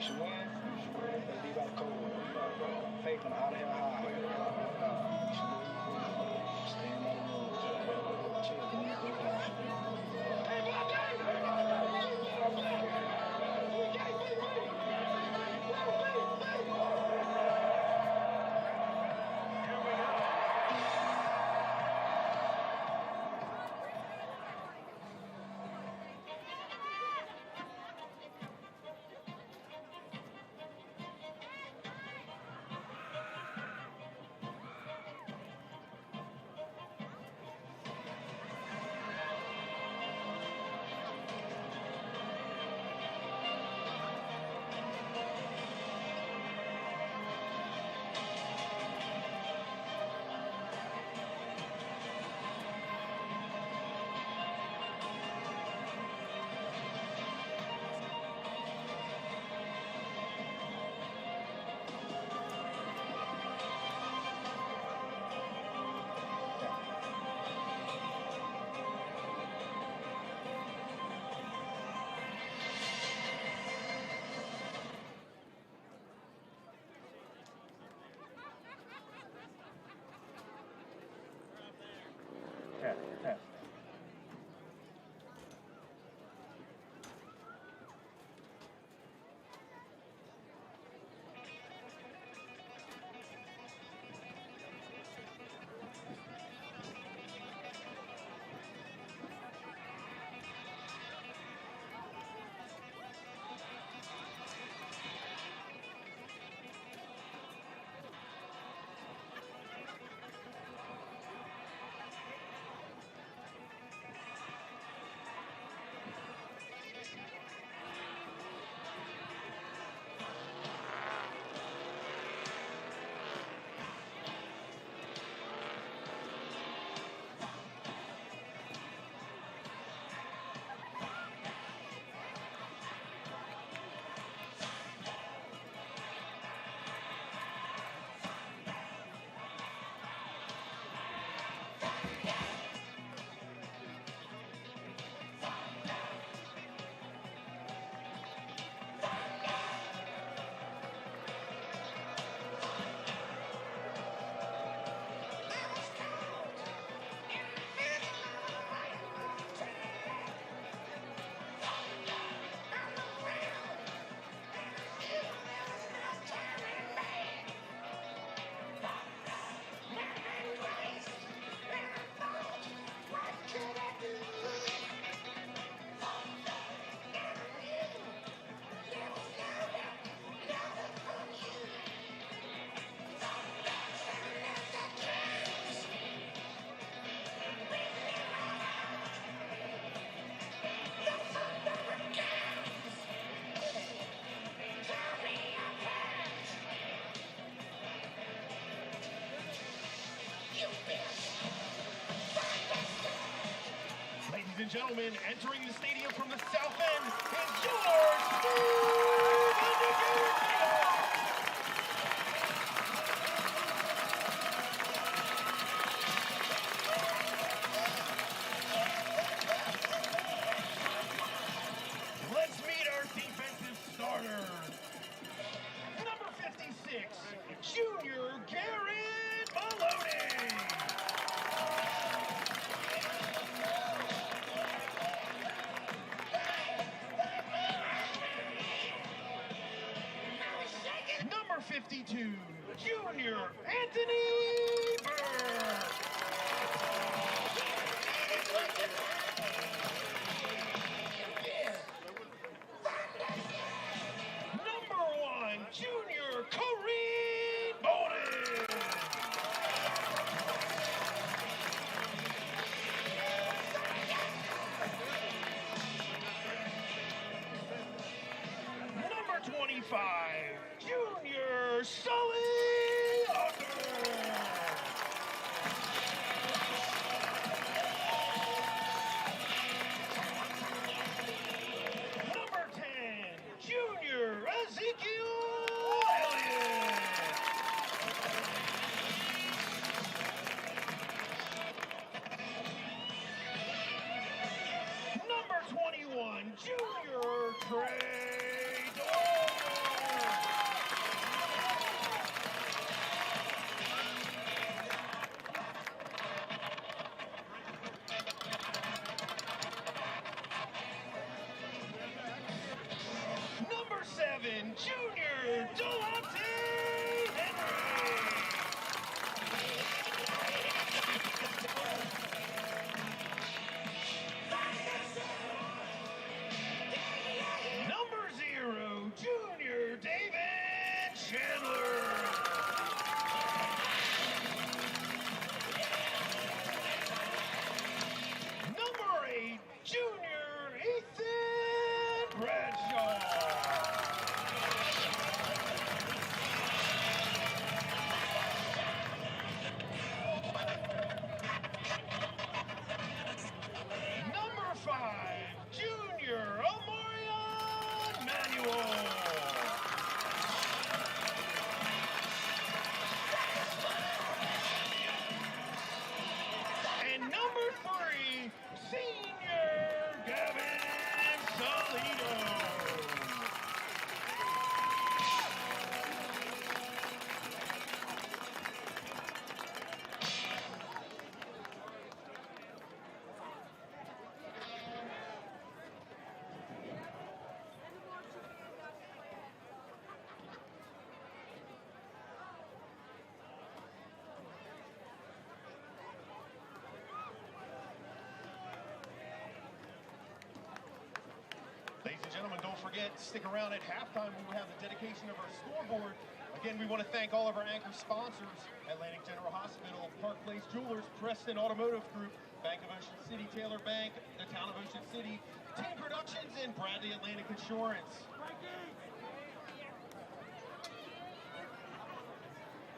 You should win. Let's leave out cold. Faith on out of here high. You should lose. Stand by the rules. Chill. Test. Ladies and gentlemen, entering the stadium from the south end is yours, Let's meet our defensive starters. Number 56, Junior Garrett Maloney. Number 52, Junior Anthony Burr. Number 1, Junior Corinne Bowden. Number 25, Junior Sully Unger. Number 10, Junior Ezekiel Elliott. Number 21, Junior Trey Dorman. and Junior Delonte Henry. Number 0, Junior David Chandler. Number 8, Junior Ethan Bradshaw. Number 5, Junior Omarion Manuel. And number 3, Senior Gavin Salido. Ladies and gentlemen, don't forget, stick around at halftime. We will have the dedication of our scoreboard. Again, we want to thank all of our anchor sponsors: Atlantic General Hospital, Park Place Jewelers, Preston Automotive Group, Bank of Ocean City, Taylor Bank, the Town of Ocean City, Team Productions, and Bradley Atlantic Insurance.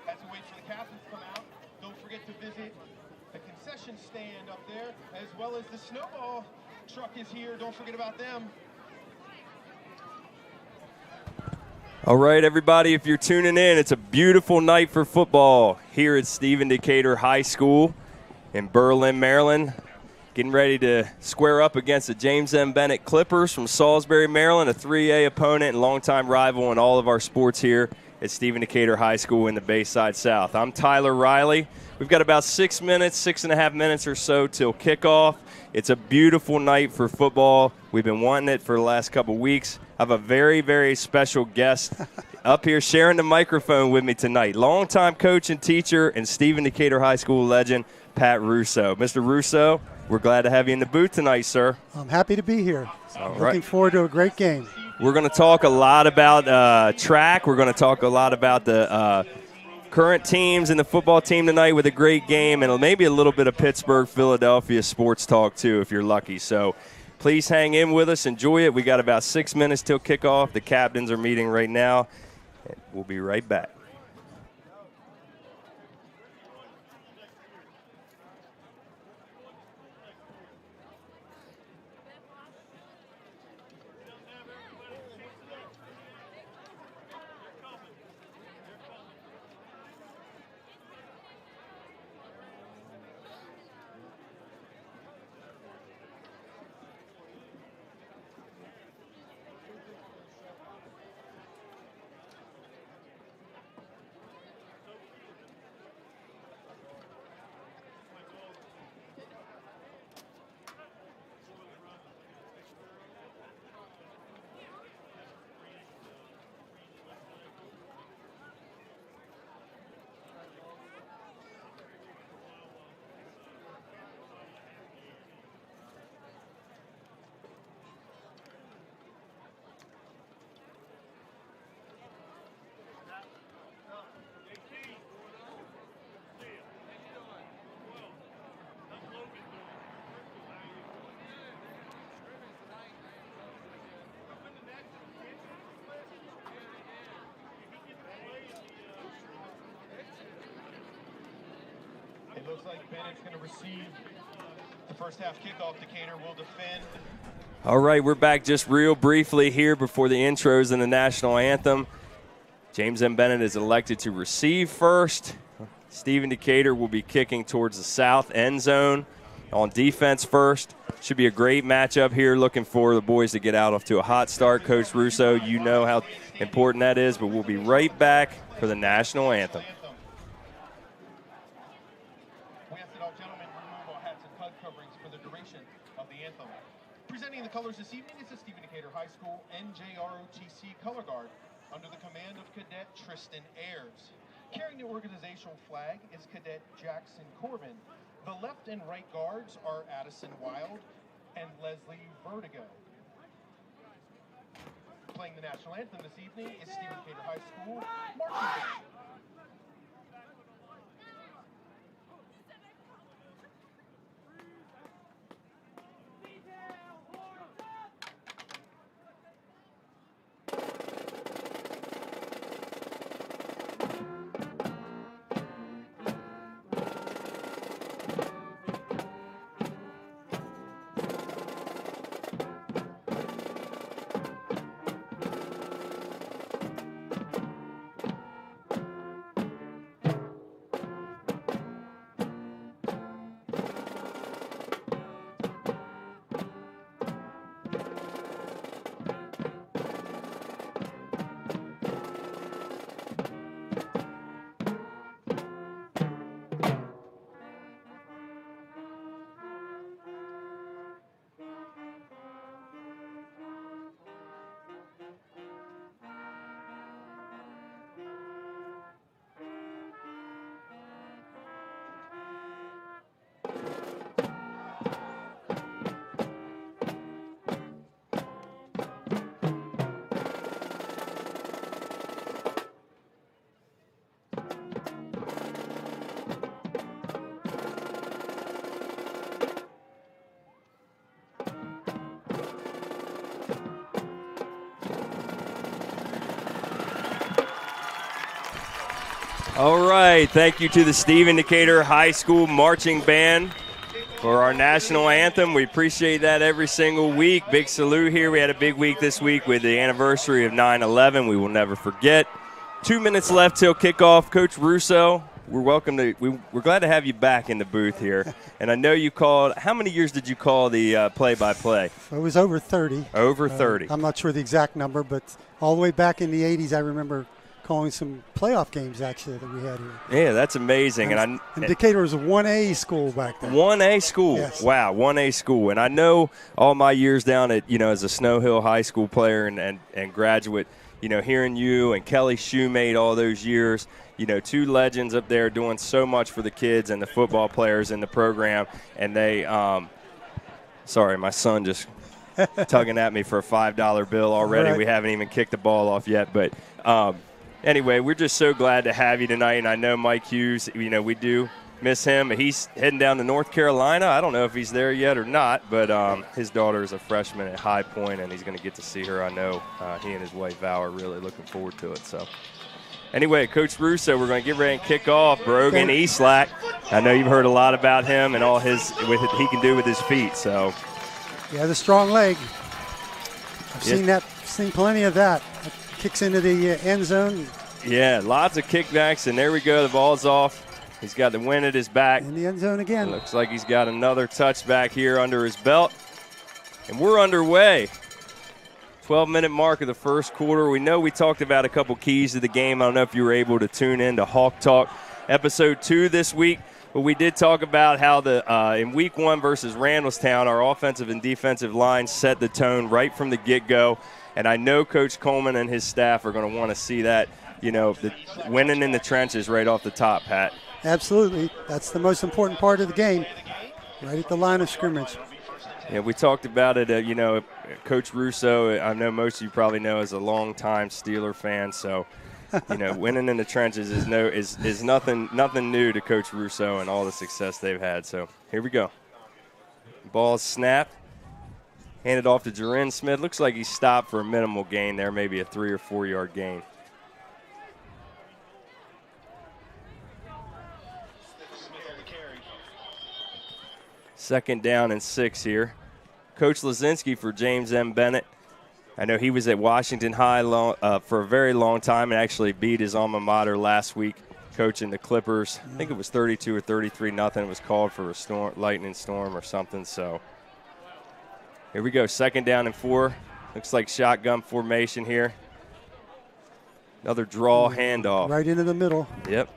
As we wait for the captains to come out, don't forget to visit the concession stand up there, as well as the snowball truck is here. Don't forget about them. All right, everybody, if you're tuning in, it's a beautiful night for football here at Stephen Decatur High School in Berlin, Maryland. Getting ready to square up against the James M. Bennett Clippers from Salisbury, Maryland, a 3A opponent and longtime rival in all of our sports here at Stephen Decatur High School in the Bayside South. I'm Tyler Riley. We've got about 6 minutes, 6.5 minutes or so till kickoff. It's a beautiful night for football. We've been wanting it for the last couple weeks. I have a very, very special guest up here sharing the microphone with me tonight. Longtime coach and teacher and Stephen Decatur High School legend, Pat Russo. Mr. Russo, we're glad to have you in the booth tonight, sir. I'm happy to be here. All Looking right. forward to a great game. We're going to talk a lot about track. We're going to talk a lot about the current teams and the football team tonight with a great game, and maybe a little bit of Pittsburgh, Philadelphia sports talk too if you're lucky. So please hang in with us. Enjoy it. We got about 6 minutes till kickoff. The captains are meeting right now. We'll be right back. It looks like Bennett's going to receive the first half kickoff. Decatur will defend. All right, we're back just real briefly here before the intros and the national anthem. James M. Bennett is elected to receive first. Stephen Decatur will be kicking towards the south end zone on defense first. Should be a great matchup here. Looking for the boys to get out off to a hot start. Coach Russo, you know how important that is, but we'll be right back for the national anthem. We ask that all gentlemen remove our hats and head coverings for the duration of the anthem. Presenting the colors this evening is the Stephen Decatur High School NJROTC color guard. under the command of Cadet Tristan Ayers. Carrying the organizational flag is Cadet Jackson Corbin. The left and right guards are Addison Wild and Leslie Vertigo. Playing the national anthem this evening is Stephen Decatur High School marching band. All right, thank you to the Stephen Decatur High School Marching Band for our national anthem. We appreciate that every single week. Big salute here. We had a big week this week with the anniversary of 9/11. We will never forget. 2 minutes left till kickoff. Coach Russo, we're glad to have you back in the booth here. And I know you called, how many years did you call the play-by-play? It was over 30. Over 30. I'm not sure the exact number, but all the way back in the 80s, I remember calling some playoff games, actually, that we had here. Yeah, that's amazing. And Decatur was a 1A school back then. 1A school. Yes. Wow, 1A school. And I know all my years down at, as a Snow Hill High School player and graduate, hearing you and Kelly Shoemate all those years, two legends up there doing so much for the kids and the football players in the program. And they, sorry, my son just tugging at me for a $5 bill already. Right. We haven't even kicked the ball off yet. But anyway, we're just so glad to have you tonight. And I know Mike Hughes, we do miss him. He's heading down to North Carolina. I don't know if he's there yet or not, but his daughter is a freshman at High Point, and he's going to get to see her. I know he and his wife Val are really looking forward to it. So anyway, Coach Russo, we're going to get ready and kick off. Brogan Eastlack. I know you've heard a lot about him and all he can do with his feet. So he has a strong leg. I've seen plenty of that. Kicks into the end zone. Yeah, lots of kickbacks, and there we go. The ball's off. He's got the wind at his back. In the end zone again. Looks like he's got another touchback here under his belt. And we're underway. 12-minute mark of the first quarter. We know we talked about a couple keys to the game. I don't know if you were able to tune in to Hawk Talk episode 2 this week. But we did talk about how in week 1 versus Randallstown, our offensive and defensive line set the tone right from the get-go. And I know Coach Coleman and his staff are going to want to see that, the winning in the trenches right off the top, Pat. Absolutely. That's the most important part of the game, right at the line of scrimmage. Yeah, we talked about it. Coach Russo, I know most of you probably know, is a longtime Steeler fan. So, winning in the trenches is nothing new to Coach Russo and all the success they've had. So here we go. Ball's snapped. Handed off to Jaren Smith. Looks like he stopped for a minimal gain there, maybe a 3 or 4 yard gain. Second down and 6 here. Coach Lazinski for James M. Bennett. I know he was at Washington High for a very long time and actually beat his alma mater last week, coaching the Clippers. I think it was 32 or 33-0. It was called for a lightning storm or something. So here we go, second down and 4. Looks like shotgun formation here. Another draw handoff. Right into the middle. Yep.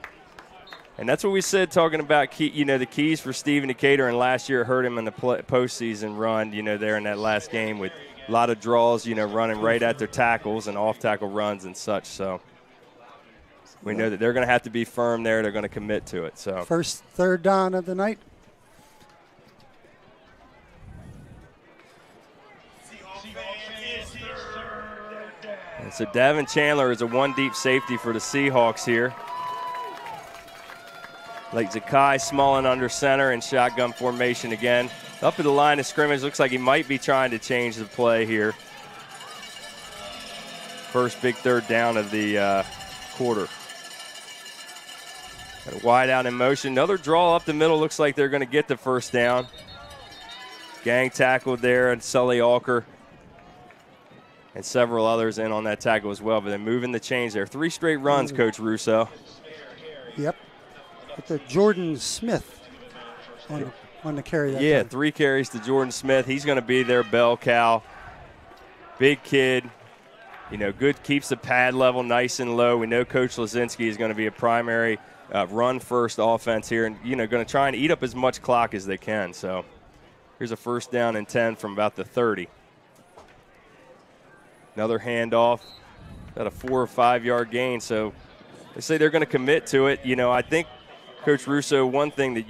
And that's what we said, talking about the keys for Stephen Decatur, and last year hurt him in the postseason run, there in that last game with a lot of draws, running right at their tackles and off-tackle runs and such. So we know that they're going to have to be firm there. They're going to commit to it. So first third down of the night. And so Davin Chandler is a one-deep safety for the Seahawks here. Like Zakai Smallin under center in shotgun formation again. Up at the line of scrimmage, looks like he might be trying to change the play here. First big third down of the quarter. Got a wide out in motion. Another draw up the middle. Looks like they're going to get the first down. Gang tackled there, and Sully Alker and several others in on that tackle as well. But they're moving the chains there. 3 straight runs, Coach Russo. Yep. With the Jordan Smith on the carry that Yeah, time. 3 carries to Jordan Smith. He's going to be their bell cow. Big kid. Good, keeps the pad level nice and low. We know Coach Lazinski is going to be a primary run-first offense here and, going to try and eat up as much clock as they can. So here's a first down and 10 from about the 30. Another handoff, about a 4 or 5 yard gain. So they say they're going to commit to it. I think, Coach Russo, one thing that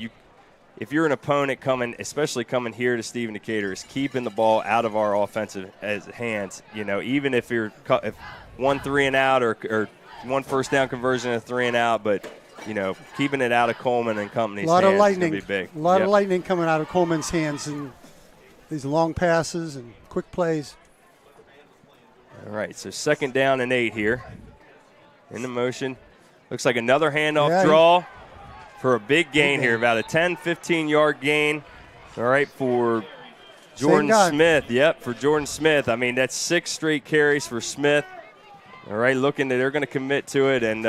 if you're an opponent especially coming here to Stephen Decatur, is keeping the ball out of our offensive hands. Even if you're one 3 and out or one first down conversion and 3 and out, but keeping it out of Coleman and company's hands is going to be big. A lot of lightning coming out of Coleman's hands and these long passes and quick plays. All right, so second down and 8 here. In the motion. Looks like another handoff draw for a big gain here, about a 10, 15-yard gain. All right, for Jordan Smith. Yep, for Jordan Smith. I mean, that's 6 straight carries for Smith. All right, they're going to commit to it and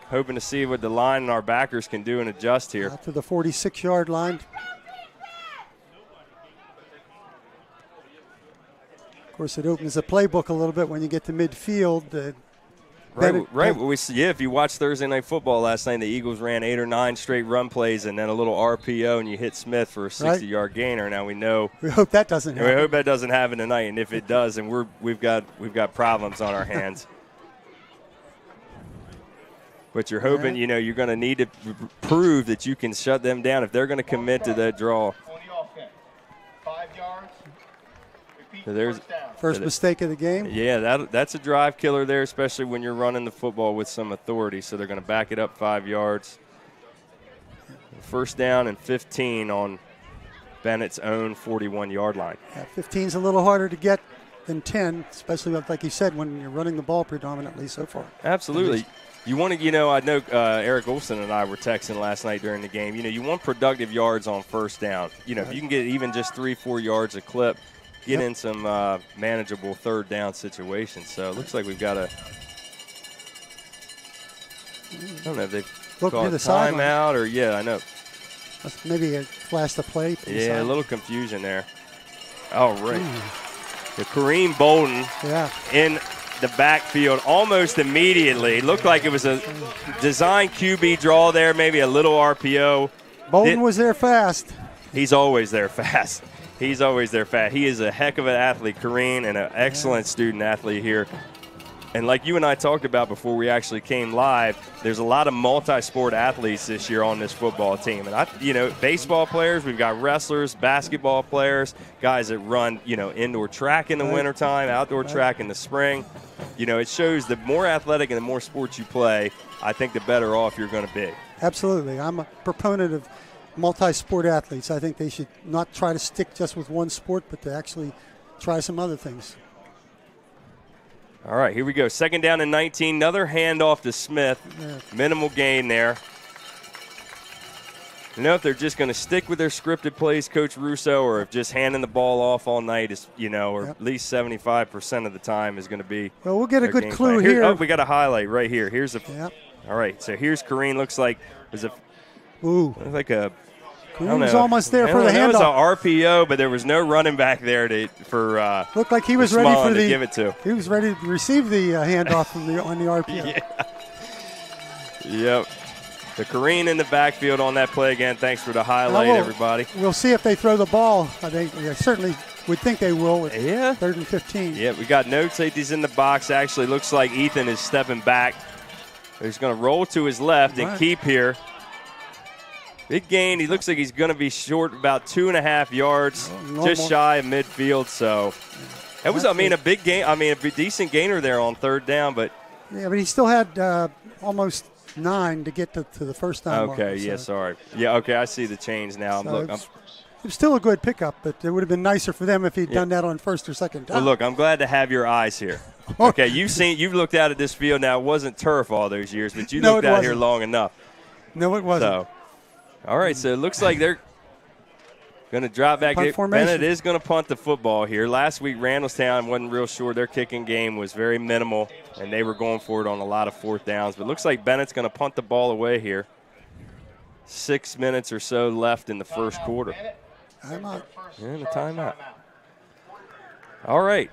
hoping to see what the line and our backers can do and adjust here. To the 46-yard line. Of course, it opens the playbook a little bit when you get to midfield. Right. If you watched Thursday Night Football last night, the Eagles ran 8 or 9 straight run plays and then a little RPO, and you hit Smith for a 60-yard gainer. Now we know. We hope that doesn't happen. We hope that doesn't happen tonight, and if it does, and we've got problems on our hands. But you're hoping, you're going to need to prove that you can shut them down if they're going to commit to that draw. 5 yards. So there's first mistake of the game. Yeah, that's a drive killer there, especially when you're running the football with some authority. So they're going to back it up 5 yards. First down and 15 on Bennett's own 41-yard line. 15's a little harder to get than 10, especially like you said, when you're running the ball predominantly so far. Absolutely. You want to, I know Eric Olson and I were texting last night during the game. You want productive yards on first down. If you can get even just 3-4 yards a clip, get in some manageable third down situations. So it looks like we've got I don't know if they've called a timeout or, I know. Maybe a flash the play. Yeah, a little confusion there. Oh, right. The Kareem Bolden in the backfield almost immediately. It looked like it was a design QB draw there, maybe a little RPO. Bolden was there fast. He's always there fast. He's always there fast. He is a heck of an athlete, Kareem, and an excellent student athlete here. And like you and I talked about before we actually came live, there's a lot of multi-sport athletes this year on this football team. And, baseball players, we've got wrestlers, basketball players, guys that run, indoor track in the wintertime, outdoor track in the spring. It shows the more athletic and the more sports you play, I think the better off you're going to be. Absolutely. I'm a proponent of multi-sport athletes. I think they should not try to stick just with one sport, but to actually try some other things. All right, here we go. Second down and 19. Another handoff to Smith. Minimal gain there. If they're just going to stick with their scripted plays, Coach Russo, or if just handing the ball off all night is, or at least 75% of the time is going to be. Well, we'll get a good clue here. Oh, we got a highlight right here. Here's All right, so here's Kareem. Looks like like a. Kareem was almost there for the handoff. It was an RPO, but there was no running back there for. Looked like he was ready for to give it to. He was ready to receive the handoff on the RPO. Yep. The Kareem in the backfield on that play again. Thanks for the highlight, everybody. We'll see if they throw the ball. They certainly Would think they will with Yeah. 3rd and 15. Yeah, we got no safeties in the box. Actually, looks like Ethan is stepping back. He's going to roll to his left and keep here. Big gain. He looks like he's going to be short about 2.5 yards, just shy of midfield. So that was, I mean, a big gain. I mean, a decent gainer there on 3rd down. But yeah, but he still had almost 9 to get to the first down. Okay, mark, yeah, sorry. Yeah, okay, I see the change now. So it was still a good pickup, but it would have been nicer for them if he'd done that on 1st or 2nd down. Well, look, I'm glad to have your eyes here. Okay, you've looked out at this field now. It wasn't turf all those years, but you looked out here long enough. No, it wasn't. So, all right, so it looks like they're going to drop back. Bennett is going to punt the football here. Last week, Randallstown wasn't real sure. Their kicking game was very minimal, and they were going for it on a lot of 4th downs. But it looks like Bennett's going to punt the ball away here. 6 minutes or so left in the first quarter. Timeout. And a timeout. All right.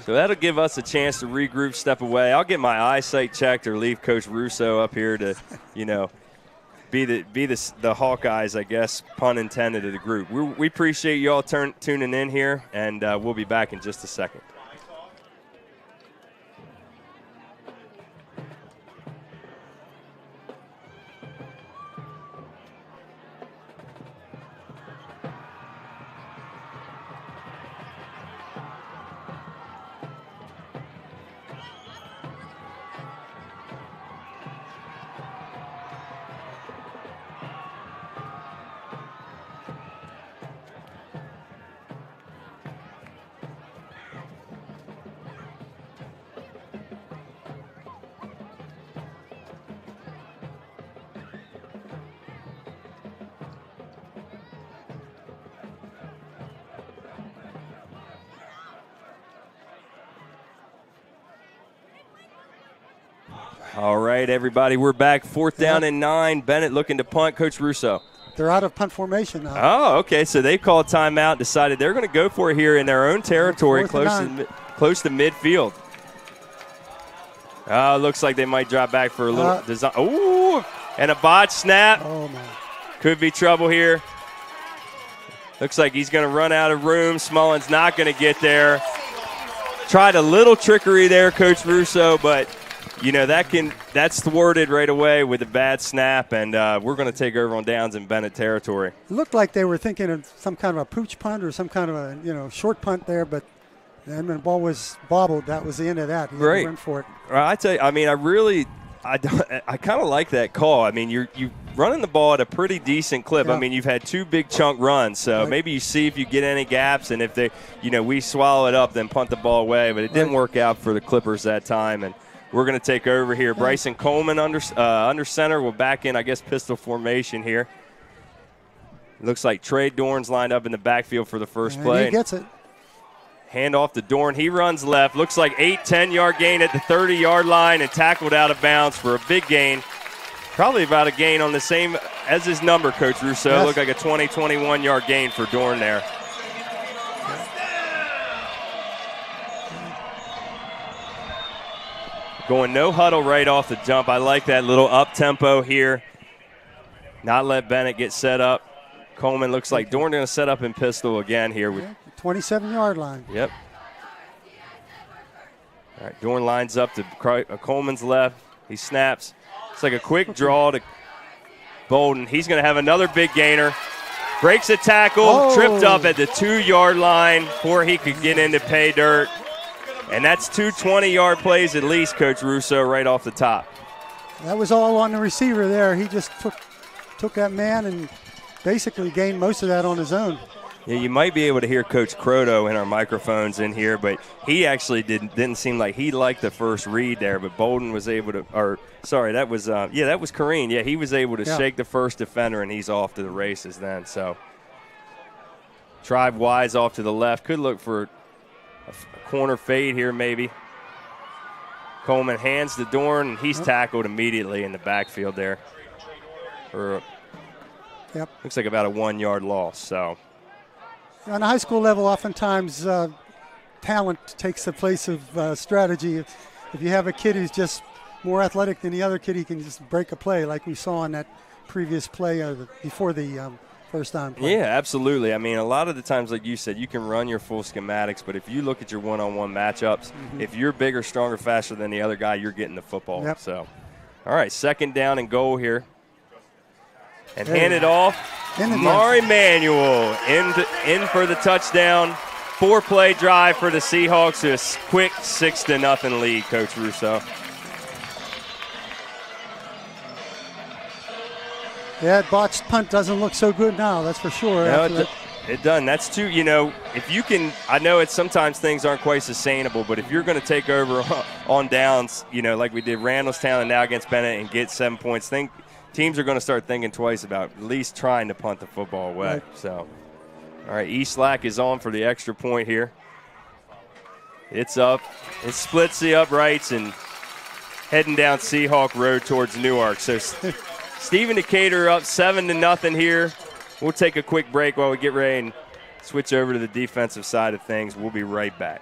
So that'll give us a chance to regroup, step away. I'll get my eyesight checked or leave Coach Russo up here to, be the Hawkeyes, I guess, pun intended, of the group. We appreciate you all tuning in here, and we'll be back in just a second. All right, everybody, we're back. 4th down and 9. Bennett looking to punt. Coach Russo. They're out of punt formation now. Oh, okay. So they called timeout, decided they're going to go for it here in their own territory, close to midfield. Oh, looks like they might drop back for a little design. Oh, and a botch snap. Oh, man. Could be trouble here. Looks like he's going to run out of room. Smullen's not going to get there. Tried a little trickery there, Coach Russo, but that's thwarted right away with a bad snap, and we're going to take over on downs in Bennett territory. It looked like they were thinking of some kind of a pooch punt or some kind of a short punt there, but then when the ball was bobbled, that was the end of that. He right. went for it. I tell you, I mean, I kind of like that call. I mean, you're running the ball at a pretty decent clip. Yeah. I mean, you've had 2 big chunk runs, so maybe you see if you get any gaps, and if they, we swallow it up, then punt the ball away. But it didn't work out for the Clippers that time, and we're going to take over here. Bryson Coleman under center. We'll back in, I guess, pistol formation here. Looks like Trey Dorn's lined up in the backfield for the first play. He gets it. Hand off to Dorn. He runs left. Looks like 10-yard gain at the 30-yard line and tackled out of bounds for a big gain. Probably about a gain on the same as his number, Coach Russo. Yes. Looked like a 21-yard gain for Dorn there. Going no huddle right off the jump. I like that little up-tempo here. Not let Bennett get set up. Coleman looks like Dorn going to set up in pistol again here. 27-yard line. Yep. All right, Dorn lines up to Coleman's left. He snaps. It's like a quick draw to Bolden. He's going to have another big gainer. Breaks a tackle, tripped up at the 2-yard line before he could get into pay dirt. And that's 2 20-yard plays at least, Coach Russo, right off the top. That was all on the receiver there. He just took that man and basically gained most of that on his own. Yeah, you might be able to hear Coach Croto in our microphones in here, but he actually didn't seem like he liked the first read there. But Bolden was able to, that was Kareem. Yeah, he was able to shake the first defender, and he's off to the races then. So, Tribe Wise off to the left. Could look for a corner fade here maybe. Coleman hands to Dorn, and he's tackled immediately in the backfield there. Looks like about a 1-yard loss. So. On the high school level, oftentimes talent takes the place of strategy. If you have a kid who's just more athletic than the other kid, he can just break a play like we saw on that previous play before the first down play. Yeah, absolutely. I mean, a lot of the times, like you said, you can run your full schematics, but if you look at your one-on-one matchups, if you're bigger, stronger, faster than the other guy, you're getting the football. Yep. So, all right, second down and goal here. And hand it off. Mari Manuel in for the touchdown. 4-play drive for the Seahawks. A quick 6-0 lead, Coach Russo. Yeah, that botched punt doesn't look so good now, that's for sure. No, it doesn't. That's too, if you can, I know it's sometimes things aren't quite sustainable, but if you're going to take over on downs, like we did Randallstown and now against Bennett and get 7 points, teams are going to start thinking twice about at least trying to punt the football away. Right. So, all right, Eastlack is on for the extra point here. It's up. It splits the uprights and heading down Seahawk Road towards Newark. So Stephen Decatur up 7-0 here. We'll take a quick break while we get ready and switch over to the defensive side of things. We'll be right back.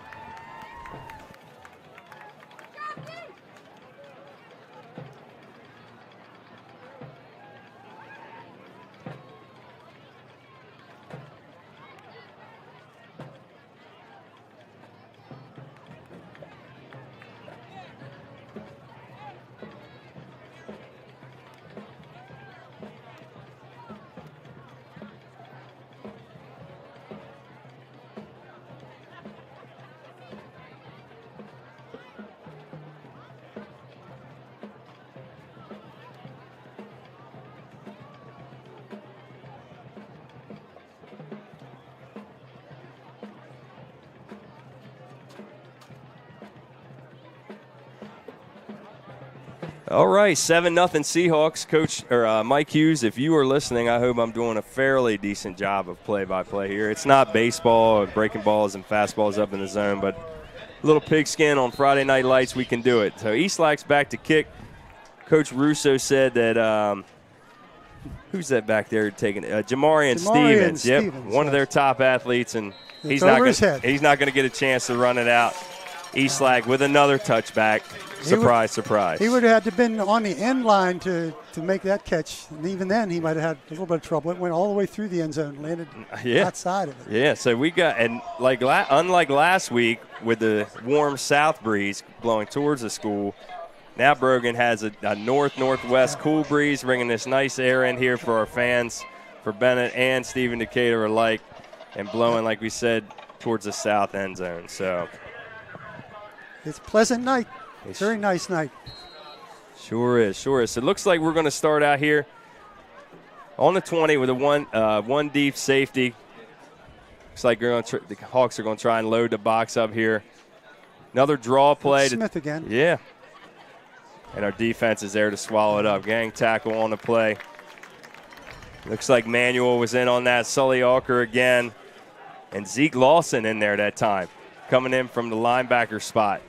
All right, 7-0 Seahawks. Coach Mike Hughes, if you are listening, I hope I'm doing a fairly decent job of play-by-play here. It's not baseball, breaking balls and fastballs up in the zone, but a little pigskin on Friday Night Lights, we can do it. So Eastlack's back to kick. Coach Russo said that who's that back there taking it? Jamarian Stevens. Yep, one of their top athletes, and he's not going to get a chance to run it out. Eastlack with another touchback. Surprise. He would have had to have been on the end line to make that catch. And even then, he might have had a little bit of trouble. It went all the way through the end zone, landed outside of it. Yeah, so we got, and unlike last week with the warm south breeze blowing towards the school, now Brogan has a north-northwest cool breeze bringing this nice air in here for our fans, for Bennett and Stephen Decatur alike, and blowing, like we said, towards the south end zone. So it's a pleasant night. Very nice night. Sure is. So it looks like we're going to start out here on the 20 with a one deep safety. Looks like the Hawks are going to try and load the box up here. Another draw play. Smith again. Yeah. And our defense is there to swallow it up. Gang tackle on the play. Looks like Manuel was in on that. Sully Alker again. And Zeke Lawson in there that time, coming in from the linebacker spot.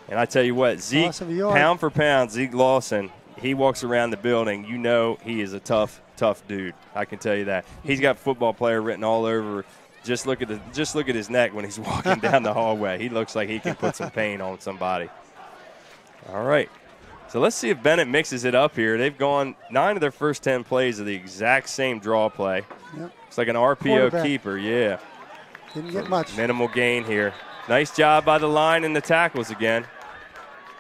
And I tell you what, Zeke, pound for pound, Zeke Lawson, he walks around the building. You know he is a tough dude. I can tell you that. He's got football player written all over. Just look at his neck when he's walking down the hallway. He looks like he can put some pain on somebody. All right. So let's see if Bennett mixes it up here. They've gone 9 of their first 10 plays of the exact same draw play. Yep. It's like an RPO keeper, yeah. Didn't get much. Minimal gain here. Nice job by the line and the tackles again.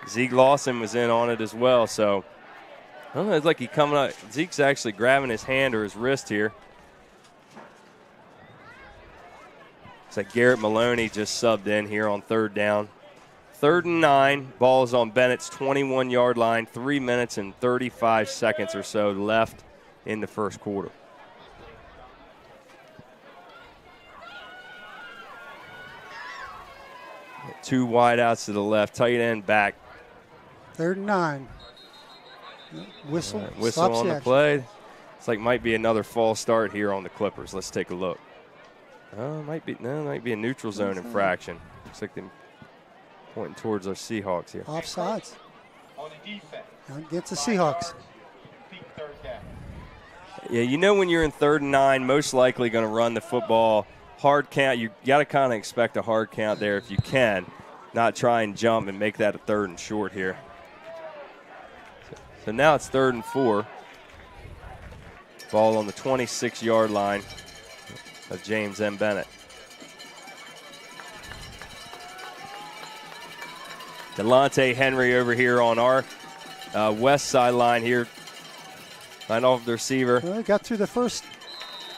Zeke Lawson was in on it as well. So, I don't know, it's like he's coming up. Zeke's actually grabbing his hand or his wrist here. It's like Garrett Maloney just subbed in here on third down. 3rd and 9. Ball is on Bennett's 21-yard line. 3 minutes and 35 seconds or so left in the first quarter. Two wideouts to the left, tight end back. 3rd and 9. Whistle. Whistle on the play. It's like might be another false start here on the Clippers. Let's take a look. Might be a neutral zone infraction. Looks like they're pointing towards our Seahawks here. Offsides. On the defense. Against the Seahawks. Yeah, when you're in 3rd and 9, most likely going to run the football. Hard count. You got to kind of expect a hard count there if you can. Not try and jump and make that a 3rd and short here. So now it's 3rd and 4. Ball on the 26-yard line of James M. Bennett. Delonte Henry over here on our west sideline here. Line off the receiver. Well, got through the first.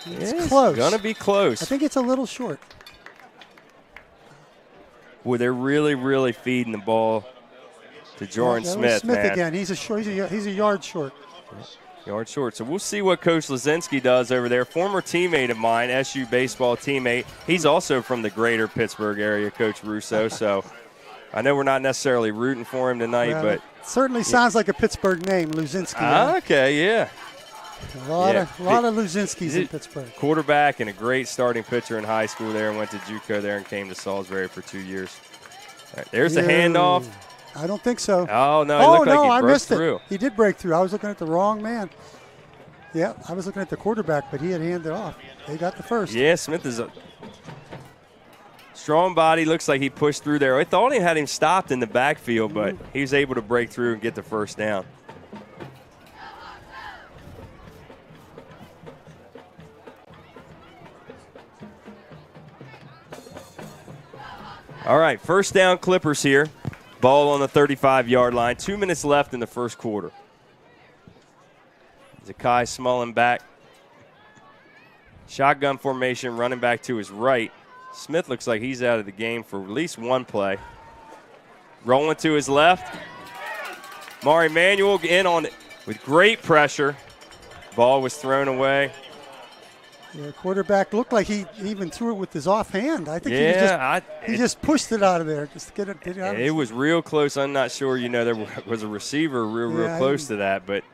It's close. Going to be close. I think it's a little short. Boy, they're really, really feeding the ball to Jordan Smith. Smith man. again. He's a yard short. Yard short. So we'll see what Coach Lazinski does over there. Former teammate of mine, SU baseball teammate. He's also from the greater Pittsburgh area, Coach Russo. So I know we're not necessarily rooting for him tonight, but it certainly sounds like a Pittsburgh name, Luzinski. Okay, yeah. A lot of Luzinskis in Pittsburgh. Quarterback and a great starting pitcher in high school there, and went to JUCO there and came to Salisbury for 2 years. All right, there's the handoff. I don't think so. Oh, no, he looked like he I broke missed through. It. He did break through. I was looking at the wrong man. Yeah, I was looking at the quarterback, but he had handed off. They got the first. Yeah, Smith is a strong body. Looks like he pushed through there. I thought he had him stopped in the backfield, but he was able to break through and get the first down. All right, first down Clippers here. Ball on the 35-yard line. 2 minutes left in the first quarter. Zakai Smullen back. Shotgun formation, running back to his right. Smith looks like he's out of the game for at least one play. Rolling to his left. Mari Manuel in on it with great pressure. Ball was thrown away. Yeah, quarterback looked like he even threw it with his offhand. I think he just pushed it out of there. Just to get it out. It was real close. I'm not sure, there was a receiver real close to that, but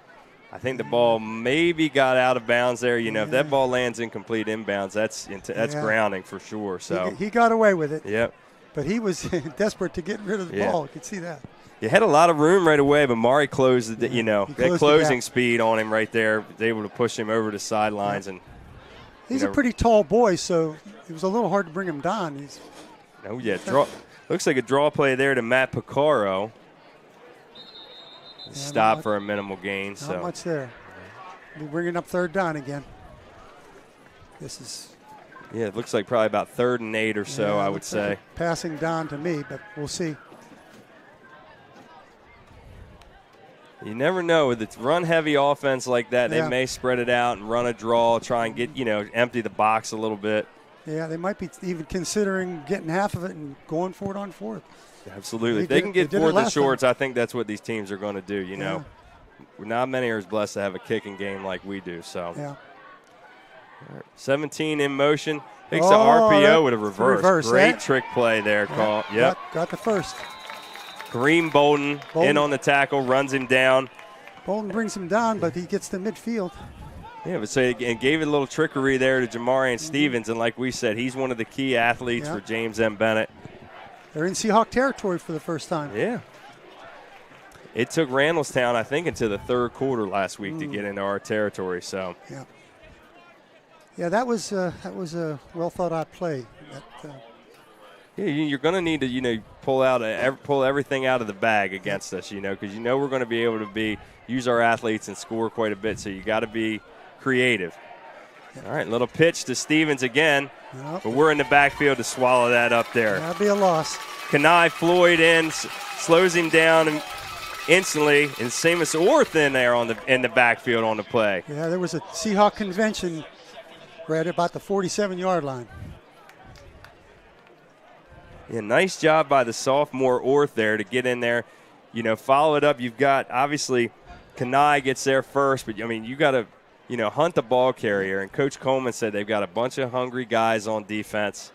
I think the ball maybe got out of bounds there. If that ball lands incomplete inbounds, that's grounding for sure. So he got away with it. Yep. But he was desperate to get rid of the ball. You could see that. You had a lot of room right away, but Mari closed that closing speed on him right there. Was able to push him over the sidelines and. He's a pretty tall boy, so it was a little hard to bring him down. Looks like a draw play there to Matt Picaro. Stop for a minimal gain. Not much there. We're bringing up third down again. This is. Yeah, it looks like probably about 3rd and 8 or so, I would say. Passing down to me, but we'll see. You never know. With its run-heavy offense like that, they may spread it out and run a draw, try and get, empty the box a little bit. Yeah, they might be even considering getting half of it and going for it on 4th. Absolutely. If they can get 4th and shorts, I think that's what these teams are going to do, Not many are as blessed to have a kicking game like we do. So. Yeah. 17 in motion. Takes the RPO with a reverse. Great trick play there, call. Yep. Got the first. Kareem Bolden in on the tackle, runs him down. Bolden brings him down, but he gets to midfield. Yeah, but and gave it a little trickery there to Jamarian Stevens, and like we said, he's one of the key athletes for James M. Bennett. They're in Seahawk territory for the first time. Yeah. It took Randallstown, I think, into the 3rd quarter last week to get into our territory. So. Yeah. Yeah, that was a well thought out play. Yeah, you're going to need to, pull everything out of the bag against us, because we're going to be able to use our athletes and score quite a bit. So you got to be creative. All right, little pitch to Stevens again, but we're in the backfield to swallow that up there. That'd be a loss. Kanai Floyd slows him down instantly, and Seamus Orth in there in the backfield on the play. Yeah, there was a Seahawk convention right about the 47-yard line. Yeah, nice job by the sophomore Orth there to get in there. Follow it up. You've got, obviously, Kanai gets there first, but, you got to, hunt the ball carrier. And Coach Coleman said they've got a bunch of hungry guys on defense.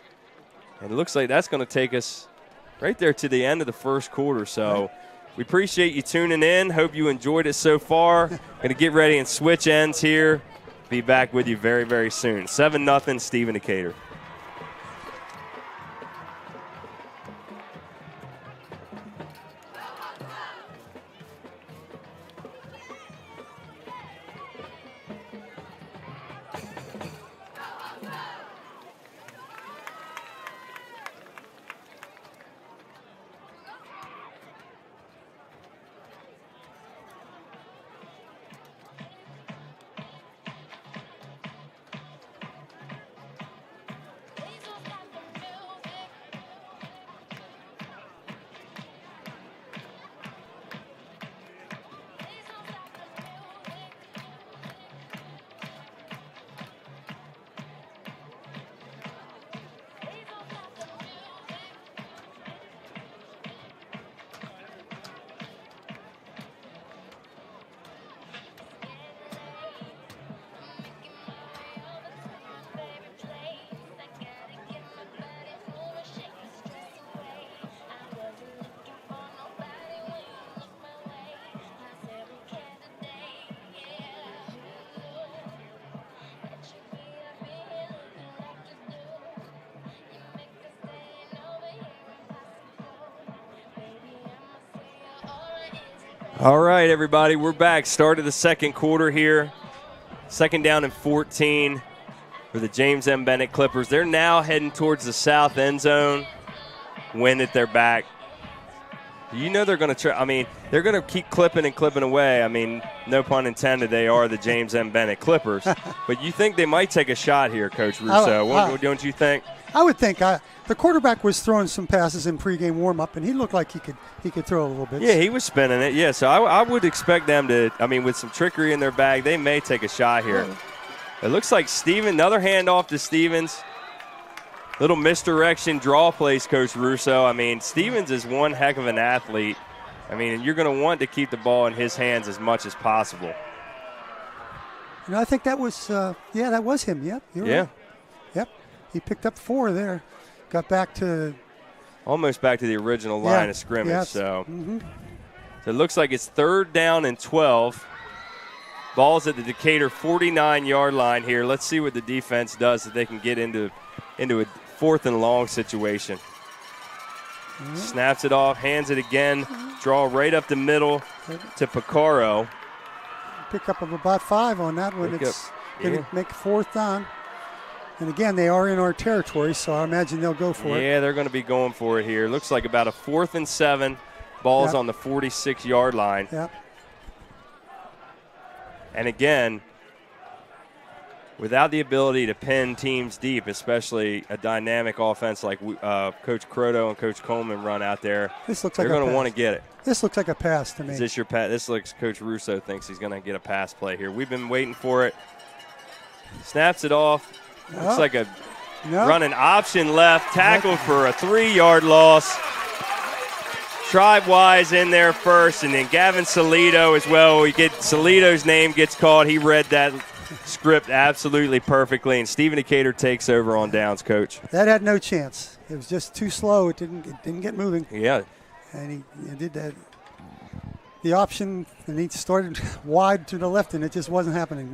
And it looks like that's going to take us right there to the end of the first quarter. So we appreciate you tuning in. Hope you enjoyed it so far. Going to get ready and switch ends here. Be back with you very, very soon. 7-0, Stephen Decatur. All right, everybody, we're back. Start of the second quarter here. Second down and 14 for the James M. Bennett Clippers. They're now heading towards the south end zone. Wind at their back. You know they're going to try. I mean, they're going to keep clipping and clipping away. I mean, no pun intended, they are the James M. Bennett Clippers. But you think they might take a shot here, Coach Russo. Don't you think? I would think. The quarterback was throwing some passes in pregame warm-up, and he looked like he could throw a little bit. Yeah, he was spinning it. Yeah, so I would expect them to, I mean, with some trickery in their bag, they may take a shot here. It looks like another handoff to Stevens. Little misdirection, draw plays, Coach Russo. I mean, Stevens is one heck of an athlete. I mean, you're going to want to keep the ball in his hands as much as possible. You know, I think that was, that was him. Yep, you're right. Yep, he picked up 4 there. Got back to almost back to the original line of scrimmage. Yeah, so it looks like it's 3rd down and 12. Ball's at the Decatur 49-yard line here. Let's see what the defense does so they can get into a 4th and long situation. Snaps it off, hands it again, draw right up the middle to Picaro. Pick up of about 5 on that one. It's going to make 4th down. And again, they are in our territory, so I imagine they'll go for it. Yeah, they're going to be going for it here. Looks like about a 4th and 7. Ball's on the 46-yard line. Yep. And again, without the ability to pin teams deep, especially a dynamic offense like Coach Croto and Coach Coleman run out there, they're going to want to get it. This looks like a pass to me. Is this your pass? This looks, Coach Russo thinks he's going to get a pass play here. We've been waiting for it. Snaps it off. Looks like a running option left. Tackled for a 3-yard loss. Tribe-wise in there first, and then Gavin Salido as well. Salido's name gets called. He read that script absolutely perfectly, and Stephen Decatur takes over on downs, Coach. That had no chance. It was just too slow. It didn't get moving. Yeah. And he did that. The option, and he started wide to the left, and it just wasn't happening.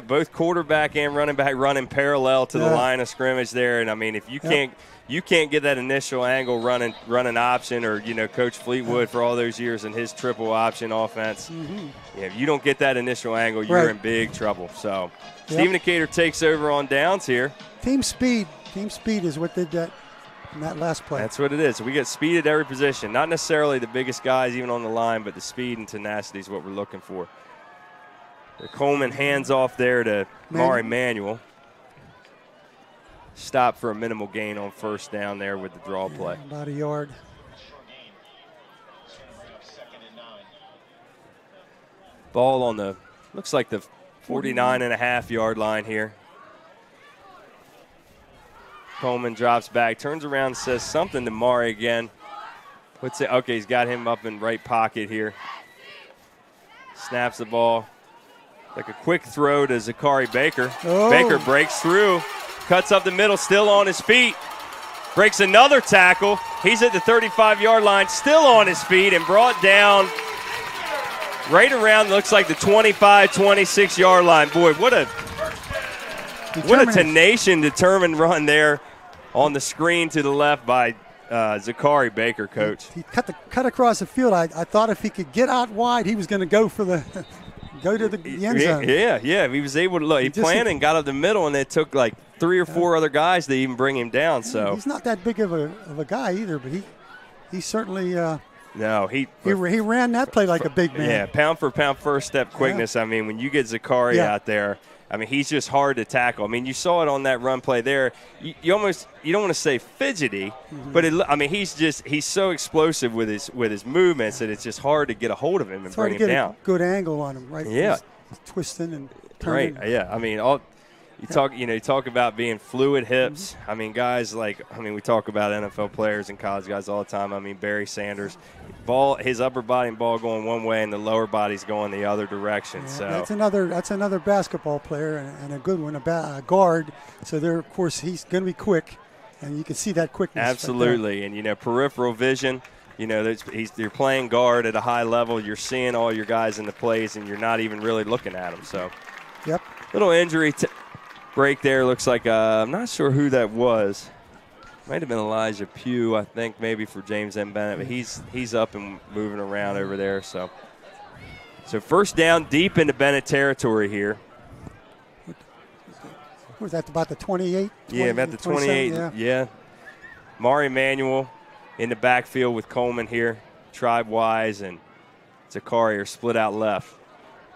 Both quarterback and running back running parallel to the line of scrimmage there. And I mean, if you can't get that initial angle running option, or Coach Fleetwood for all those years in his triple option offense, if you don't get that initial angle, you're in big trouble. So Stephen Decatur takes over on downs here. Team speed is what did that. In that last play. That's what it is. We get speed at every position. Not necessarily the biggest guys even on the line, but the speed and tenacity is what we're looking for. Coleman hands off there to Mari Manuel. Stop for a minimal gain on 1st down there with the draw play. About a yard. Ball on the, looks like the 49.5-yard line here. Coleman drops back, turns around and says something to Mari again. Okay, he's got him up in right pocket here. Snaps the ball. Like a quick throw to Zachary Baker. Baker breaks through, cuts up the middle, still on his feet. Breaks another tackle. He's at the 35-yard line, still on his feet, and brought down right around, looks like the 25, 26-yard line. Boy, what a tenacious, determined run there on the screen to the left by Zachary Baker, Coach. He cut across the field. I thought if he could get out wide, he was going to go for the go to the end zone. Yeah. He was able to look. He planned and got up the middle, and it took like 3 or 4 other guys to even bring him down. So he's not that big of a guy either, but he certainly. He ran that play like a big man. Yeah, pound for pound, first step quickness. I mean, when you get Zachary out there, I mean, he's just hard to tackle. I mean, you saw it on that run play there. You don't want to say fidgety, but he's so explosive with his movements that it's just hard to get a hold of him and bring him down. A good angle on him, right? Yeah, he's twisting and turning. Right. Yeah. I mean, you talk about being fluid hips. I mean, guys we talk about NFL players and college guys all the time. I mean, Barry Sanders, his upper body and ball going one way and the lower body's going the other direction. Yeah, so that's another basketball player and a good one, a guard. So of course, he's going to be quick, and you can see that quickness. Absolutely, and peripheral vision. You're playing guard at a high level. You're seeing all your guys in the plays, and you're not even really looking at them. So, yep. Little injury break there. Looks like I'm not sure who that was. Might have been Elijah Pugh, I think, maybe for James M. Bennett, but he's up and moving around over there. So first down, deep into Bennett territory here. Was that about the 28? Yeah, about the 28. Yeah. Mari Emanuel in the backfield with Coleman here, tribe-wise, and Zakari are split out left.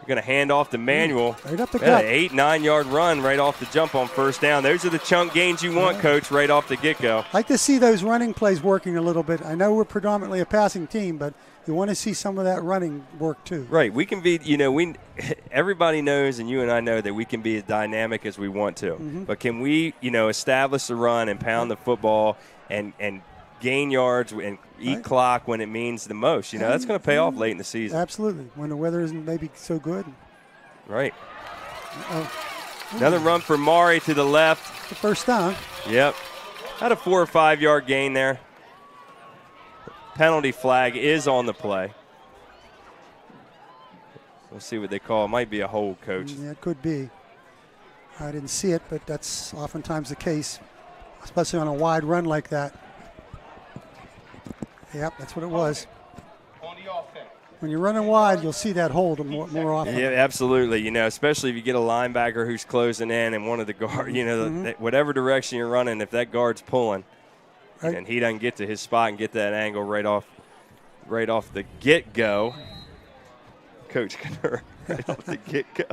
We're going to hand off to Manuel. Right up the gut. An 8-9 yard run right off the jump on first down. Those are the chunk gains you want, Coach, right off the get-go. I like to see those running plays working a little bit. I know we're predominantly a passing team, but you want to see some of that running work too. Right. We can be, everybody knows, and you and I know that we can be as dynamic as we want to. Mm-hmm. But can we, establish the run and pound the football and gain yards and eat clock when it means the most? That's going to pay off late in the season. Absolutely. When the weather isn't maybe so good. Right. Another run for Mari to the left. The first down. Yep. Had a 4 or 5 yard gain there. Penalty flag is on the play. We'll see what they call. It might be a hold, Coach. Yeah, it could be. I didn't see it, but that's oftentimes the case, especially on a wide run like that. Yep, that's what it was. When you're running wide, you'll see that hold more often. Yeah, absolutely. Especially if you get a linebacker who's closing in and one of the guard, whatever direction you're running, if that guard's pulling, and he doesn't get to his spot and get that angle right off the get-go. Coach Knorr, right off the get-go.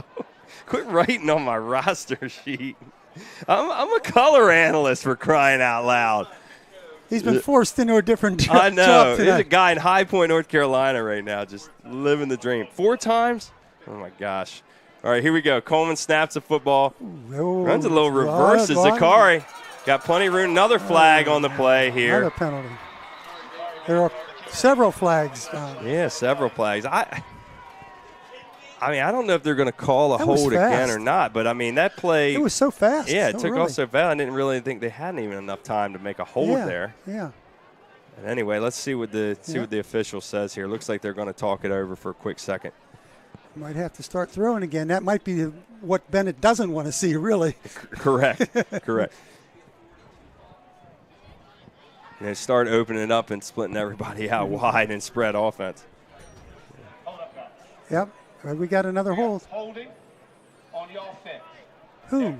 Quit writing on my roster sheet. I'm a color analyst, for crying out loud. He's been forced into a different job. I know. Today. There's a guy in High Point, North Carolina right now just living the dream. 4 times? Oh, my gosh. All right, here we go. Coleman snaps the football. Runs a little reverse as Zakari. Got plenty of room. Another flag on the play here. Another penalty. There are several flags. Yeah, several flags. I mean, I don't know if they're going to call a hold again or not, but, I mean, that play. It was so fast. Yeah, it took off so fast. I didn't really think they had even enough time to make a hold there. Yeah. And anyway, let's see what the official says here. Looks like they're going to talk it over for a quick second. Might have to start throwing again. That might be what Bennett doesn't want to see, really. Correct. Correct. They start opening it up and splitting everybody out wide and spread offense. Yep. We got another hold. Holding on the offense. Who?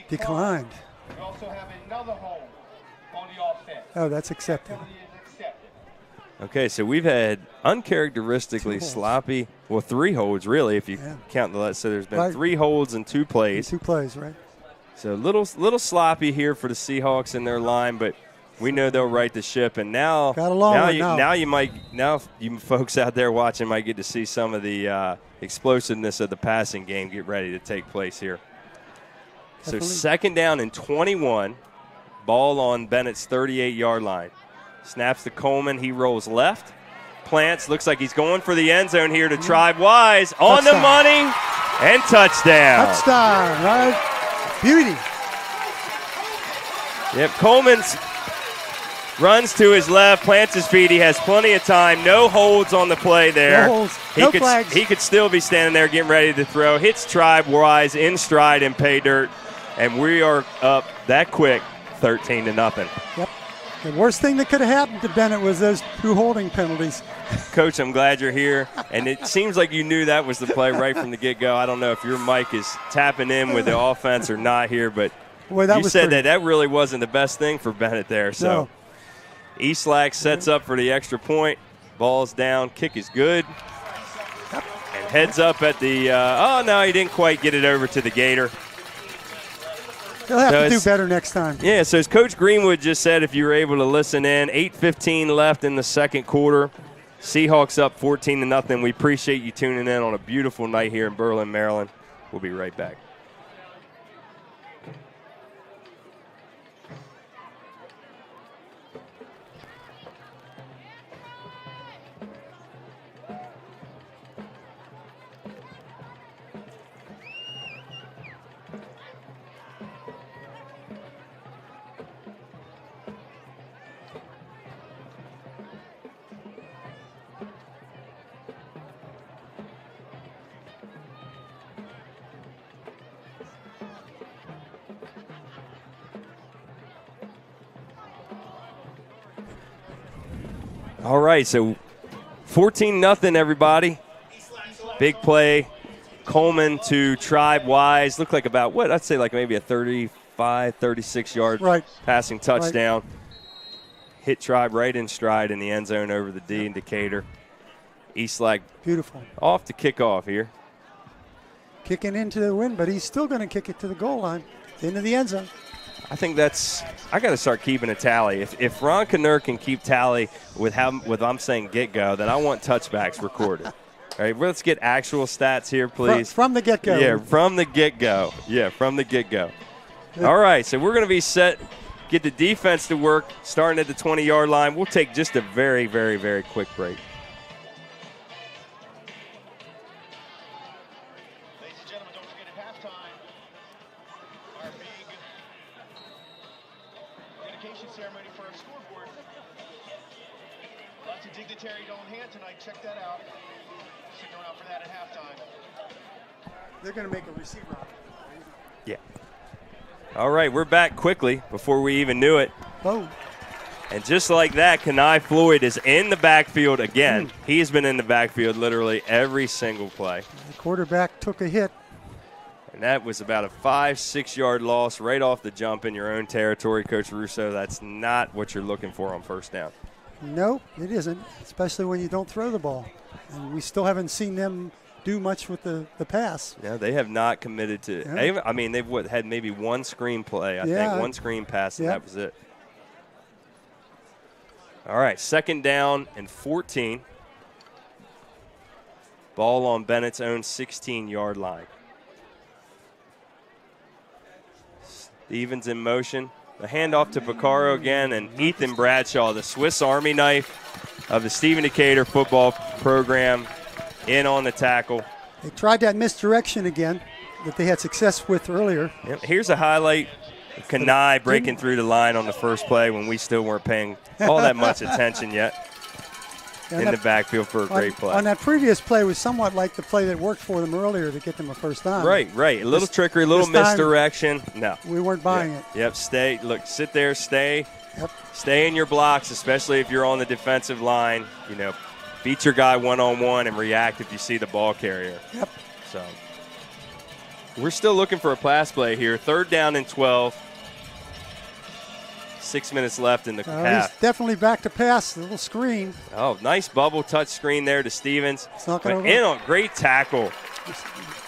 Declined. We also have another hold on the offense. Oh, that's accepted. Penalty is accepted. Okay, so we've had uncharacteristically sloppy, 3 holds really, if you count the. So there's been 3 holds and 2 plays. 2 plays, right? So little sloppy here for the Seahawks in their line, but we know they'll right the ship. And now, you folks out there watching might get to see some of the explosiveness of the passing game get ready to take place here. Definitely. So second down and 21, ball on Bennett's 38-yard line. Snaps to Coleman. He rolls left. Plants. Looks like he's going for the end zone here to Tribe Wise. On the money. And touchdown. Touchdown, right? Beauty. Yep, Coleman's runs to his left, plants his feet. He has plenty of time. No holds on the play there. No holds. No flags. He could still be standing there getting ready to throw. Hits Tribe Wise in stride and pay dirt. And we are up that quick, 13-0. Yep. The worst thing that could have happened to Bennett was those 2 holding penalties. Coach, I'm glad you're here. And it seems like you knew that was the play right from the get-go. I don't know if your mic is tapping in with the offense or not here, but you said that really wasn't the best thing for Bennett there. So. No. Eastlack sets up for the extra point. Ball's down. Kick is good. And heads up at the no, he didn't quite get it over to the Gator. They'll have to do better next time. Yeah, so as Coach Greenwood just said, if you were able to listen in, 8:15 left in the second quarter. Seahawks up 14-0. We appreciate you tuning in on a beautiful night here in Berlin, Maryland. We'll be right back. All right, so 14-0, everybody. Big play. Coleman to Tribe Wise. Looked like about, what, I'd say like maybe a 35, 36-yard passing touchdown. Hit Tribe right in stride in the end zone over the D in Decatur. Eastlag beautiful. Off to kickoff here. Kicking into the wind, but he's still going to kick it to the goal line, into the end zone. I think I got to start keeping a tally. If Ron Knurr can keep tally with I'm saying get-go, then I want touchbacks recorded. All right, let's get actual stats here, please. From the get-go. Yeah, from the get-go. Yeah, from the get-go. All right, so we're going to be set, get the defense to work, starting at the 20-yard line. We'll take just a very, very, very quick break. Ladies and gentlemen, don't forget at halftime, our big dedication ceremony for our scoreboard. Lots of dignitaries on hand tonight. Check that out. Sticking around for that at halftime. They're going to make a receiver out of it. Yeah. All right, we're back quickly before we even knew it. Oh. And just like that, Kenai Floyd is in the backfield again. He's been in the backfield literally every single play. The quarterback took a hit. And that was about a 5-6 yard loss right off the jump in your own territory, Coach Russo. That's not what you're looking for on first down. No, it isn't, especially when you don't throw the ball. And we still haven't seen them do much with the pass. Yeah, they have not committed to they've had maybe one screen play, I think, one screen pass, and that was it. All right, 2nd down and 14. Ball on Bennett's own 16-yard line. Stevens in motion. The handoff to Picaro again, and Ethan Bradshaw, the Swiss Army knife of the Stephen Decatur football program, in on the tackle. They tried that misdirection again that they had success with earlier. Yep. Here's a highlight of Kenai breaking through the line on the first play when we still weren't paying all that much attention yet. In the backfield for a great play. On that previous play was somewhat like the play that worked for them earlier to get them a first down. Right. A little trickery, a little misdirection. No. We weren't buying it. Yep, sit there, stay. Yep. Stay in your blocks, especially if you're on the defensive line. Beat your guy one-on-one and react if you see the ball carrier. Yep. So we're still looking for a pass play here. 3rd down and 12. 6 minutes left in the half. He's definitely back to pass. A little screen. Oh, nice bubble touch screen there to Stevens. It's not going in on great tackle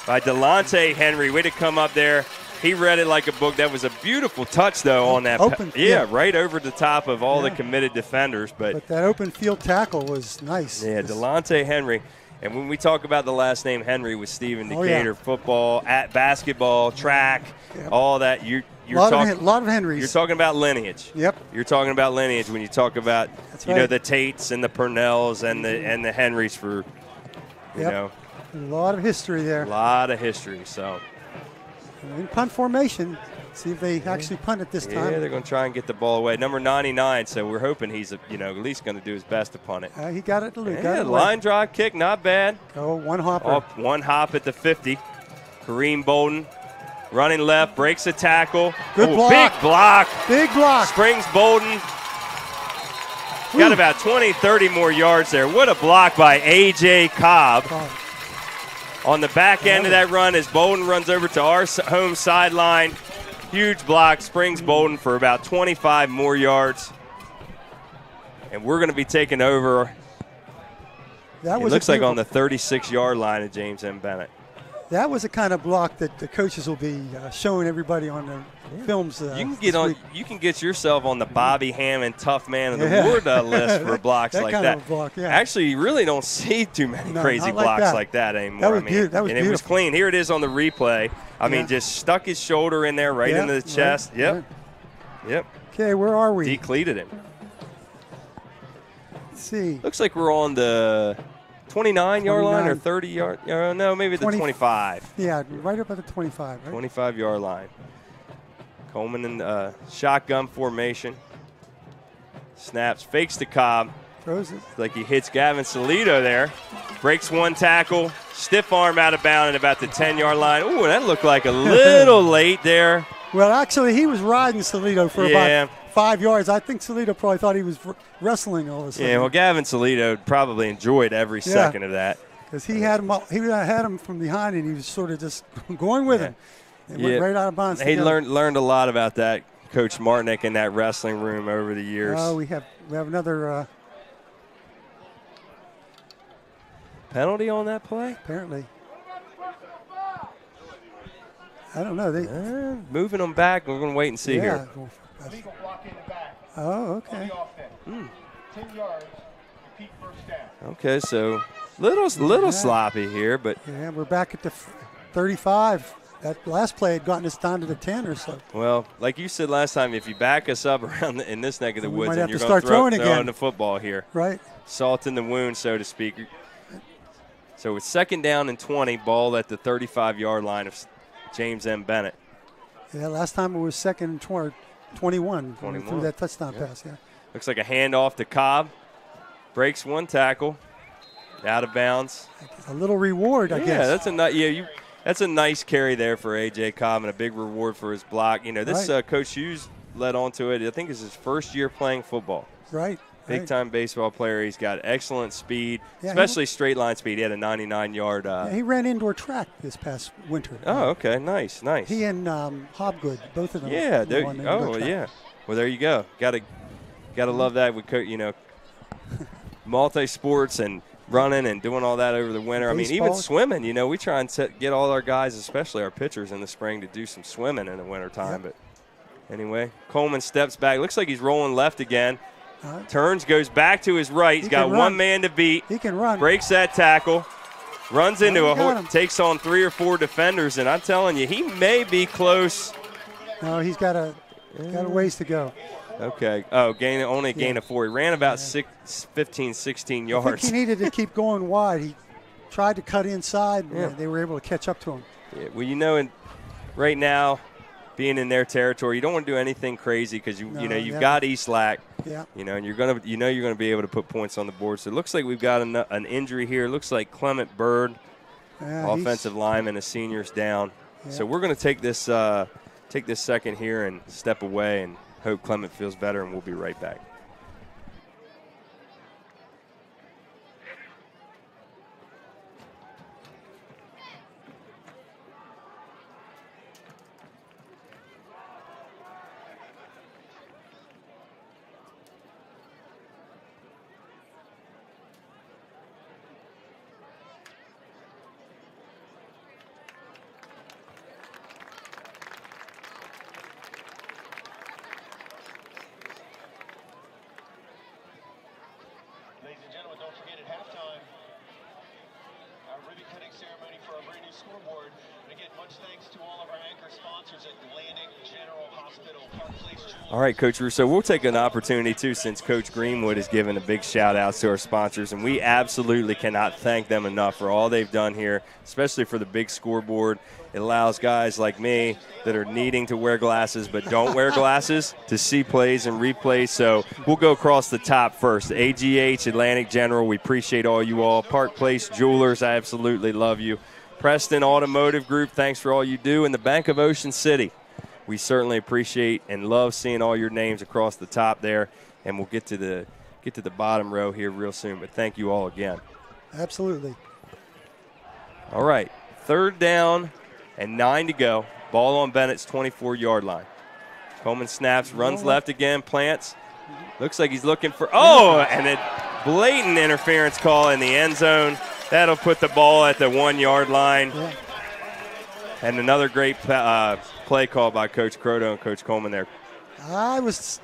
by Delonte Henry. Way to come up there. He read it like a book. That was a beautiful touch, though, on that. Open, right over the top of all the committed defenders. But that open field tackle was nice. Yeah, Delonte Henry. And when we talk about the last name Henry with Stephen Decatur, football, basketball, track, all that, you're talking a lot of Henrys. You're talking about lineage. Yep. You're talking about lineage when you talk about the Tates and the Purnells and the Henrys for you know. A lot of history there. A lot of history. So in punt formation, see if they actually punt it this time. Yeah, they're going to try and get the ball away. Number 99, so we're hoping he's at least going to do his best to punt it. He got it. Line drive kick, not bad. Oh, one hopper. One hop at the 50. Kareem Bolden running left, breaks a tackle. Good block. Big block. Big block. Springs Bolden. Got about 20, 30 more yards there. What a block by A.J. Cobb. On the back end of that run as Bolden runs over to our home sideline. Huge block, springs Bolden for about 25 more yards. And we're going to be taking over. It looks like on the 36-yard line of James M. Bennett. That was the kind of block that the coaches will be showing everybody on their films. You can get yourself on the Bobby Hammond Tough Man of the Award list for blocks like that. Of block, Actually, you really don't see too many crazy blocks like that anymore. That was beautiful. It was clean. Here it is on the replay. I mean, just stuck his shoulder in there right into the chest. Right. Yep. Okay, where are we? Decleated him. Let's see. Looks like we're on the 29-yard line or 30-yard. No, maybe the 25. Yeah, right up at the 25. Right? 25-yard line. Coleman in shotgun formation. Snaps, fakes to Cobb. Throws it. Like he hits Gavin Solito there. Breaks one tackle. Stiff arm out of bounds at about the 10-yard line. Ooh, that looked like a little late there. Well, actually, he was riding Solito for 5 yards. I think Salito probably thought he was wrestling all of a sudden. Yeah, well, Gavin Salito probably enjoyed every second of that. Because he had him from behind, and he was sort of just going with him. It went right out of bounds. He learned a lot about that, Coach Martinick, in that wrestling room over the years. Oh, we have another penalty on that play? Apparently. I don't know. They moving them back. We're going to wait and see here. Legal block in the back. Oh, okay. 10 yards. Repeat first down. Okay, so little sloppy here, but yeah, we're back at the 35. That last play had gotten us down to the 10 or so. Well, like you said last time, if you back us up around in this neck of the woods, and you're going to start throwing the football here. Right. Salt in the wound, so to speak. So it's 2nd down and 20, ball at the 35-yard line of James M. Bennett. Yeah, last time it was 2nd and 21. Through that touchdown pass, Looks like a handoff to Cobb. Breaks one tackle. Out of bounds. A little reward, I guess. Yeah, that's a nice carry there for A.J. Cobb and a big reward for his block. You know, this Coach Hughes led on to it. I think it's his first year playing football. Right. Big-time baseball player. He's got excellent speed, especially straight-line speed. He had a 99-yard. He ran indoor track this past winter. Oh, okay. Nice. He and Hobgood, both of them. Yeah. Yeah. Well, there you go. Got to love that with, multi-sports and running and doing all that over the winter. I mean, even swimming, we try and get all our guys, especially our pitchers in the spring, to do some swimming in the wintertime. But anyway, Coleman steps back. Looks like he's rolling left again. Turns, goes back to his right. He's got one man to beat. He can run. Breaks that tackle. Runs into takes on 3 or 4 defenders, and I'm telling you, he may be close. No, he's got a ways to go. Okay. Oh, only a gain of 4. He ran about 15, 16 yards. I think he needed to keep going wide. He tried to cut inside, and they were able to catch up to him. Yeah, well, right now, being in their territory, you don't want to do anything crazy because you've got Eastlack. Yeah. And you're gonna be able to put points on the board. So it looks like we've got an injury here. It looks like Clement Bird, offensive lineman, a senior's down. Yeah. So we're going to take this second here and step away and hope Clement feels better, and we'll be right back. Ladies and gentlemen, don't forget at halftime, our ribbon cutting ceremony for our brand new scoreboard. And again, much thanks to all of our anchor sponsors at Atlantic General Hospital, Park Place Jewelers. All right, Coach Russo, we'll take an opportunity, too, since Coach Greenwood has given a big shout-out to our sponsors, and we absolutely cannot thank them enough for all they've done here, especially for the big scoreboard. It allows guys like me that are needing to wear glasses but don't wear glasses to see plays and replays. So we'll go across the top first. AGH, Atlantic General, we appreciate all you all. Park Place Jewelers, I absolutely love you. Preston Automotive Group, thanks for all you do. And the Bank of Ocean City, we certainly appreciate and love seeing all your names across the top there. And we'll get to the bottom row here real soon. But thank you all again. Absolutely. All right, 3rd down and 9 to go. Ball on Bennett's 24-yard line. Coleman snaps, runs left again, plants. Looks like he's looking for, and a blatant interference call in the end zone. That'll put the ball at the 1-yard line. Yeah. And another great play call by Coach Croto and Coach Coleman there. I was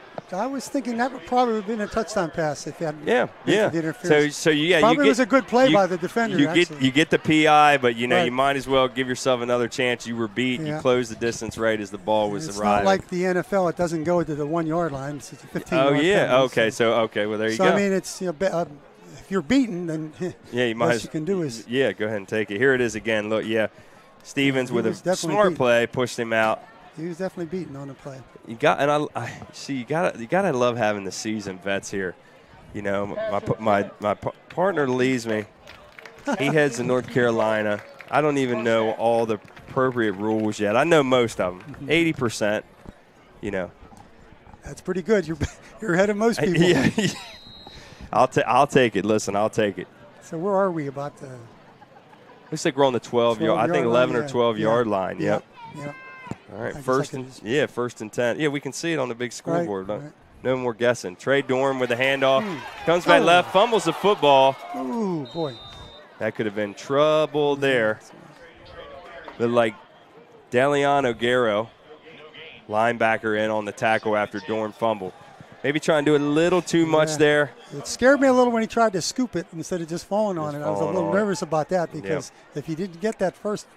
thinking that would probably have been a touchdown pass if you hadn't the interference. So probably was a good play by the defender. You get the PI, but you might as well give yourself another chance. You were beat. Yeah. You closed the distance right as the ball was arriving. It's not like the NFL; it doesn't go to the 1-yard line. It's a 15-yard. Oh yeah. Okay. Well, there you go. So I mean, it's if you're beaten, then you might. What you can do is go ahead and take it. Here it is again. Look, Stevens with a smart play pushed him out. He was definitely beaten on the play. You gotta love having the seasoned vets here. My partner leaves me. He heads to North Carolina. I don't even know all the appropriate rules yet. I know most of them, 80%. That's pretty good. You're ahead of most people. Yeah. I'll take it. Listen, I'll take it. So where are we about the? Looks like we're on the 12 yard. I think 11 line, or 12 yard line. Yep. Yep. All right. First and 10. Yeah, we can see it on the big scoreboard. Right. No more guessing. Trey Dorn with a handoff. Comes back left, fumbles the football. Ooh, boy. That could have been trouble there. Looked like Deliano Guerrero, linebacker, in on the tackle after Dorn fumbled. Maybe trying to do a little too much there. It scared me a little when he tried to scoop it instead of just falling on it. I was a little nervous about that because if he didn't get that first,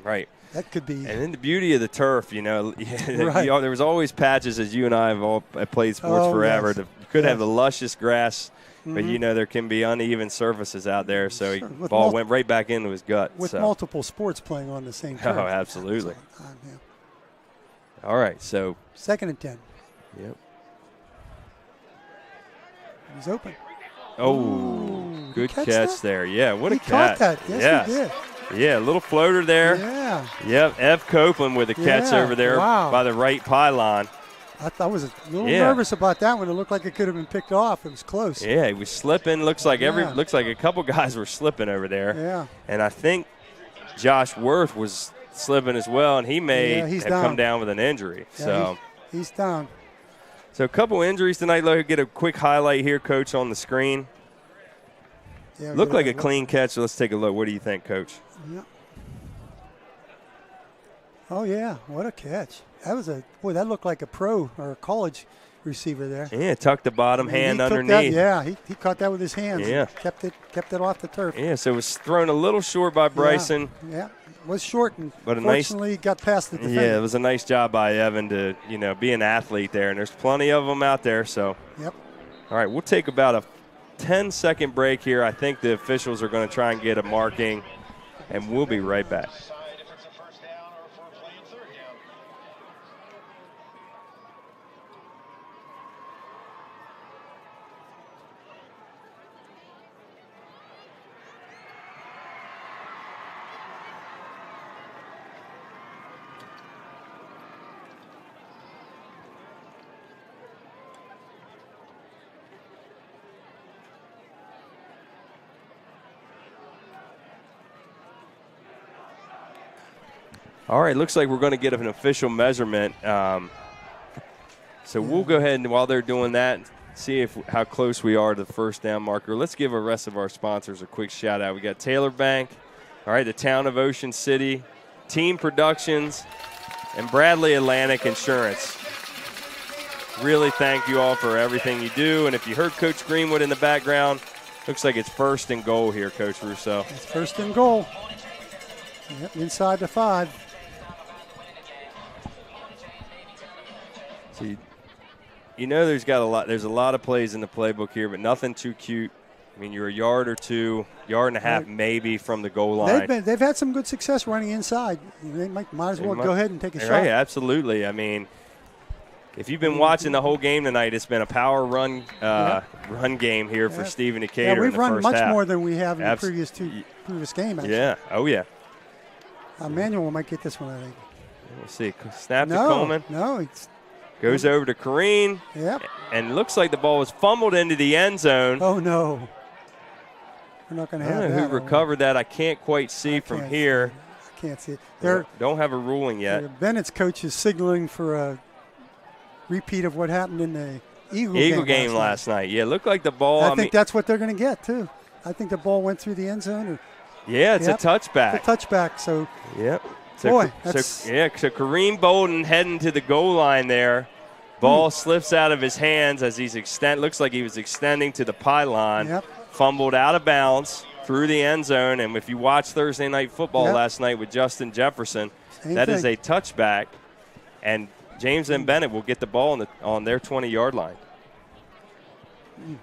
right, that could be. And then the beauty of the turf, there was always patches, as you and I have all played sports forever. Yes. You could have the luscious grass, but there can be uneven surfaces out there. So the ball went right back into his gut. With multiple sports playing on the same turf. Oh, absolutely. All right, so 2nd and 10. Yep. He's open. Oh, good catch there. Yeah, what a catch. Caught that. Yes, he did. Yeah, a little floater there. Yeah. Yep, F. Copeland with a catch over there by the right pylon. I was a little nervous about that one. It looked like it could have been picked off. It was close. Yeah, he was slipping. Looks like a couple guys were slipping over there. Yeah. And I think Josh Worth was slipping as well, and he may have come down with an injury. Yeah, so he's down. So a couple injuries tonight. Let me get a quick highlight here, Coach, on the screen. Yeah, looked like a clean catch. So let's take a look. What do you think, Coach? Yeah. Oh, yeah. What a catch. That looked like a pro or a college receiver there. Yeah, tucked the bottom hand underneath. He caught that with his hands. Yeah. Kept it off the turf. Yeah, so it was thrown a little short by Bryson. Yeah. Was short, and but fortunately got past the defender. Yeah, it was a nice job by Evan to be an athlete there, and there's plenty of them out there. So, yep. All right, we'll take about a 10-second break here. I think the officials are going to try and get a marking, and we'll be right back. All right, looks like we're going to get an official measurement. So we'll go ahead and while they're doing that, see how close we are to the first down marker. Let's give the rest of our sponsors a quick shout out. We got Taylor Bank, all right, the Town of Ocean City, Team Productions, and Bradley Atlantic Insurance. Really thank you all for everything you do. And if you heard Coach Greenwood in the background, looks like it's 1st and goal here, Coach Rousseau. It's 1st and goal. Yep, inside the 5. So there's a lot of plays in the playbook here, but nothing too cute. I mean, you're a yard or two, yard and a half maybe from the goal line. They've had some good success running inside. They might as well go ahead and take a shot. Right, absolutely. I mean, if you've been watching the whole game tonight, it's been a power run game here for Stephen Decatur. Yeah, we've in the run first much half. more than we have in the previous game. Actually. Yeah. Oh yeah. Manuel might get this one, I think. We'll see. Snap to Coleman. No. Goes over to Kareen. Yep. And looks like the ball was fumbled into the end zone. Oh, no. We're not going to have that. I don't know who recovered that. I can't quite see from here. I can't see it. Don't have a ruling yet. Bennett's coach is signaling for a repeat of what happened in the Eagle game last night. Yeah, looked like the ball. I think that's what they're going to get, too. I think the ball went through the end zone. It's a touchback. It's a touchback, so. Yep. So Kareem Bolden heading to the goal line there. Ball slips out of his hands as looks like he was extending to the pylon. Yep. Fumbled out of bounds through the end zone. And if you watch Thursday Night Football last night with Justin Jefferson, that is a touchback. And James and Bennett will get the ball on their 20-yard line.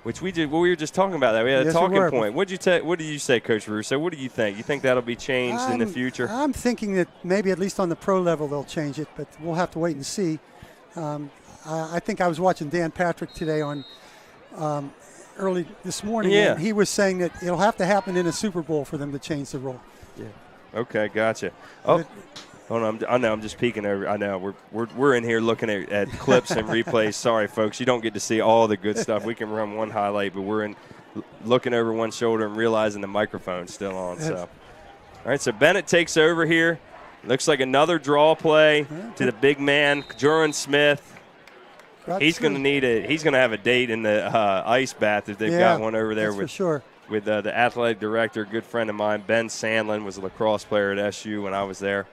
Which we were just talking about that. We had a talking point. What did you say, Coach Russo? What do you think? You think that'll be changed in the future? I'm thinking that maybe at least on the pro level they'll change it, but we'll have to wait and see. I think I was watching Dan Patrick today on early this morning, and he was saying that it'll have to happen in a Super Bowl for them to change the rule. Yeah. Okay, gotcha. Oh, Hold on, I know I'm just peeking over. I know we're in here looking at clips and replays. Sorry, folks, you don't get to see all the good stuff. We can run one highlight, but we're looking over one shoulder and realizing the microphone's still on. So, all right, so Bennett takes over here. Looks like another draw play to the big man, Juran Smith. He's going to have a date in the ice bath if they've got one over there with the athletic director, good friend of mine, Ben Sandlin, was a lacrosse player at SU when I was there.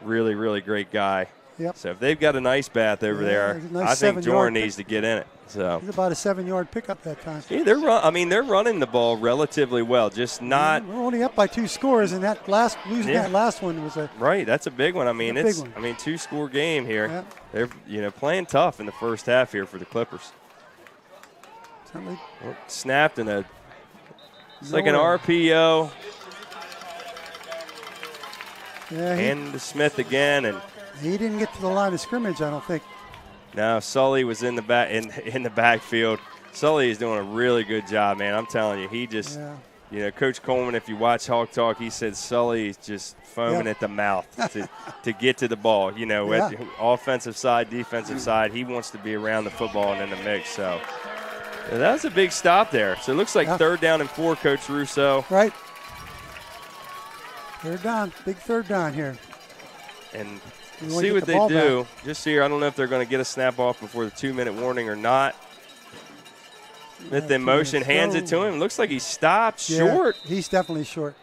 Really, really great guy. Yep. So if they've got a nice bath over there, I think Jordan needs to get in it. So he's about a 7-yard pickup that time. Yeah, they're running the ball relatively well, just not. We're only up by 2 scores, and that last one was a right. That's a big one. I mean, it's 2-score game here. Yep. They're playing tough in the first half here for the Clippers. Snapped in a. It's like an RPO. Yeah, and to Smith again, and he didn't get to the line of scrimmage, I don't think. No, Sully was in the back in the backfield. Sully is doing a really good job, man. I'm telling you, he just, Coach Coleman, if you watch Hawk Talk, he said Sully is just foaming at the mouth to get to the ball. At the offensive side, defensive side, he wants to be around the football and in the mix. So that was a big stop there. So it looks like 3rd down and 4, Coach Russo. Right. 3rd down, big 3rd down here. And see what they do. Just here, I don't know if they're going to get a snap off before the 2-minute warning or not. Smith in motion, hands it to him. Looks like he stopped short. He's definitely short.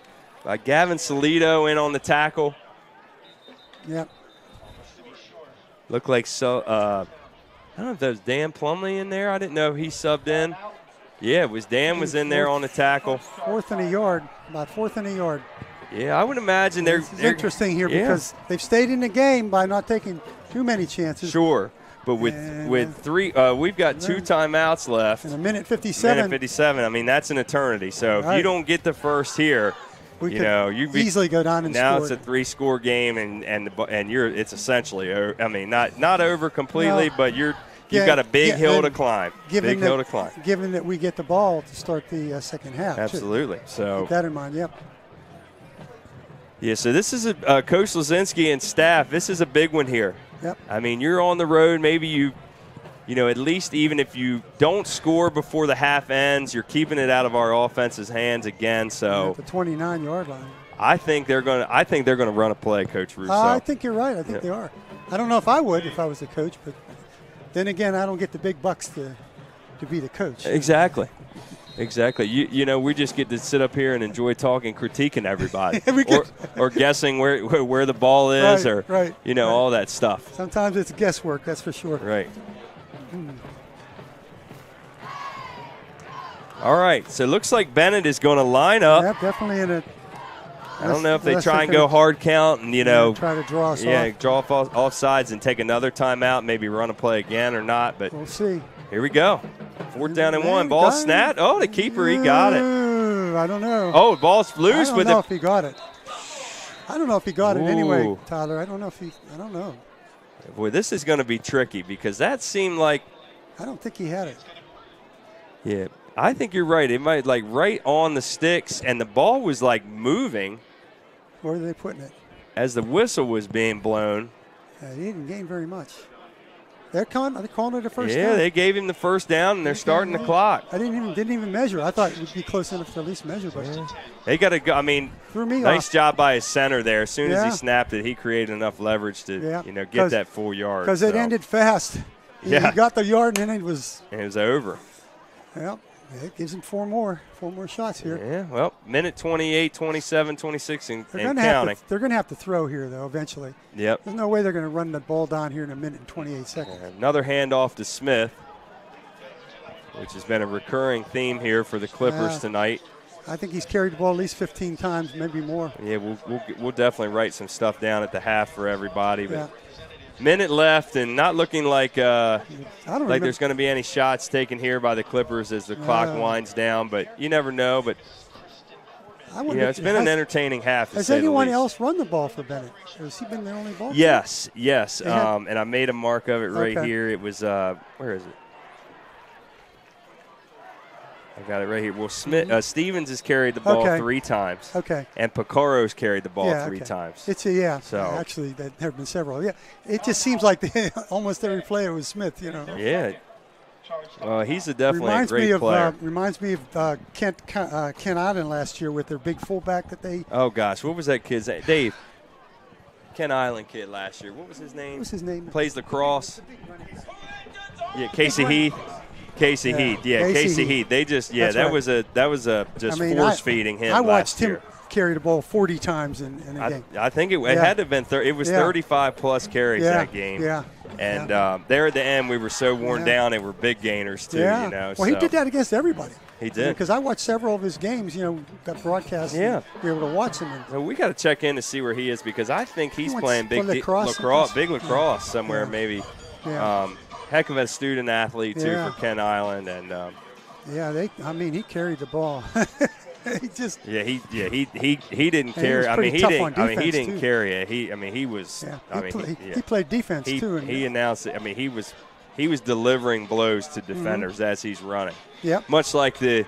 Gavin Solito in on the tackle. Yep. Looked like I don't know if that was Dan Plumley in there. I didn't know he subbed in. Yeah, it was Dan was in there on the tackle. 4th and a yard, about 4th and a yard. Yeah, I would imagine they're interesting here because they've stayed in the game by not taking too many chances. Sure, but with 3, we've got 2 timeouts left. And a minute 57. Minute 57. I mean, that's an eternity. So if you don't get the first here, you could easily go down and now score. It's a 3-score game, and it's essentially. I mean, not over completely, but you've got a big hill to climb. Given that we get the ball to start the second half. Absolutely. So keep that in mind. Yep. Yeah, so this is Coach Lazinski and staff. This is a big one here. Yep. I mean, you're on the road. Maybe you at least even if you don't score before the half ends, you're keeping it out of our offense's hands again. So at the 29-yard line. I think they're going to run a play, Coach Russo. I think you're right. I think they are. I don't know if I would if I was the coach, but then again, I don't get the big bucks to be the coach. Exactly. We just get to sit up here and enjoy talking, critiquing everybody, or guessing where the ball is, all that stuff. Sometimes it's guesswork, that's for sure. Right. All right, so it looks like Bennett is going to line up. Yeah, definitely in it. I don't know if they try and go hard count and, try to draw us off. Yeah, draw off sides and take another timeout, maybe run a play again or not. But we'll see. Here we go. 4th down and 1. Ball snapped. Oh, the keeper, he got it. I don't know. Oh, ball's loose with it. I don't know if he got it. I don't know if he got it anyway, Tyler. I don't know. Boy, this is going to be tricky because that seemed like. I don't think he had it. Yeah, I think you're right. It might right on the sticks, and the ball was moving. Where are they putting it? As the whistle was being blown. He didn't gain very much. Are they calling it a first down? Yeah, they gave him the first down, and they're starting the clock. I didn't even measure. I thought it would be close enough to at least measure. But they got to go. I mean, nice job by his center there. As soon as he snapped it, he created enough leverage to get that full yard. Because it ended fast. He got the yard, and then it was over. Yep. It gives him four more shots here. Yeah, well, minute 28, 27, 26, and counting. They're going to have to throw here, though, eventually. Yep. There's no way they're going to run the ball down here in a minute and 28 seconds. Another handoff to Smith, which has been a recurring theme here for the Clippers tonight. I think he's carried the ball at least 15 times, maybe more. Yeah, we'll definitely write some stuff down at the half for everybody. But minute left and not looking like there's going to be any shots taken here by the Clippers as the clock winds down. But you never know. But it's been an entertaining half. Has anyone else run the ball for Bennett? Has he been the only ball? Yes. And I made a mark of it right here. It was where is it? I got it right here. Well, Stevens has carried the ball 3 times. Okay. And Picoro's carried the ball 3 times. It's actually, there have been several. Yeah. It just seems like almost every player was Smith, you know. Yeah. Well, he's definitely a great player. Reminds me of Kent Island last year with their big fullback that they. Oh gosh, what was that kid's name? Dave. Kent Island kid last year. What was his name? What was his name? Plays lacrosse. Yeah, Casey Heath. Casey Heath. Yeah, Casey Heath. They just that was just force feeding him. I watched last year. him carry the ball 40 times in a game. I think it had to have been it was 35 plus carries that game. Yeah. And there at the end, we were so worn down, and we're big gainers too. Yeah. You know. Well, he did that against everybody. He did. Because I watched several of his games. You know, got broadcast. Yeah. We were able to watch him. Well, we got to check in to see where he is because I think he's playing big lacrosse somewhere maybe. Yeah. Heck of a student athlete too for Kent Island, and he carried the ball. He didn't carry. He didn't carry it. He was. He played defense too. He announced it. He was delivering blows to defenders as he's running. Yeah. Much like the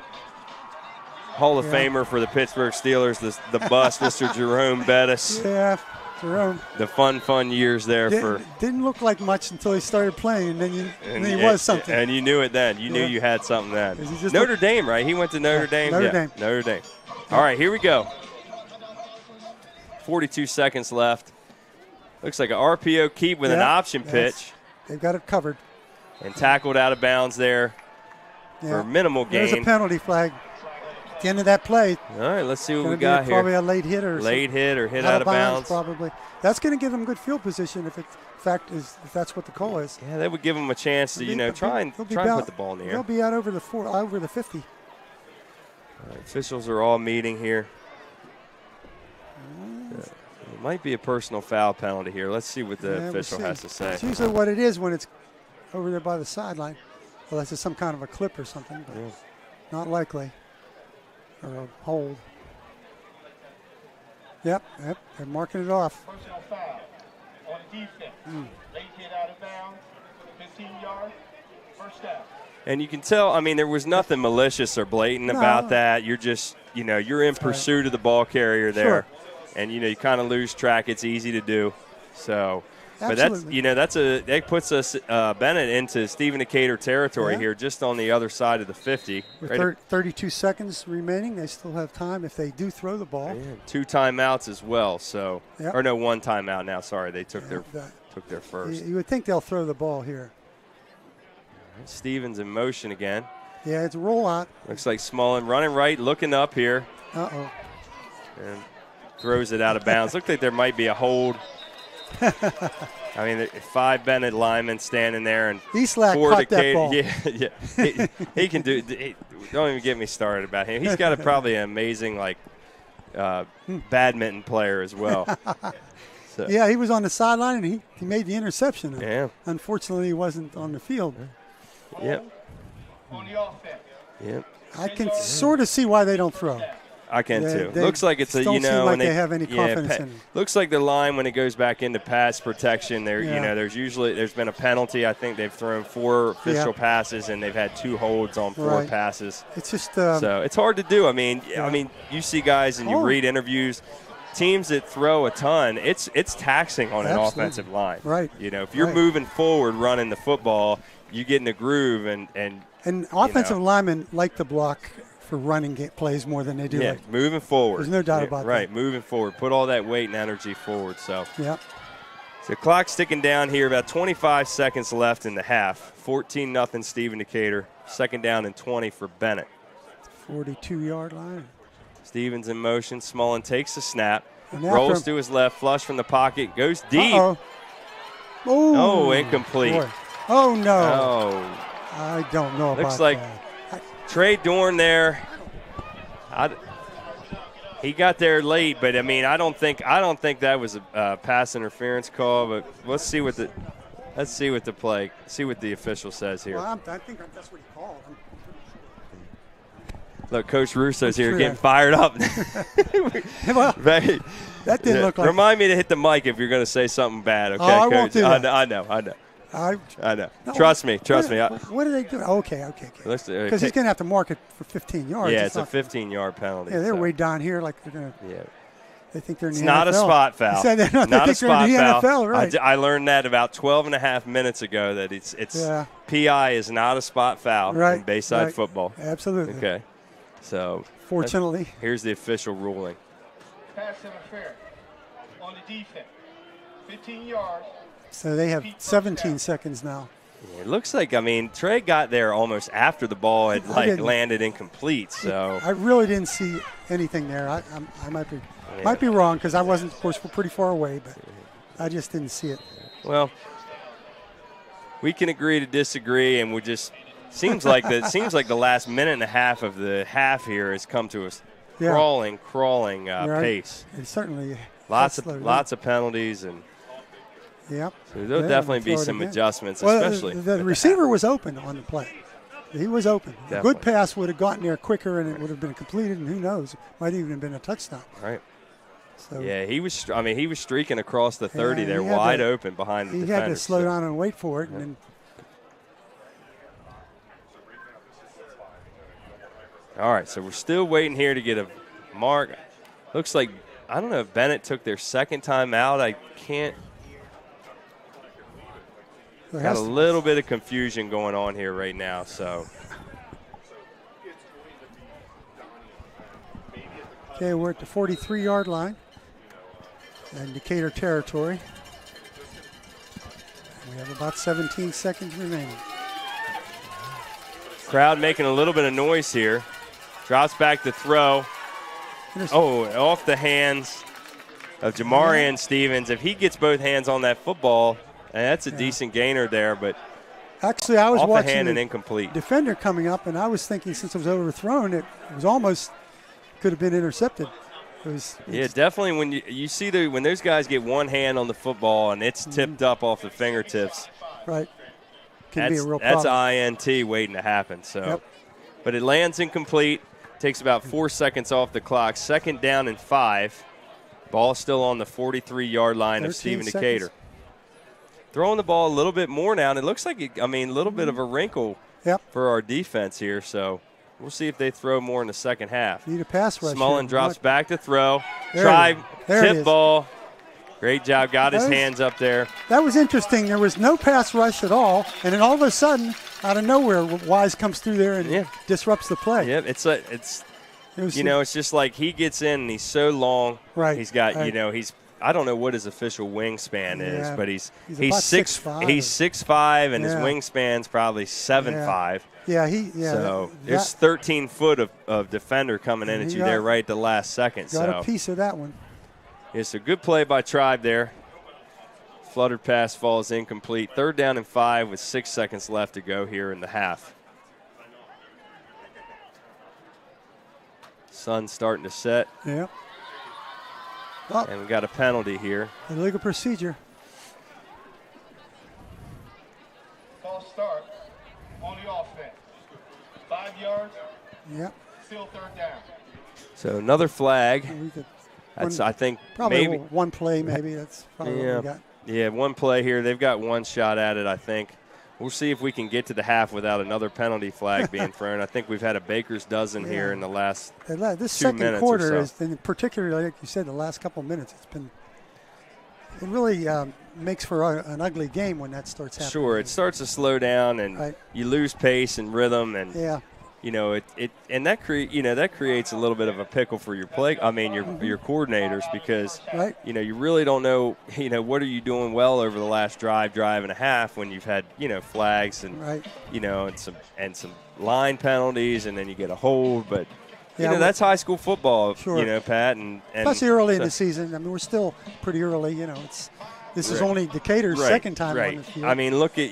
Hall of Famer for the Pittsburgh Steelers, the bust, Mr. Jerome Bettis. Yeah. Jerome. The fun years there didn't look like much until he started playing, and then he was something. And you knew it then. You knew you had something then. Notre Dame, right? He went to Notre Dame. Notre Dame. All right, here we go. 42 seconds left. Looks like an RPO keep with an option pitch. They've got it covered. And tackled out of bounds there for minimal gain. There's a penalty flag. At the end of that play. All right, let's see what we got here. Probably a late hit or hit out of bounds. Probably. That's going to give them good field position if that's what the call is. Yeah, that would give them a chance to try and put the ball in the air. They'll be out over the 50. All right, officials are all meeting here. It might be a personal foul penalty here. Let's see what the official has to say. It's usually what it is when it's over there by the sideline. Well, that's just some kind of a clip or something, but not likely. Or a hold. Yep, they're marking it off. Personal foul on defense. Late hit out of bounds, 15 yards, first down. And you can tell, there was nothing malicious or blatant about that. You're just, you're in pursuit of the ball carrier there. Sure. And, you kind of lose track. It's easy to do. So, absolutely. But that puts us, Bennett, into Stephen Decatur territory here, just on the other side of the 50. With 32 seconds remaining, they still have time if they do throw the ball. Yeah, 2 timeouts as well. So, or no, 1 timeout now. Sorry, they took their first. You would think they'll throw the ball here. Stevens in motion again. Yeah, it's a rollout. Looks like Smullen running right, looking up here. Uh-oh. And throws it out of bounds. Looks like there might be a hold. 5 Bennett linemen standing there, and Eastlack caught that ball. Yeah. He can do. Don't even get me started about him. He's got probably an amazing badminton player as well. So. Yeah, he was on the sideline and he made the interception. Yeah. Unfortunately, he wasn't on the field. Yep. On the offense. Yep. I can sort of see why they don't throw. I can too. Looks like it's don't seem like they have any confidence in it. Looks like the line when it goes back into pass protection, there's been a penalty. I think they've thrown 4 official passes and they've had 2 holds on 4 passes. It's just so it's hard to do. You see guys and you read interviews. Teams that throw a ton, it's taxing on an offensive line. Right. If you're moving forward, running the football, you get in a groove and offensive linemen like the block for running plays more than they do. Yeah, moving forward. There's no doubt about that. Right, moving forward. Put all that weight and energy forward. So, So clock's ticking down here. About 25 seconds left in the half. 14-0 Stephen Decatur. 2nd down and 20 for Bennett. 42-yard line. Stevens in motion. Smullen takes the snap. Rolls to his left. Flush from the pocket. Goes deep. Oh, incomplete. Boy. Oh, no. Oh. I don't know about that. Looks like Trey Dorn there. He got there late, but I don't think that was a pass interference call. But let's see what the official says here. Well, I think that's what he called. Look, Coach Russo's here getting fired up. Well, that didn't look like. Remind me to hit the mic if you're going to say something bad, okay? I Coach? won't do that. I know. I know. No, Trust me. What do they do? Okay. Because he's going to have to mark it for 15 yards. Yeah, it's a 15-yard penalty. Yeah, they're way down here like they're going to. Yeah. They think they're in the NFL. NFL. Not a spot foul. Not a spot foul. NFL, right. I learned that about 12 and a half minutes ago that it's PI is not a spot foul in Bayside football. Absolutely. Okay. So fortunately, here's the official ruling. Pass interference on the defense. 15 yards. So they have 17 seconds now. It looks like, Trey got there almost after the ball had landed incomplete. So I really didn't see anything there. I might be wrong because I wasn't, of course, we're pretty far away, but I just didn't see it. Well, we can agree to disagree, and we just seems like the last minute and a half of the half here has come to a crawling pace. It certainly lots of penalties and. Yep. So there'll definitely be some adjustments, especially. The receiver was open on the play. He was open. Definitely. A good pass would have gotten there quicker, and it would have been completed, and who knows, might even have been a touchdown. Right. So yeah, he was streaking across the 30 there, wide open behind the defender. He had to slow down and wait for it. Yeah. And all right, so we're still waiting here to get a mark. Looks like, I don't know if Bennett took their second time out. I can't. Got a little bit of confusion going on here right now, so. Okay, we're at the 43-yard line in Decatur territory. We have about 17 seconds remaining. Crowd making a little bit of noise here. Drops back to throw. Off the hands of Jamarian Stevens. If he gets both hands on that football, and that's a decent gainer there, but actually I was watching hand and incomplete. Defender coming up, and I was thinking since it was overthrown, it was almost could have been intercepted. Definitely when you see when those guys get one hand on the football and it's tipped up off the fingertips. Right. Can be a real problem. That's INT waiting to happen. So, but it lands incomplete. Takes about 4 seconds off the clock. 2nd down and 5. Ball still on the 43-yard line of Stephen Decatur. Throwing the ball a little bit more now, and it looks like a little bit of a wrinkle for our defense here. So we'll see if they throw more in the second half. Need a pass rush. Smullen drops back to throw. Tip ball. Great job. Got his hands up there. That was interesting. There was no pass rush at all, and then all of a sudden, out of nowhere, Wise comes through there and disrupts the play. Yeah, it's just like he gets in and he's so long. Right. He's got I don't know what his official wingspan is, but he's 6'5". He's 6'5", and his wingspan's probably 7'5". So there's 13 foot of defender coming in at you there right at the last second. Got a piece of that one. It's a good play by Tribe there. Fluttered pass falls incomplete. 3rd down and 5 with 6 seconds left to go here in the half. Sun's starting to set. Yeah. Oh. And we got a penalty here. Illegal procedure. False start on the offense. 5 yards. Yep. Still 3rd down. So another flag. I think probably maybe one play. Maybe that's probably what we got. Yeah, one play here. They've got one shot at it, I think. We'll see if we can get to the half without another penalty flag being thrown. I think we've had a baker's dozen here in the last this 2 minutes second quarter or so. is, particularly like you said, the last couple of minutes, it really makes for an ugly game when that starts happening. Sure, it starts to slow down and you lose pace and rhythm, and that creates a little bit of a pickle for your your coordinators, because you really don't know what are you doing well over the last drive and a half when you've had flags and and some line penalties, and then you get a hold, but that's high school football, Pat, and especially early in the season. We're still pretty early. This is only Decatur's second time on the field. Look at,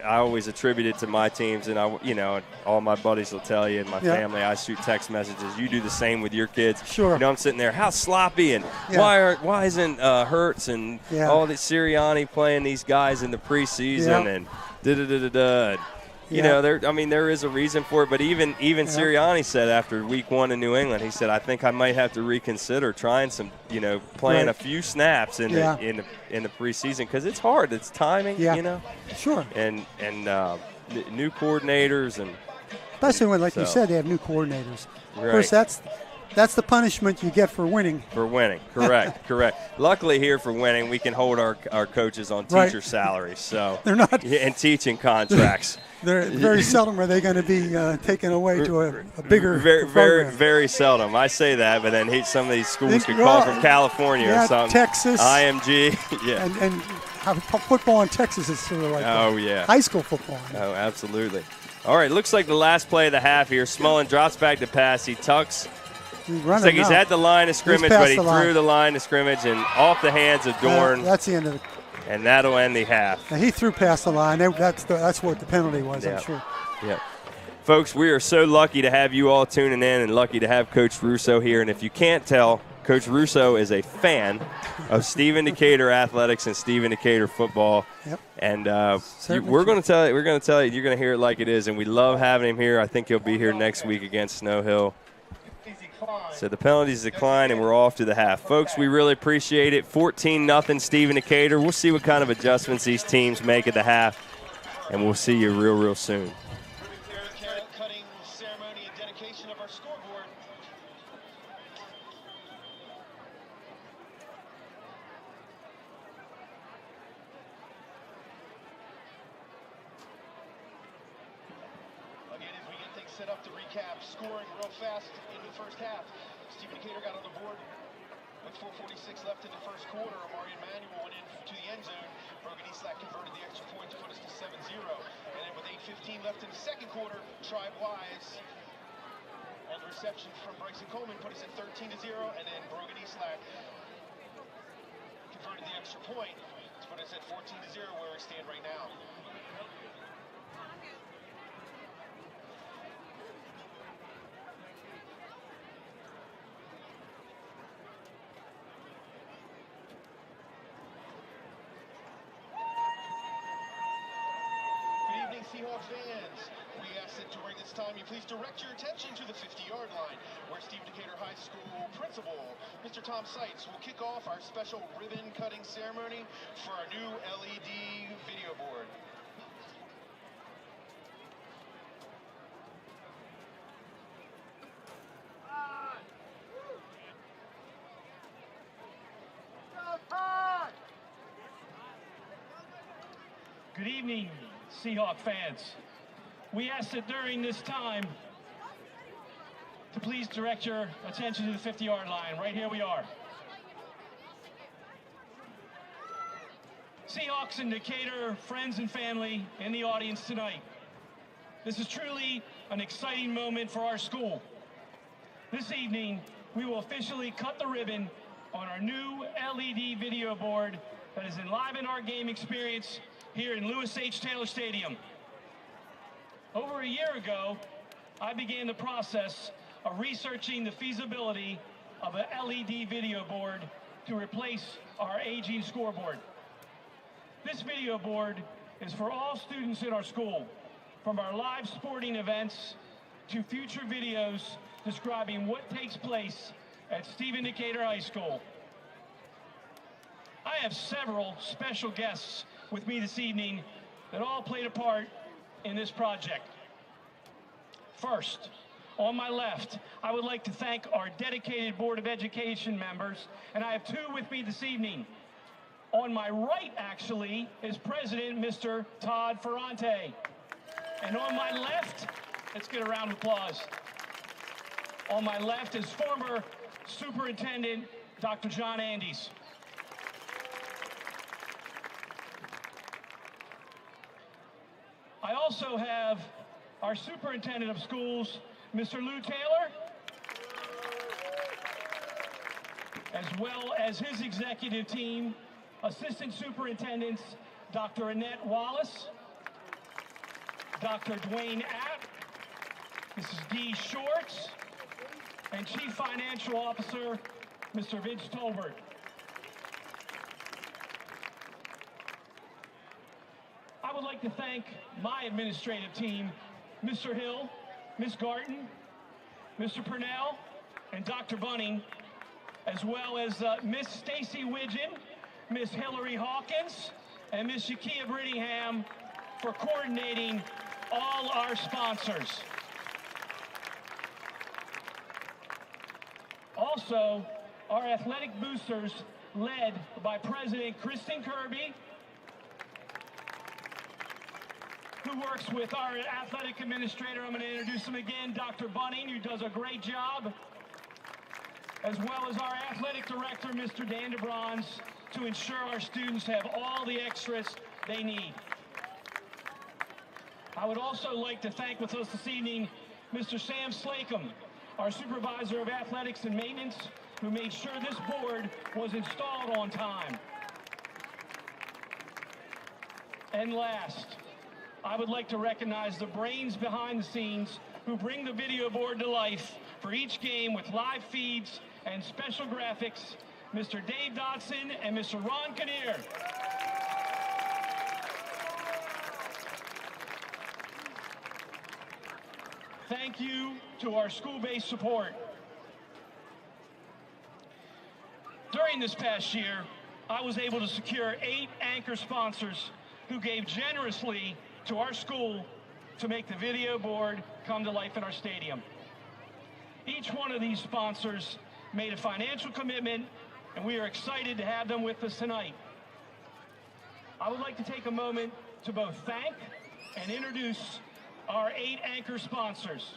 I always attribute it to my teams, and all my buddies will tell you, and my family, I shoot text messages. You do the same with your kids. Sure. I'm sitting there, how sloppy, and why isn't Hertz and all the Sirianni playing these guys in the preseason, and da-da-da-da-da. You know, there is a reason for it. But even Sirianni said after week 1 in New England, he said, I think I might have to reconsider trying some, playing a few snaps in the preseason because it's hard. It's timing, Sure. And new coordinators and especially when, like you said, they have new coordinators. Right. Of course, that's the punishment you get for winning. For winning, correct, correct. Luckily here for winning, we can hold our coaches on teacher salaries. So they're not and teaching contracts. They're very seldom are they going to be taken away to a bigger very seldom. I say that, but then some of these schools could call from California or something. Texas, IMG, and football in Texas is sort of like high school football. Oh, absolutely. All right, looks like the last play of the half here. Smullen drops back to pass. He tucks. Looks like he's at the line of scrimmage, but he threw the line of scrimmage and off the hands of Dorn. That's the end of it. And that'll end the half. Now he threw past the line. That's what the penalty was, I'm sure. Yeah. Folks, we are so lucky to have you all tuning in and lucky to have Coach Russo here. And if you can't tell, Coach Russo is a fan of Stephen Decatur athletics and Stephen Decatur football. Yep. And we're going to tell you, you're going to hear it like it is. And we love having him here. I think he'll be here next week against Snow Hill. So the penalties decline, and we're off to the half. Folks, we really appreciate it. 14-0 Stephen Decatur. We'll see what kind of adjustments these teams make at the half, and we'll see you real soon. Cutting ceremony and dedication of our scoreboard. Again, as we get things set up to recap, scoring real fast in the first half. Stephen Decatur got on the board with 4:46 left in the first quarter. Amari Emanuel went in to the end zone. Brogan Eastlak converted the extra point to put us to 7-0. And then with 8:15 left in the second quarter, Tribe Wise on the reception from Bryson Coleman put us at 13-0. And then Brogan Eastlak converted the extra point to put us at 14-0 where we stand right now. Seahawks fans, we ask that during this time you please direct your attention to the 50-yard line, where Stephen Decatur High School principal, Mr. Tom Seitz, will kick off our special ribbon-cutting ceremony for our new LED video board. Good evening, Seahawk fans. We ask that during this time to please direct your attention to the 50-yard line. Right here we are. Seahawks and Decatur, friends and family in the audience tonight. This is truly an exciting moment for our school. This evening, we will officially cut the ribbon on our new LED video board that has enlivened our game experience here in Lewis H. Taylor Stadium. Over a year ago, I began the process of researching the feasibility of an LED video board to replace our aging scoreboard. This video board is for all students in our school, from our live sporting events to future videos describing what takes place at Stephen Decatur High School. I have several special guests with me this evening that all played a part in this project. First, on my left, I would like to thank our dedicated Board of Education members, and I have two with me this evening. On my right, actually, is President Mr. Todd Ferrante. And on my left, let's get a round of applause. On my left is former Superintendent Dr. John Andes. I also have our Superintendent of Schools, Mr. Lou Taylor, as well as his executive team, Assistant Superintendents, Dr. Annette Wallace, Dr. Dwayne App, Mrs. Dee Shorts, and Chief Financial Officer, Mr. Vince Tolbert. I would like to thank my administrative team, Mr. Hill, Ms. Garton, Mr. Purnell, and Dr. Bunning, as well as Miss Stacy Widgeon, Miss Hillary Hawkins, and Miss Yakia Brittingham for coordinating all our sponsors. Also, our athletic boosters led by President Kristen Kirby, who works with our athletic administrator. I'm going to introduce him again, Dr. Bunning, who does a great job, as well as our athletic director, Mr. Dan DeBronze, to ensure our students have all the extras they need. I would also like to thank with us this evening Mr. Sam Slacum, our supervisor of athletics and maintenance, who made sure this board was installed on time. And last, I would like to recognize the brains behind the scenes who bring the video board to life for each game with live feeds and special graphics, Mr. Dave Dodson and Mr. Ron Kinnear. Thank you to our school-based support. During this past year, I was able to secure 8 anchor sponsors who gave generously to our school to make the video board come to life in our stadium. Each one of these sponsors made a financial commitment, and we are excited to have them with us tonight. I would like to take a moment to both thank and introduce our 8 anchor sponsors.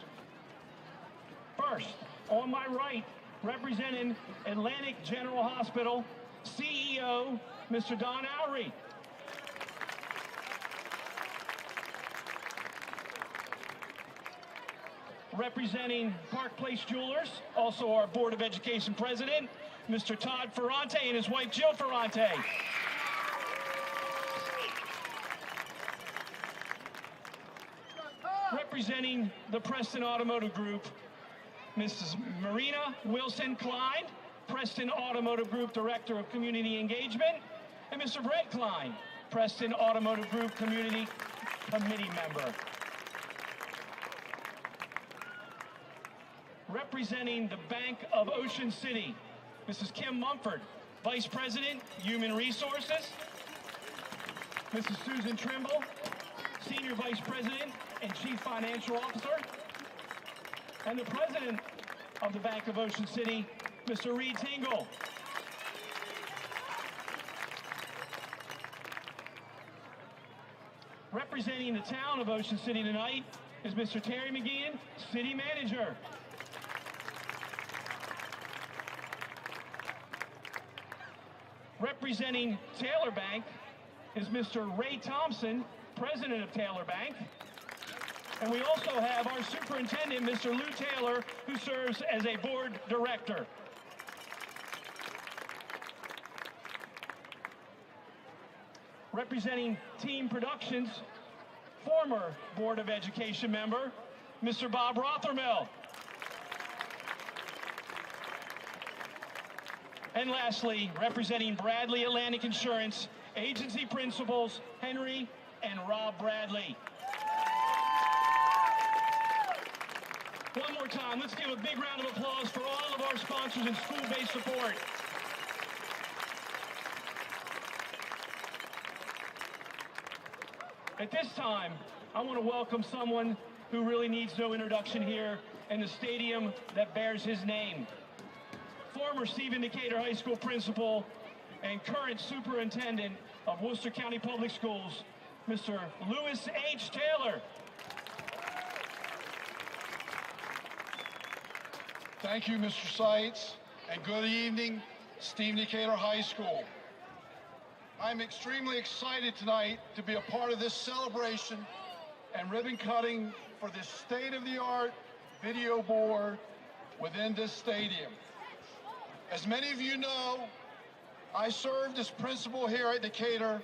First, on my right, representing Atlantic General Hospital, CEO, Mr. Don Oury. Representing Park Place Jewelers, also our Board of Education President, Mr. Todd Ferrante and his wife Jill Ferrante. Representing the Preston Automotive Group, Mrs. Marina Wilson Klein, Preston Automotive Group Director of Community Engagement, and Mr. Brett Klein, Preston Automotive Group Community Committee Member. Representing the Bank of Ocean City, Mrs. Kim Mumford, Vice President, Human Resources, Mrs. Susan Trimble, Senior Vice President and Chief Financial Officer, and the President of the Bank of Ocean City, Mr. Reed Tingle. Representing the town of Ocean City tonight is Mr. Terry McGeehan, City Manager. Representing Taylor Bank is Mr. Ray Thompson, President of Taylor Bank. And we also have our superintendent, Mr. Lou Taylor, who serves as a board director. Representing Team Productions, former Board of Education member, Mr. Bob Rothermel. And lastly, representing Bradley Atlantic Insurance, agency principals, Henry and Rob Bradley. One more time, let's give a big round of applause for all of our sponsors and school-based support. At this time, I want to welcome someone who really needs no introduction here in the stadium that bears his name. Former Stephen Decatur High School principal and current superintendent of Worcester County Public Schools, Mr. Lewis H. Taylor. Thank you, Mr. Seitz, and good evening, Stephen Decatur High School. I'm extremely excited tonight to be a part of this celebration and ribbon cutting for this state-of-the-art video board within this stadium. As many of you know, I served as principal here at Decatur,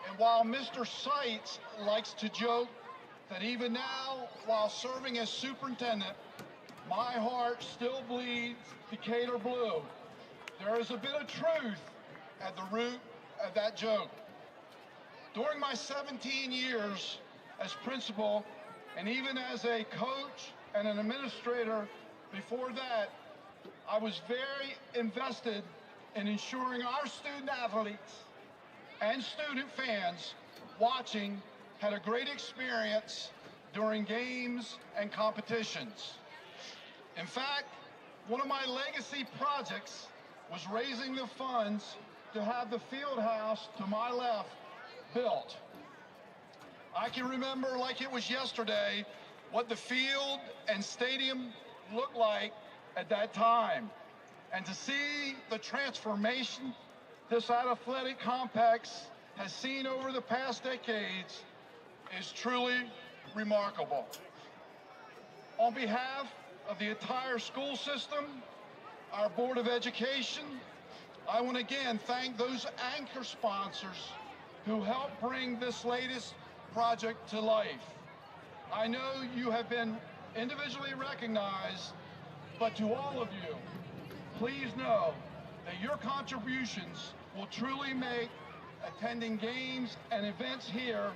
and while Mr. Seitz likes to joke that even now, while serving as superintendent, my heart still bleeds Decatur blue, there is a bit of truth at the root of that joke. During my 17 years as principal, and even as a coach and an administrator before that, I was very invested in ensuring our student athletes and student fans watching had a great experience during games and competitions. In fact, one of my legacy projects was raising the funds to have the field house to my left built. I can remember like it was yesterday what the field and stadium looked like at that time. And to see the transformation this athletic complex has seen over the past decades is truly remarkable. On behalf of the entire school system, our Board of Education, I want to again thank those anchor sponsors who helped bring this latest project to life. I know you have been individually recognized, but to all of you, please know that your contributions will truly make attending games and events here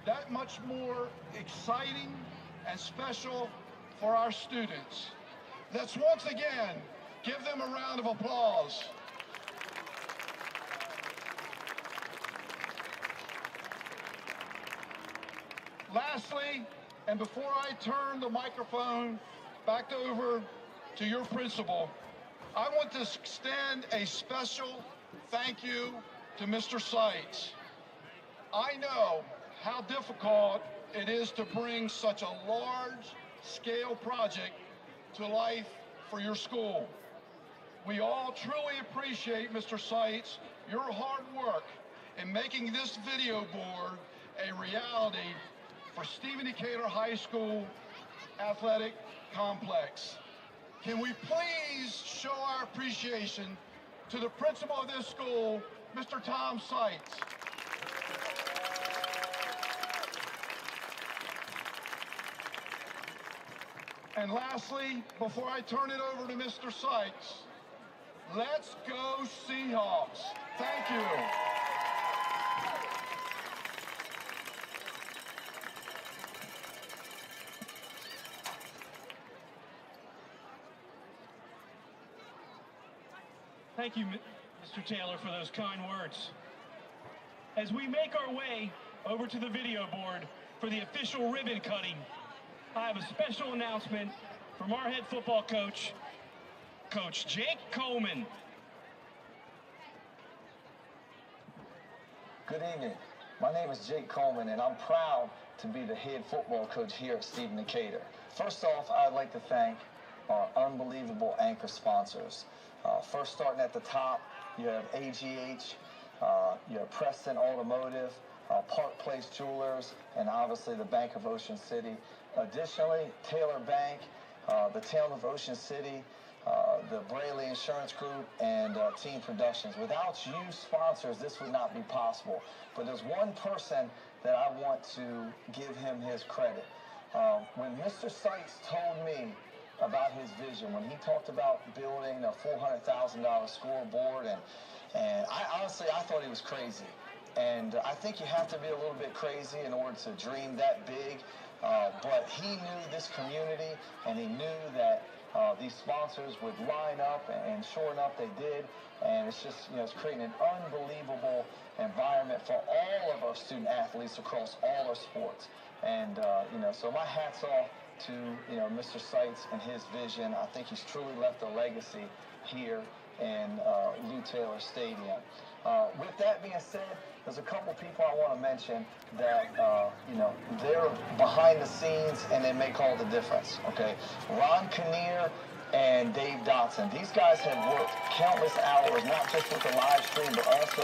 that much more exciting and special for our students. Let's once again give them a round of applause. Lastly, and before I turn the microphone back over to your principal, I want to extend a special thank you to Mr. Seitz. I know how difficult it is to bring such a large-scale project to life for your school. We all truly appreciate, Mr. Seitz, your hard work in making this video board a reality for Stephen Decatur High School Athletic Complex. Can we please show our appreciation to the principal of this school, Mr. Tom Seitz. And lastly, before I turn it over to Mr. Seitz, let's go Seahawks. Thank you. Thank you, Mr. Taylor, for those kind words. As we make our way over to the video board for the official ribbon cutting, I have a special announcement from our head football coach, Coach Jake Coleman. Good evening. My name is Jake Coleman, and I'm proud to be the head football coach here at Stephen Decatur. First off, I'd like to thank our unbelievable anchor sponsors. First, starting at the top, you have AGH, you have Preston Automotive, Park Place Jewelers, and obviously the Bank of Ocean City. Additionally, Taylor Bank, the Town of Ocean City, the Braley Insurance Group, and Team Productions. Without you sponsors, this would not be possible. But there's one person that I want to give him his credit. When Mr. Seitz told me about his vision, when he talked about building a $400,000 scoreboard, and I thought he was crazy. And I think you have to be a little bit crazy in order to dream that big. But he knew this community, and he knew that these sponsors would line up, and sure enough, they did. And it's just, it's creating an unbelievable environment for all of our student athletes across all our sports. And, so my hat's off to, Mr. Seitz and his vision. I think he's truly left a legacy here in Lou Taylor Stadium. With that being said, there's a couple people I want to mention that, they're behind the scenes and they make all the difference, okay? Ron Kinnear and Dave Dotson. These guys have worked countless hours, not just with the live stream, but also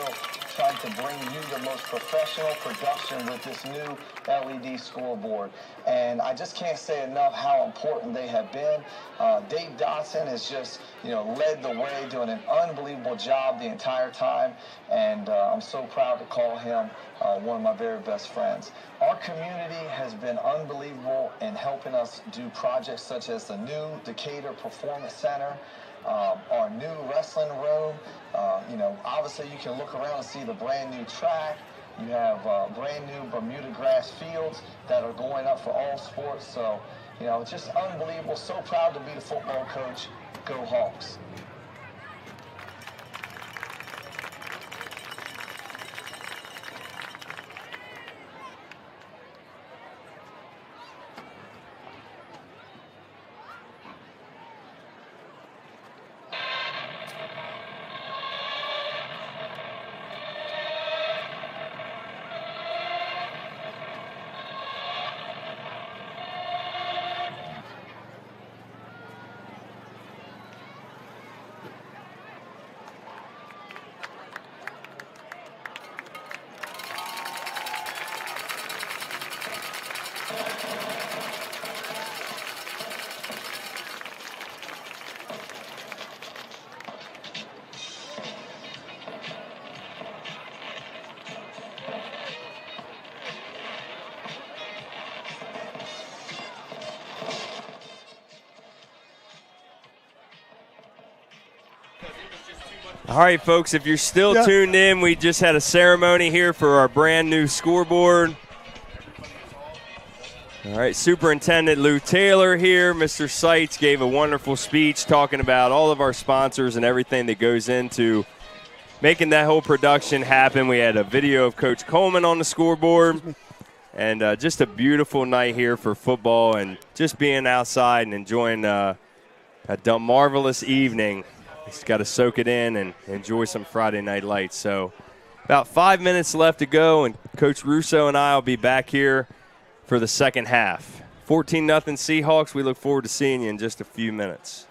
trying to bring you the most professional production with this new LED scoreboard. And I just can't say enough how important they have been. Dave Dotson has just, led the way, doing an unbelievable job the entire time. And I'm so proud to call him one of my very best friends. Our community has been unbelievable in helping us do projects such as the new Decatur Performance Center, our new wrestling room. Obviously you can look around and see the brand new track, You have brand new Bermuda grass fields that are going up for all sports. So, you know, it's just unbelievable. So proud to be the football coach. Go Hawks. All right, folks, if you're still tuned in, we just had a ceremony here for our brand new scoreboard. All right, Superintendent Lou Taylor here. Mr. Seitz gave a wonderful speech talking about all of our sponsors and everything that goes into making that whole production happen. We had a video of Coach Coleman on the scoreboard. And just a beautiful night here for football and just being outside and enjoying a marvelous evening. Just got to soak it in and enjoy some Friday night lights. So about 5 minutes left to go, and Coach Russo and I will be back here for the second half. 14-0 Seahawks. We look forward to seeing you in just a few minutes.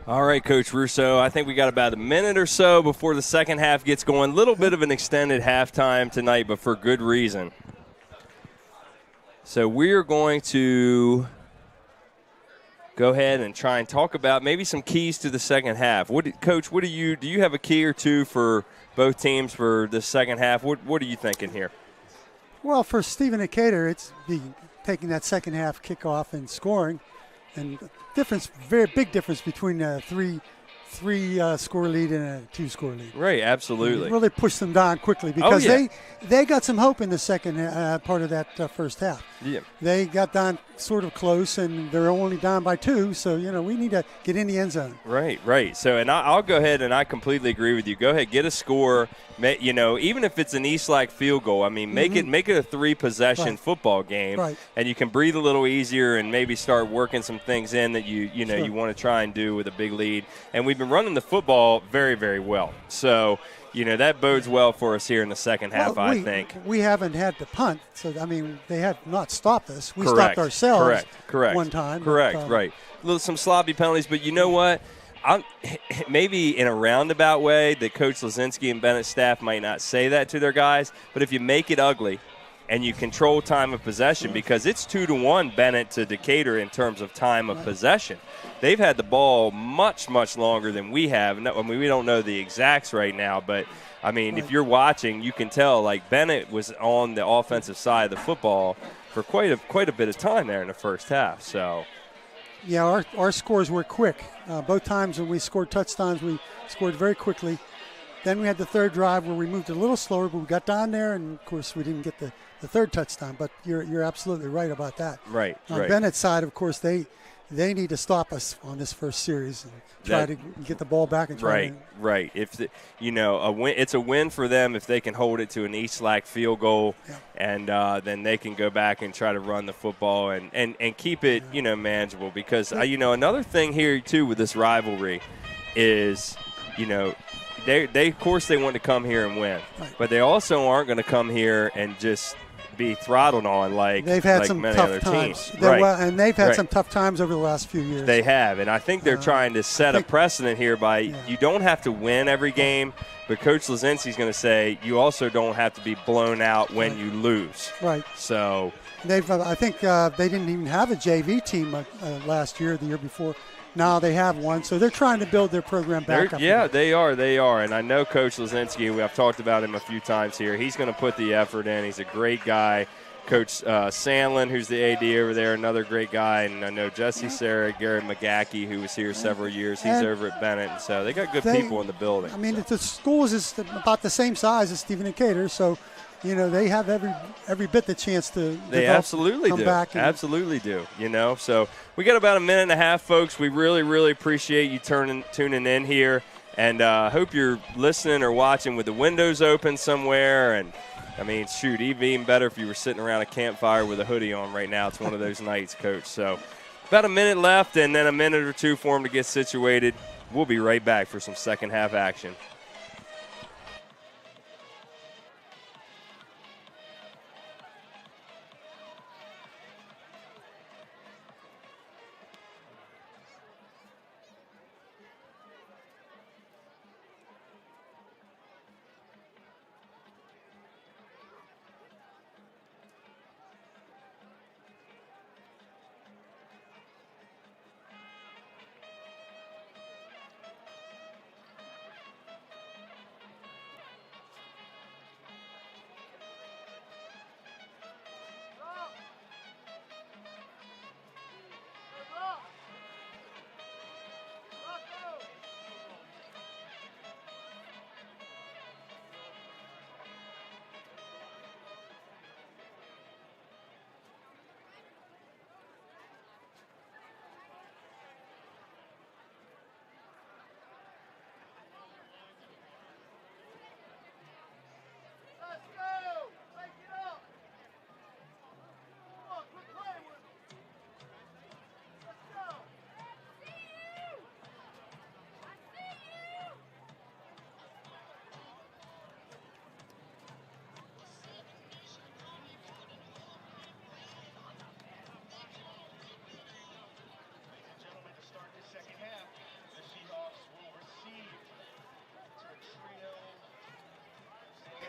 All right, Coach Russo, I think we got about a minute or so before the second half gets going. A little bit of an extended halftime tonight, but for good reason. So we're going to go ahead and try and talk about maybe some keys to the second half. Coach, do you have a key or two for both teams for the second half? What are you thinking here? Well, for Stephen Decatur, it's taking that second half kickoff and scoring. And very big difference between a three score lead and a 2-score lead. Right, absolutely. It really pushed them down quickly because they got some hope in the second part of that first half. Yeah. They got down sort of close, and they're only down by 2, so, we need to get in the end zone. Right. So, and I'll go ahead, and I completely agree with you. Go ahead, get a score. Even if it's an East-like field goal, make it a 3-possession football game, and you can breathe a little easier and maybe start working some things in that you want to try and do with a big lead. And we've been running the football very, very well. So, that bodes well for us here in the second half, I think. We haven't had to punt, so, they have not stopped us. We stopped ourselves one time. Right. Some sloppy penalties, but you know what? Maybe in a roundabout way that Coach Lazinski and Bennett staff might not say that to their guys, but if you make it ugly and you control time of possession, because it's 2-1 Bennett to Decatur in terms of time of possession. They've had the ball much, much longer than we have. We don't know the exacts right now, but, if you're watching, you can tell, Bennett was on the offensive side of the football for quite a bit of time there in the first half. So, yeah, our scores were quick. Both times when we scored touchdowns, we scored very quickly. Then we had the third drive where we moved a little slower, but we got down there, and, of course, we didn't get the third touchdown. But you're absolutely right about that. Right. On Bennett's side, of course, they need to stop us on this first series and try to get the ball back and try to. Right. If it's a win for them if they can hold it to an East-like field goal, and then they can go back and try to run the football and keep it manageable. Because another thing here too with this rivalry is they of course they want to come here and win, but they also aren't going to come here and just be throttled on they've had some many tough other times. teams. And they've had some tough times over the last few years. They have, and I think they're trying to set a precedent here by you don't have to win every game, but Coach Lazinski's going to say you also don't have to be blown out when you lose. Right. So I think they didn't even have a JV team last year, the year before. Now they have one, so they're trying to build their program back up. Yeah, they are. And I know Coach Lazinski, I've talked about him a few times here. He's going to put the effort in. He's a great guy. Coach Sandlin, who's the AD over there, another great guy. And I know Jesse Sarah, Gary McGackey, who was here several years. He's over at Bennett. And so they got good people in the building. The schools is about the same size as Stephen Decatur, so they have every bit the chance to come back. Absolutely do. So we got about a minute and a half, folks. We really, really appreciate you tuning in here, and hope you're listening or watching with the windows open somewhere. And even better if you were sitting around a campfire with a hoodie on right now. It's one of those nights, Coach. So about a minute left, and then a minute or two for them to get situated. We'll be right back for some second half action.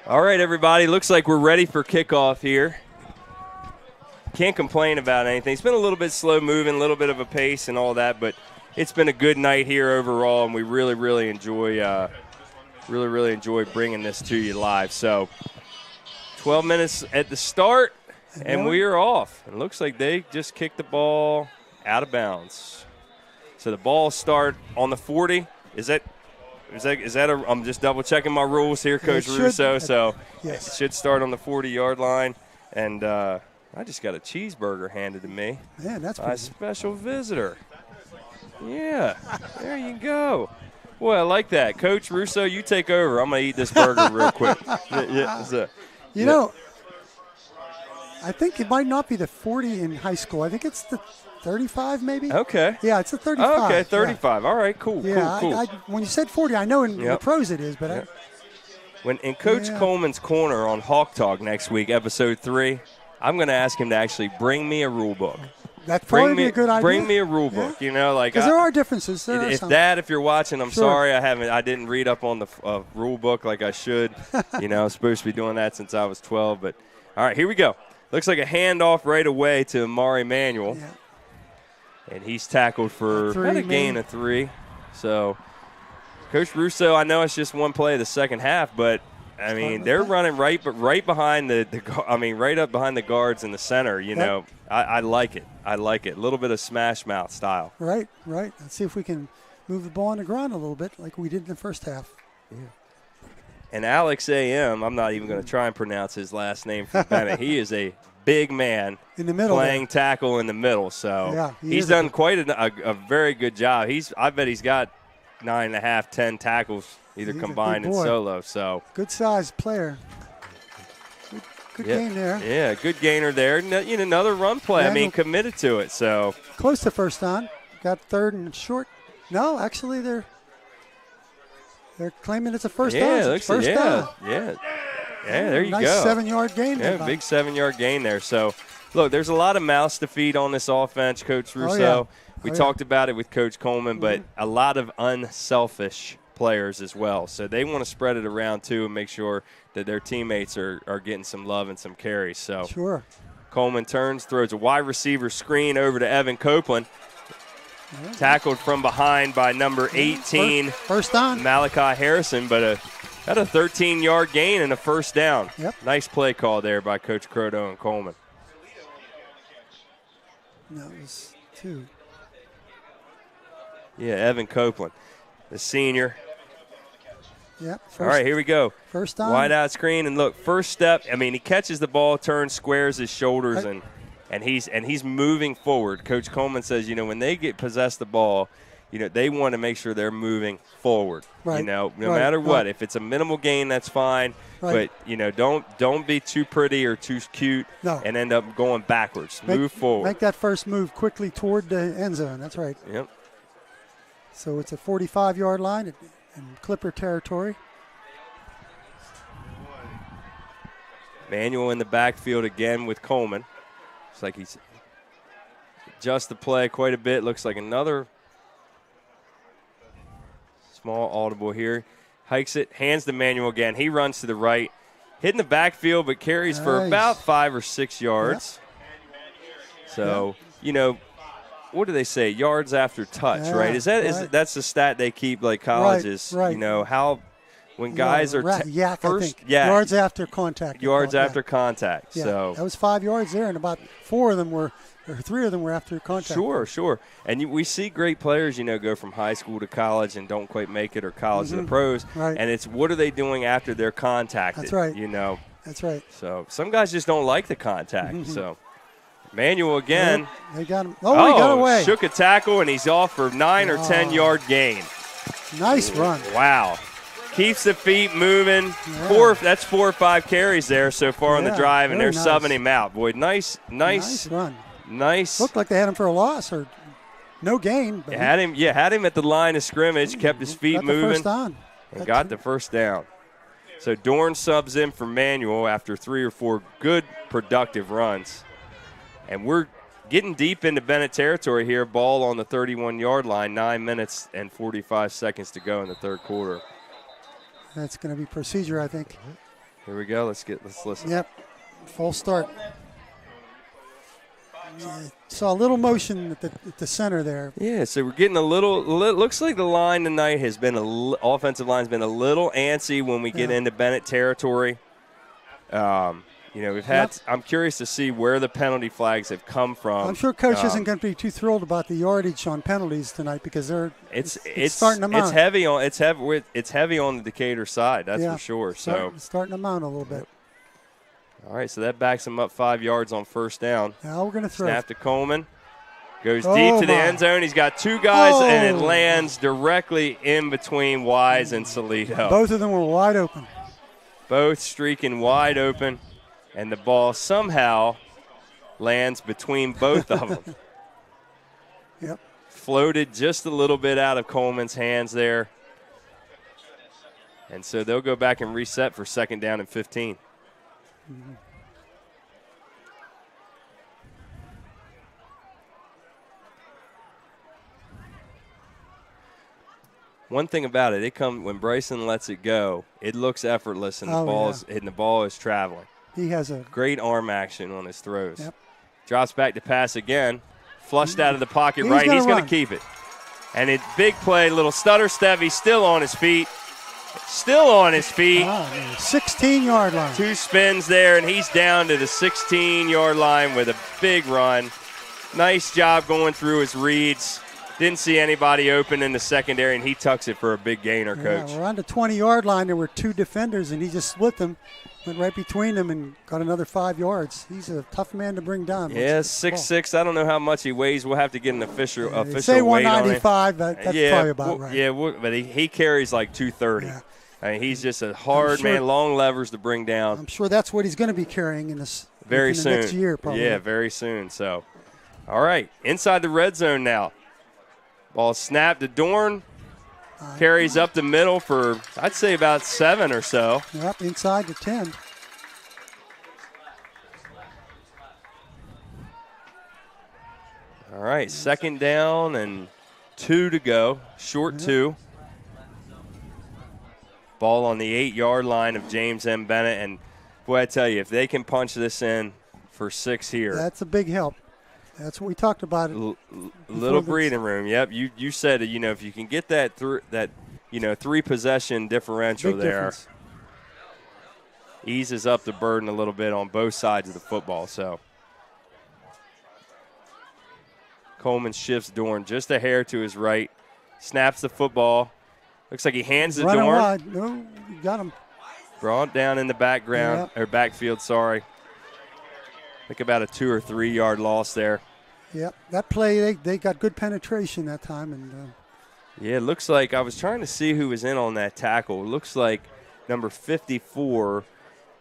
All right, everybody. Looks like we're ready for kickoff here. Can't complain about anything. It's been a little bit slow moving, a little bit of a pace and all that, but it's been a good night here overall, and we really enjoy bringing this to you live. So 12 minutes at the start, and we are off. It looks like they just kicked the ball out of bounds. So the ball start on the 40. Is that I'm just double checking my rules here, Coach Russo. So yes. It should start on the 40-yard line, and I just got a cheeseburger handed to me. Man, that's a special visitor. Yeah, there you go. Boy, I like that. Coach Russo, you take over. I'm going to eat this burger real quick. You know, I think it might not be the 40 in high school. I think it's the 35 maybe. Okay. Yeah, it's the 35. Okay, 35. Yeah. All right, cool, yeah, cool. When you said 40, I know in the pros it is, but when in Coach Coleman's corner on Hawk Talk next week, episode 3, I'm going to ask him to actually bring me a rule book. That'd probably be a good idea. Bring me a rule book, you know, like because there are differences. If you're watching, I'm sorry I didn't read up on the rule book like I should. You know, I'm supposed to be doing that since I was 12. But all right, here we go. Looks like a handoff right away to Amari Manuel, and he's tackled for about a gain of 3. So, Coach Russo, I know it's just one play of the second half, but I mean, they're running right behind right up behind the guards in the center. You know, I like it. I like it. A little bit of smash mouth style. Right. Let's see if we can move the ball on the ground a little bit like we did in the first half. Yeah. And Alex A.M., I'm not even going to try and pronounce his last name from Bennett. He is a big man in the middle, playing tackle in the middle. So he's done quite a very good job. I bet he's got 9.5, 10 tackles either combined and solo. So good sized player. Good gain there. Yeah, good gainer there. You know, another run play. I mean, committed to it. So close to first down. Got third and short. No, actually they're claiming it's a first down. First down. Yeah, there you go. Nice 7-yard gain. Yeah, big 7-yard gain there. So, look, there's a lot of mouths to feed on this offense, Coach Russo. We talked about it with Coach Coleman, but a lot of unselfish players as well. So they want to spread it around, too, and make sure that their teammates are getting some love and some carries. So Coleman turns, throws a wide receiver screen over to Evan Copeland. Tackled from behind by number 18, first down, Malachi Harrison, but had a 13-yard gain and a first down. Nice play call there by Coach Croto and Coleman. That was 2. Yeah, Evan Copeland, the senior. Yep. All right, here we go. First down. Wide out screen, and look, first step. I mean, he catches the ball, turns, squares his shoulders, and he's moving forward. Coach Coleman says, you know, when they get possessed the ball, you know, they want to make sure they're moving forward. You know, no matter what. If it's a minimal gain, that's fine. But, you know, don't be too pretty or too cute and end up going backwards. Move forward. Make that first move quickly toward the end zone. That's right. Yep. So it's a 45-yard line in Clipper territory. Manuel in the backfield again with Coleman. Looks like he's adjust the play quite a bit. Looks like another small audible here. Hikes it, hands to Manuel again. He runs to the right. Hitting the backfield, but carries for about 5 or 6 yards. So, you know, what do they say? Yards after touch, right? That's the stat they keep like colleges. You know, how when guys are yards after contact. Yards after contact. So that was 5 yards there, and about 3 of them were after contact. Sure. And we see great players, you know, go from high school to college and don't quite make it, or college to the pros. And it's what are they doing after they're contacted? That's right. You know. That's right. So some guys just don't like the contact. So Manuel again. They got him. Oh, he got away. Shook a tackle, and he's off for 9 or 10-yard gain. Nice run. Wow. Keeps the feet moving. That's 4 or 5 carries there so far on the drive, and they're subbing him out. Boy, nice run. Nice. Looked like they had him for a loss or no gain. But had him at the line of scrimmage, kept his feet moving, got the first down. So Dorn subs in for Manuel after 3 or 4 good, productive runs. And we're getting deep into Bennett territory here. Ball on the 31-yard line, 9 minutes and 45 seconds to go in the third quarter. That's going to be procedure, I think. Here we go. Let's listen. Yep, full start. Saw a little motion at the center there. Yeah, so we're getting a little. Looks like the line tonight has been offensive line's been a little antsy when we get into Bennett territory. You know, we've had. I'm curious to see where the penalty flags have come from. I'm sure Coach isn't going to be too thrilled about the yardage on penalties tonight because it's starting to mount. It's heavy on the Decatur side. That's for sure. Starting to mount a little bit. All right, so that backs him up 5 yards on first down. Now we're going to throw. Snap to Coleman. Goes deep to the end zone. He's got two guys, and it lands directly in between Wise and Salido. Both of them were wide open. Both streaking wide open, and the ball somehow lands between both of them. Yep. Floated just a little bit out of Coleman's hands there. And so they'll go back and reset for second down and 15. Mm-hmm. One thing about it, when Bryson lets it go, it looks effortless, and the ball is traveling. He has a great arm action on his throws. Yep. Drops back to pass again, flushed out of the pocket right. He's going to keep it. And it big play, little stutter step. He's still on his feet. Still on his feet. 16-yard line. Two spins there, and he's down to the 16-yard line with a big run. Nice job going through his reads. Didn't see anybody open in the secondary, and he tucks it for a big gainer, Coach. We're on the 20-yard line. There were two defenders, and he just split them, went right between them, and got another 5 yards. He's a tough man to bring down. Yeah, 6'6". I don't know how much he weighs. We'll have to get an official say weight on him. 195, that's probably about right. Yeah, but he carries like 230. Yeah. I mean, he's just a hard man, long levers to bring down. I'm sure that's what he's going to be carrying in the next year, probably. Yeah, very soon. So, all right, inside the red zone now. Ball snapped to Dorn. Carries up the middle for, I'd say, about 7 or so. Yep, inside the 10. All right, second down and 2 to go. Short 2. Ball on the 8-yard line of James M. Bennett. And, boy, I tell you, if they can punch this in for 6 here. That's a big help. That's what we talked about. Little breathing room. Yep, you said it. You know, if you can get that 3-possession differential big there, difference. Eases up the burden a little bit on both sides of the football. So Coleman shifts Dorn just a hair to his right, snaps the football. Looks like he hands it to Dorn. Wide. No, you got him. Brought down in the background or backfield. Sorry. I think about a 2 or 3 yard loss there. Yep, that play, they got good penetration that time. And yeah, it looks like I was trying to see who was in on that tackle. It looks like number 54,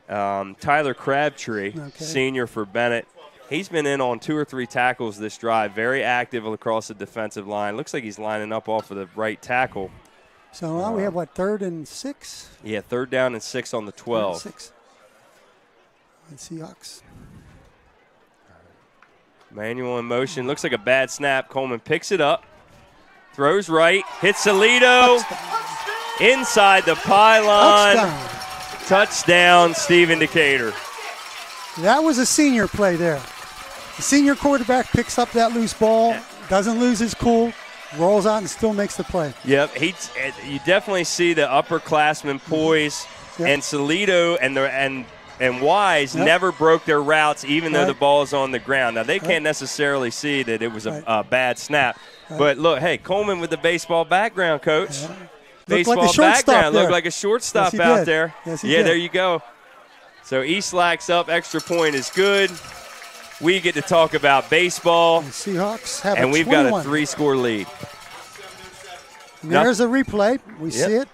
Tyler Crabtree, senior for Bennett. He's been in on 2 or 3 tackles this drive, very active across the defensive line. Looks like he's lining up off of the right tackle. So now we have, what, 3rd and 6? Yeah, 3rd down and 6 on the 12. 6. And Seahawks. Manual in motion. Looks like a bad snap. Coleman picks it up. Throws right. Hits Salido. Inside the pylon. Touchdown, Stephen Decatur. That was a senior play there. The senior quarterback picks up that loose ball, doesn't lose his cool, rolls out and still makes the play. Yep, you definitely see the upperclassmen poise, and Salido and Wise never broke their routes even though the ball is on the ground. Now, they can't necessarily see that it was a bad snap. But, look, hey, Coleman with the baseball background, Coach. Baseball like background. Looked like a shortstop out there. Yes, he did. There you go. So Eastlac's up. Extra point is good. We get to talk about baseball. The Seahawks have and we've got a 3-score lead. And there's a replay. We see it.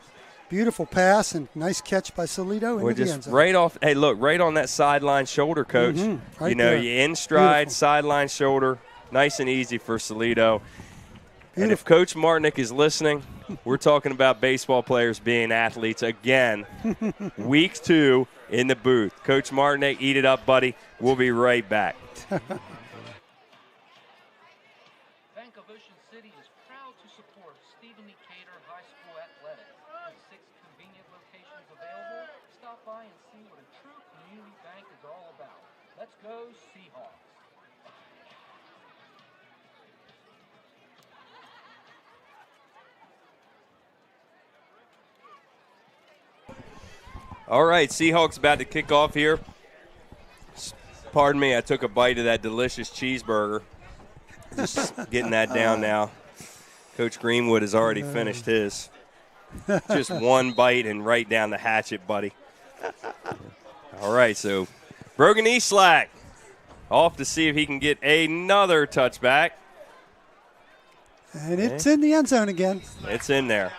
Beautiful pass and nice catch by Salido into the end zone. Right off. Hey, look, right on that sideline shoulder, Coach. Right you know, there. you in stride, sideline shoulder, nice and easy for Salido. And if Coach Martinick is listening, we're talking about baseball players being athletes again. Week 2 in the booth. Coach Martinick, eat it up, buddy. We'll be right back. Bank of Ocean City is proud to support Stephen Decatur High School Athletics with 6 convenient locations available. Stop stop by and see what a true community bank is all about. Let's go Seahawks. All right, Seahawks about to kick off here. Pardon me, I took a bite of that delicious cheeseburger. Just getting that down now. Coach Greenwood has already finished his. Just one bite and right down the hatchet, buddy. All right, so Brogan Eastlack off to see if he can get another touchback. And it's in the end zone again. It's in there.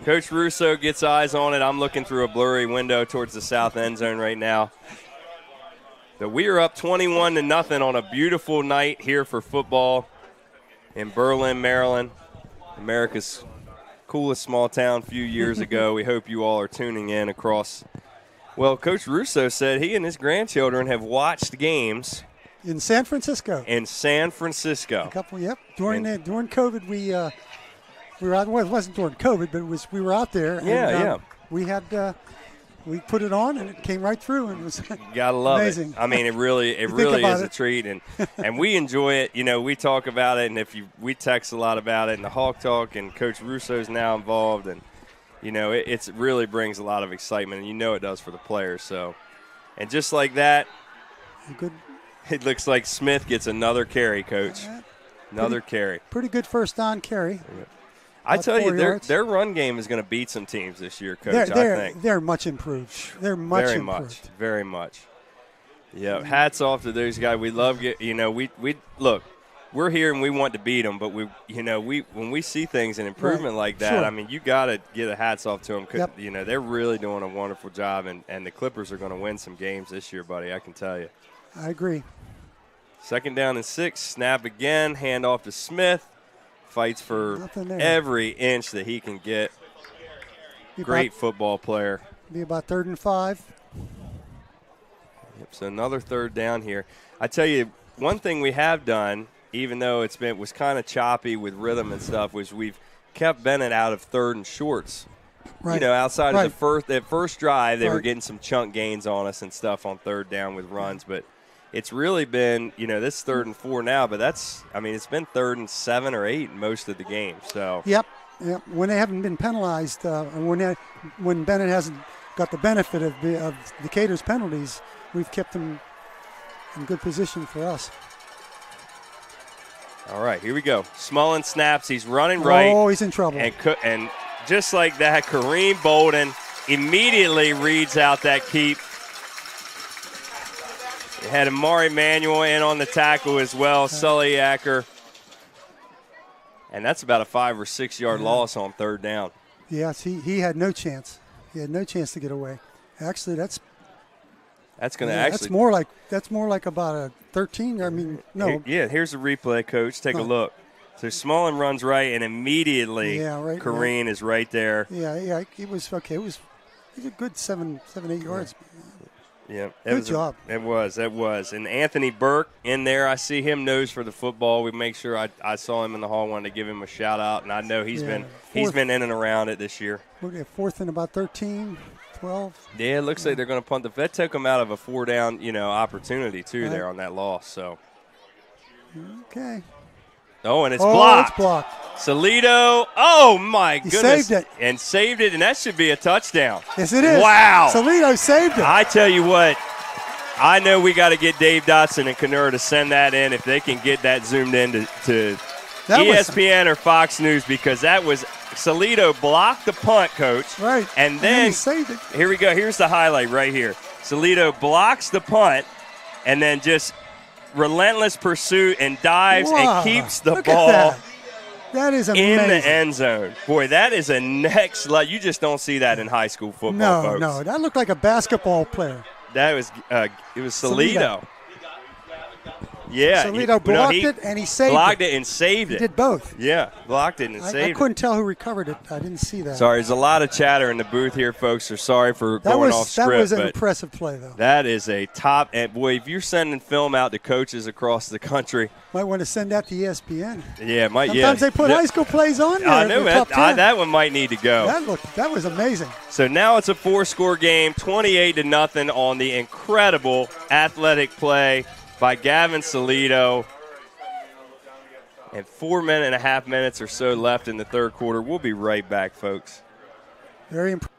Coach Russo gets eyes on it. I'm looking through a blurry window towards the south end zone right now. So we are up 21-0 on a beautiful night here for football in Berlin, Maryland, America's coolest small town a few years ago. We hope you all are tuning in across. Well, Coach Russo said he and his grandchildren have watched games in San Francisco. In San Francisco. A couple, yep. During COVID, we were out. Well, it wasn't during COVID, but we were out there. Yeah, We had we put it on, and it came right through, and it was gotta love amazing. It. I mean, it really is a treat, and we enjoy it. You know, we talk about it, and we text a lot about it, and the Hawk Talk, and Coach Russo's now involved, and you know, it really brings a lot of excitement, and you know it does for the players. So, and just like that, good. It looks like Smith gets another carry, Coach. Another carry. Pretty good first down carry. Yeah. I tell you, their run game is going to beat some teams this year, Coach. I think they're much improved. They're much improved. Very much. Yeah, hats off to those guys. We love we look. We're here and we want to beat them, but when we see things in improvement like that, sure. I mean, you got to get a hats off to them. Yep. You know, they're really doing a wonderful job, and the Clippers are going to win some games this year, buddy. I can tell you. I agree. 2nd down and 6. Snap again. Hand off to Smith. Fights for every inch that he can get. Great football player. Be about 3rd and 5. Yep, so another 3rd down here. I tell you, one thing we have done, even though it was kind of choppy with rhythm and stuff, was we've kept Bennett out of 3rd and shorts. Right. You know, outside of that first drive, they were getting some chunk gains on us and stuff on 3rd down with runs, but it's really been, this 3rd and 4 now, but it's been 3rd and 7 or 8 most of the game. So. Yep. When they haven't been penalized, when Bennett hasn't got the benefit of Decatur's penalties, we've kept them in good position for us. All right, here we go. Smullen snaps. He's running right. Oh, he's in trouble. And just like that, Kareem Bolden immediately reads out that keep. They had Amari Manuel in on the tackle as well, Sully Acker. And that's about a 5 or 6 yard loss on 3rd down. Yes, he had no chance. He had no chance to get away. Actually, that's more like about a 13. I mean, no. Here's the replay, Coach. Take a look. So Smullen runs right, and immediately Kareem is right there. Yeah, it was okay. It was a good 7, 8 yards. Yeah, good job. It was. And Anthony Burke in there, I see him nose for the football. We make sure I saw him in the hall, wanted to give him a shout out, and I know he's been in and around it this year. We'll get 4th and about 13, 12. Yeah, it looks like they're going to punt that took them out of a 4 down, opportunity too there on that loss. So. Okay. Oh, and it's blocked. It's blocked. Salido, oh my goodness. Saved it, and that should be a touchdown. Yes, it is. Wow. Salido saved it. I tell you what, I know we got to get Dave Dotson and Kenura to send that in if they can get that zoomed in to ESPN or Fox News, because that was Salido blocked the punt, Coach. Right. And then he saved it. Here we go. Here's the highlight right here. Salido blocks the punt and then just relentless pursuit and dives and keeps the ball. That is amazing. In the end zone. Boy, that is a next level. You just don't see that in high school football, folks. No, that looked like a basketball player. That was it was Salido. Yeah. Salido blocked it, and he saved it. Blocked it and saved it. He did both. Yeah, blocked it and saved it. I couldn't tell who recovered it. I didn't see that. Sorry, there's a lot of chatter in the booth here, folks. So sorry for going off script. That was an impressive play, though. That is a top. And, boy, if you're sending film out to coaches across the country. Might want to send that to ESPN. Yeah, Sometimes they put high school plays on there. I know, that one might need to go. That was amazing. So now it's a 4-score game, 28-0 on the incredible athletic play by Gavin Salido. And 4.5 minutes or so left in the third quarter. We'll be right back, folks. Very impressive.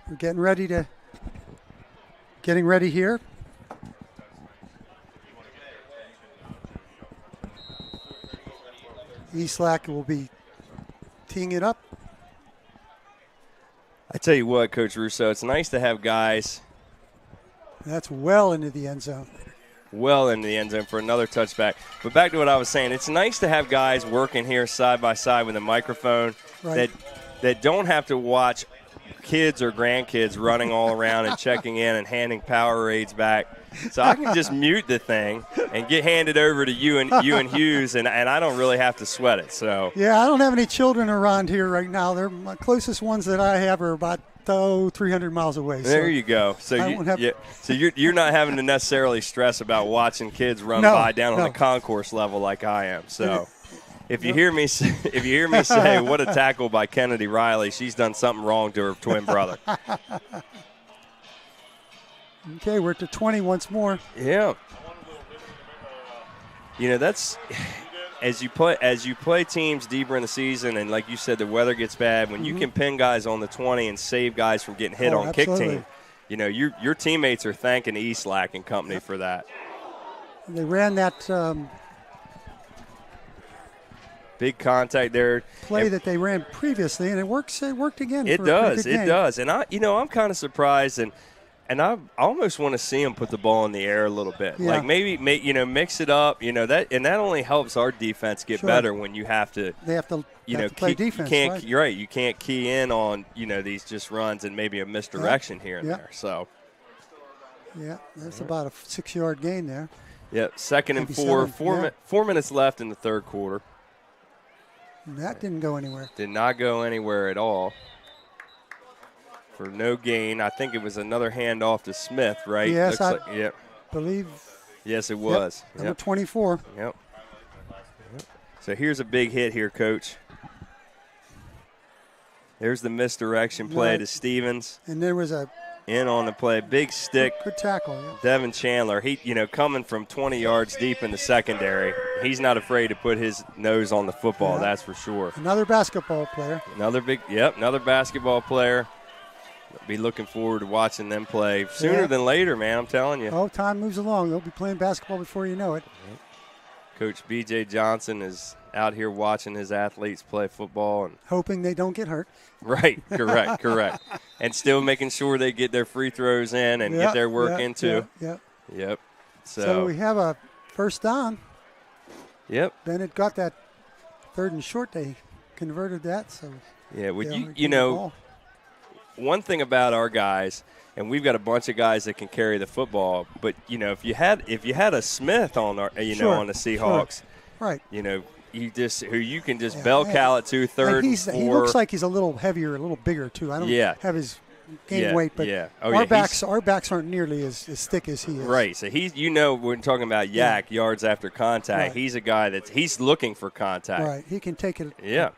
We're getting ready here. Eastlack will be teeing it up. I tell you what, Coach Russo, it's nice to have guys. That's well into the end zone. Well into the end zone for another touchback. But back to what I was saying, it's nice to have guys working here side by side with a microphone that don't have to watch kids or grandkids running all around and checking in and handing Powerades back. So I can just mute the thing and get handed over to you and Hughes, and I don't really have to sweat it. So yeah, I don't have any children around here right now. They're my closest ones that I have are about 300 miles away. There you go. So you're not having to necessarily stress about watching kids run by down on the concourse level like I am. So. If you hear me say, what a tackle by Kennedy Riley, she's done something wrong to her twin brother. Okay, we're at the 20 once more. Yeah. You know, that's as you play teams deeper in the season, and like you said, the weather gets bad. When you can pin guys on the 20 and save guys from getting hit on kick team, you know, your teammates are thanking Eastlack and company for that. They ran that. Big contact there. Play that they ran previously, and it worked again. It does. And I'm kind of surprised, and I almost want to see them put the ball in the air a little bit. Yeah. Like maybe mix it up. You know that only helps our defense get better when you have to. They have to. Play defense. You're right. You can't key in on these just runs and maybe a misdirection here and there. So. Yeah, that's about a 6-yard gain there. Yep. Second and 4. 4 minutes left in the third quarter. That didn't go anywhere. Did not go anywhere at all. For no gain. I think it was another handoff to Smith, right? Yes, believe. Yes, it was. Yep. Number 24. Yep. So here's a big hit here, Coach. There's the misdirection play to Stevens. And there was a in on the play, big stick. Good tackle, yeah. Devin Chandler, he coming from 20 yards deep in the secondary, he's not afraid to put his nose on the football, that's for sure. Another basketball player. Another basketball player. Be looking forward to watching them play sooner than later, man, I'm telling you. Oh, time moves along. They'll be playing basketball before you know it. Coach B.J. Johnson is out here watching his athletes play football. And hoping they don't get hurt. Right, correct. And still making sure they get their free throws in and get their work in too. Yep. So we have a first down. Yep. Bennett got that third and short. They converted that. So yeah, one thing about our guys, and we've got a bunch of guys that can carry the football, but if you had a Smith on our, on the Seahawks, right? Who you can just bell cow it to third and 4. He looks like he's a little heavier, a little bigger too. I don't have his game weight, but our backs aren't nearly as thick as he is. Right. So we're talking about yards after contact. Right. He's a guy he's looking for contact. Right. He can take it. Yeah.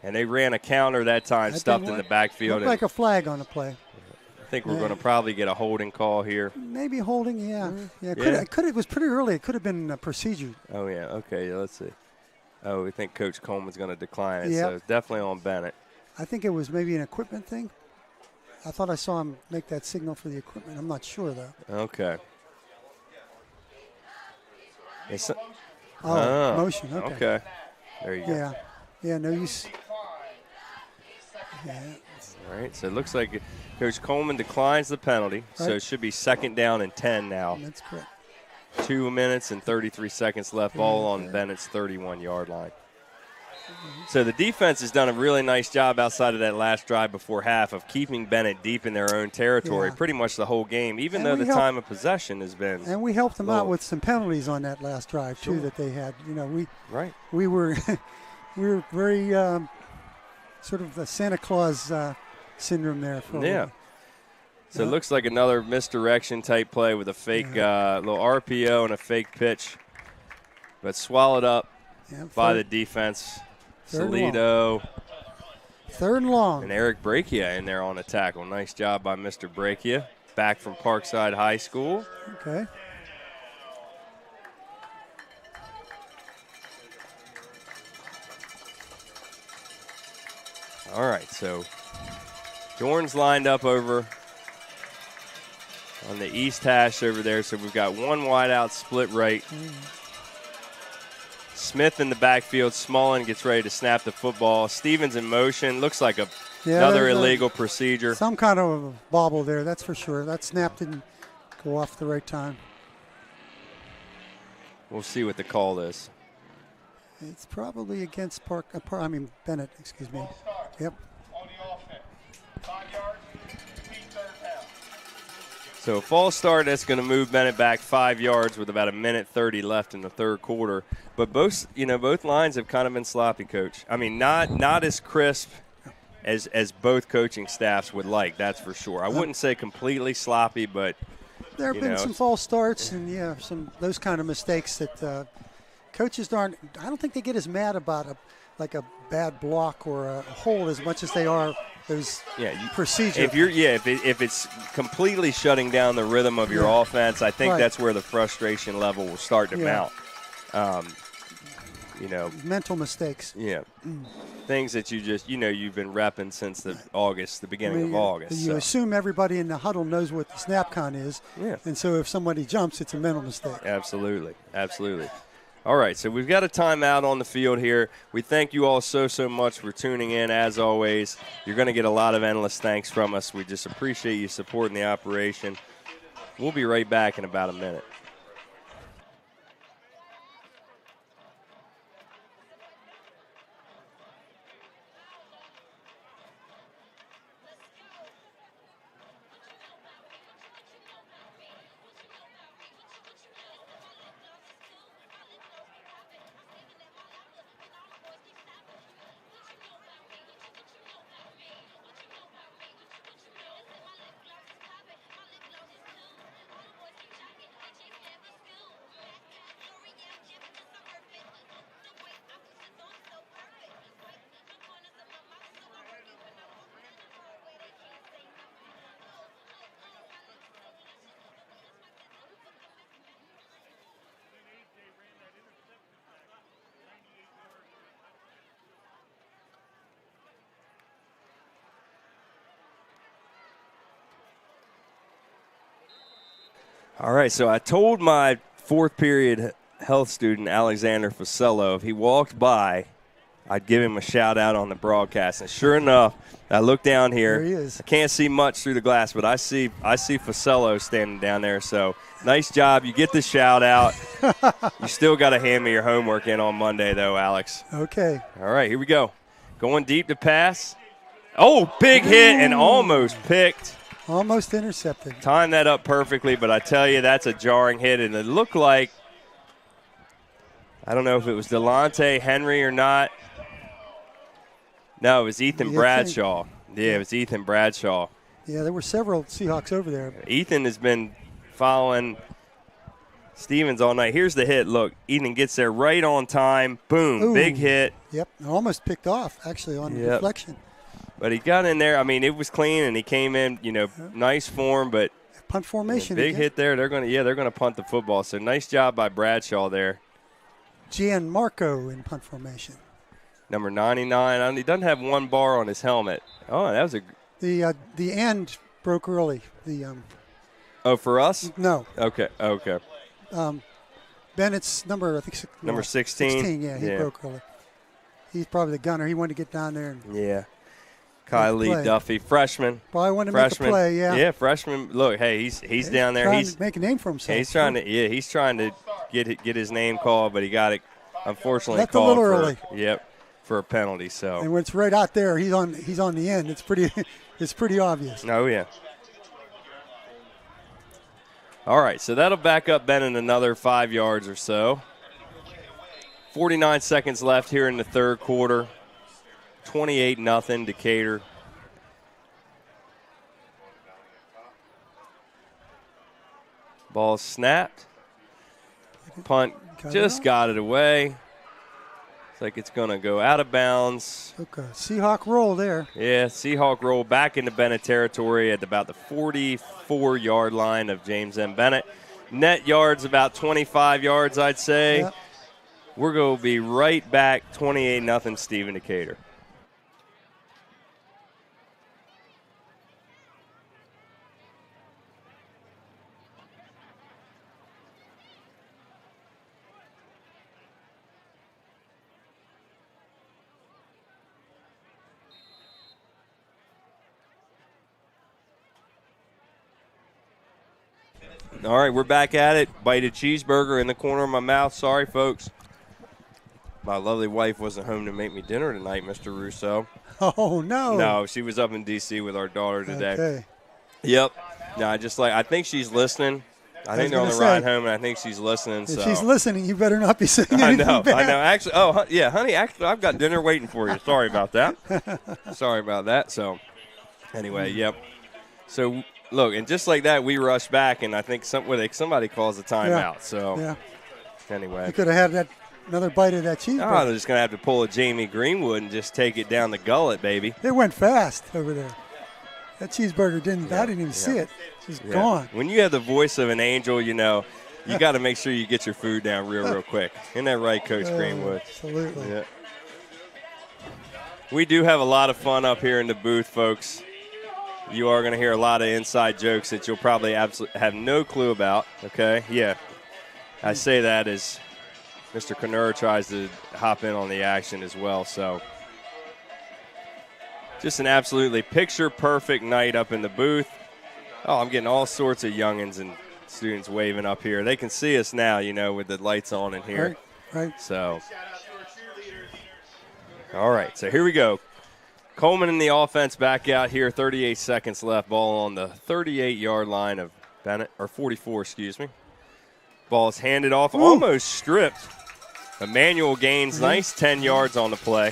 And they ran a counter that time, stuffed in the backfield. Looked like a flag on the play. I think we're going to probably get a holding call here. Maybe holding, It was pretty early. It could have been a procedure. Oh, yeah. Okay, let's see. Oh, we think Coach Coleman's going to decline it, so it's definitely on Bennett. I think it was maybe an equipment thing. I thought I saw him make that signal for the equipment. I'm not sure, though. Okay. Motion. Okay. Okay. There you go. Yeah. Yeah, no use. Yeah. All right, so it looks like Coach Coleman declines the penalty, so it should be 2nd down and 10 now. That's correct. 2 minutes and 33 seconds left, ball on Bennett's 31-yard line. So the defense has done a really nice job outside of that last drive before half of keeping Bennett deep in their own territory pretty much the whole game, even though the time of possession has been. And we helped them out with some penalties on that last drive too that they had. You know, we were we were very sort of the Santa Claus syndrome there for a while. So it looks like another misdirection type play with a fake little RPO and a fake pitch, but swallowed up by the defense. Salido. 3rd and long. And Eric Brachia in there on the tackle. Nice job by Mr. Brachia, back from Parkside High School. Okay. All right, so Dorn's lined up over on the east hash over there. So we've got one wide out, split right. Smith in the backfield. Smallin gets ready to snap the football. Stevens in motion. Looks like another illegal procedure. Some kind of a bobble there, that's for sure. That snap didn't go off the right time. We'll see what the call is. It's probably against Bennett, excuse me. Yep. On the offense. 5 yards, third down. So a false start, that's going to move Bennett back 5 yards with about 1:30 left in the third quarter. But both lines have kind of been sloppy, Coach. I mean, not as crisp as both coaching staffs would like, that's for sure. I wouldn't say completely sloppy, but there have been some false starts and some those kind of mistakes that coaches aren't. I don't think they get as mad about a bad block or a hold as much as they are those procedures. If it's completely shutting down the rhythm of your offense, I think that's where the frustration level will start to mount. Mental mistakes. Yeah. Things that you just, you've been repping since the beginning of August. You assume everybody in the huddle knows what the snap count is. Yeah. And so if somebody jumps, it's a mental mistake. Absolutely. Absolutely. All right, so we've got a timeout on the field here. We thank you all so much for tuning in. As always, you're going to get a lot of endless thanks from us. We just appreciate you supporting the operation. We'll be right back in about a minute. All right, so I told my fourth period health student, Alexander Facello, if he walked by, I'd give him a shout-out on the broadcast. And sure enough, I look down here. There he is. I can't see much through the glass, but I see Facello standing down there. So nice job. You get the shout-out. You still got to hand me your homework in on Monday, though, Alex. Okay. All right, here we go. Going deep to pass. Oh, big hit and almost picked. Almost intercepted. Timed that up perfectly, but I tell you, that's a jarring hit. And it looked like, I don't know if it was Delonte Henry or not. No, it was Ethan Bradshaw. Yeah, it was Ethan Bradshaw. Yeah, there were several Seahawks over there. Ethan has been following Stevens all night. Here's the hit. Look, Ethan gets there right on time. Boom, Ooh. Big hit. Yep, almost picked off, actually, on deflection. But he got in there. I mean, it was clean, and he came in, nice form. But punt formation. Big hit there. They're gonna punt the football. So nice job by Bradshaw there. Gianmarco in punt formation. Number 99. He doesn't have one bar on his helmet. Oh, that was The end broke early. Oh, for us? No. Okay. Bennett's number, I think. Number 16. 16, yeah, he broke early. He's probably the gunner. He wanted to get down there and Kylie Duffy, freshman. Probably wanted to make a play, yeah. Yeah, freshman. Look, hey, he's down there. He's trying to make a name for himself. He's trying to get his name called, but he got it unfortunately Left called a little early. For a penalty. So. And when it's right out there, he's on the end. It's pretty obvious. Oh yeah. All right, so that'll back up Bennett another 5 yards or so. 49 seconds left here in the third quarter. 28-0 Decatur. Ball snapped. Punt just got it away. It's like it's going to go out of bounds. Okay, Seahawk roll there. Yeah, Seahawk roll back into Bennett territory at about the 44-yard line of James M. Bennett. Net yards about 25 yards, I'd say. Yep. We're going to be right back 28-0 Stephen Decatur. All right, we're back at it. Bite of cheeseburger in the corner of my mouth. Sorry, folks. My lovely wife wasn't home to make me dinner tonight, Mr. Russo. Oh, no. No, she was up in D.C. with our daughter today. Okay. Yep. No, I think she's listening. I think they're on the ride home, and I think she's listening. If she's listening, you better not be saying anything bad. I know. Actually, honey, actually, I've got dinner waiting for you. Sorry about that. So, anyway, yep. So, look, and just like that, we rush back, and I think somebody calls a timeout. Yeah. So, anyway. You could have had another bite of that cheeseburger. Oh, they're just going to have to pull a Jamie Greenwood and just take it down the gullet, baby. It went fast over there. That cheeseburger I didn't even see it. It's just gone. When you have the voice of an angel, you got to make sure you get your food down real quick. Isn't that right, Coach Greenwood? Absolutely. Yeah. We do have a lot of fun up here in the booth, folks. You are going to hear a lot of inside jokes that you'll probably absolutely have no clue about, okay? Yeah. I say that as Mr. Knurr tries to hop in on the action as well, so. Just an absolutely picture-perfect night up in the booth. Oh, I'm getting all sorts of youngins and students waving up here. They can see us now, with the lights on in here. Right. So, all right, so here we go. Coleman in the offense back out here, 38 seconds left. Ball on the 38-yard line of Bennett, or 44, excuse me. Ball is handed off, almost stripped. Emmanuel Gaines, nice 10 yards on the play.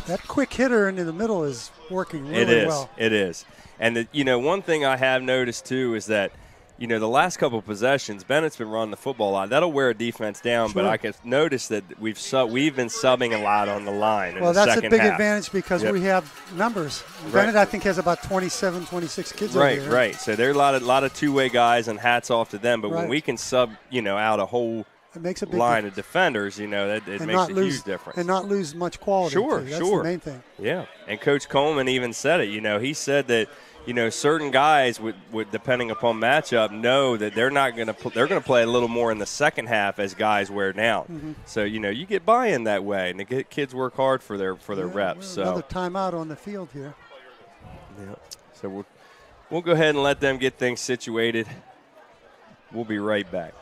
That quick hitter into the middle is working really well. It is. And, one thing I have noticed, too, is that, the last couple of possessions, Bennett's been running the football a lot. That'll wear a defense down, but I can notice that we've been subbing a lot on the line in the second half. Well, that's a big advantage because we have numbers. Bennett, I think, has about 27, 26 kids over here. Right. So there are a lot of two-way guys, and hats off to them. But when we can sub, out a whole line of defenders, it makes a huge difference. And not lose much quality. Sure. That's the main thing. Yeah. And Coach Coleman even said it. He said that, certain guys would depending upon matchup know that they're going to play a little more in the second half as guys wear down. Mm-hmm. So you get buy-in that way, and the kids work hard for their reps. So another timeout on the field here. Yeah. So we'll go ahead and let them get things situated. We'll be right back.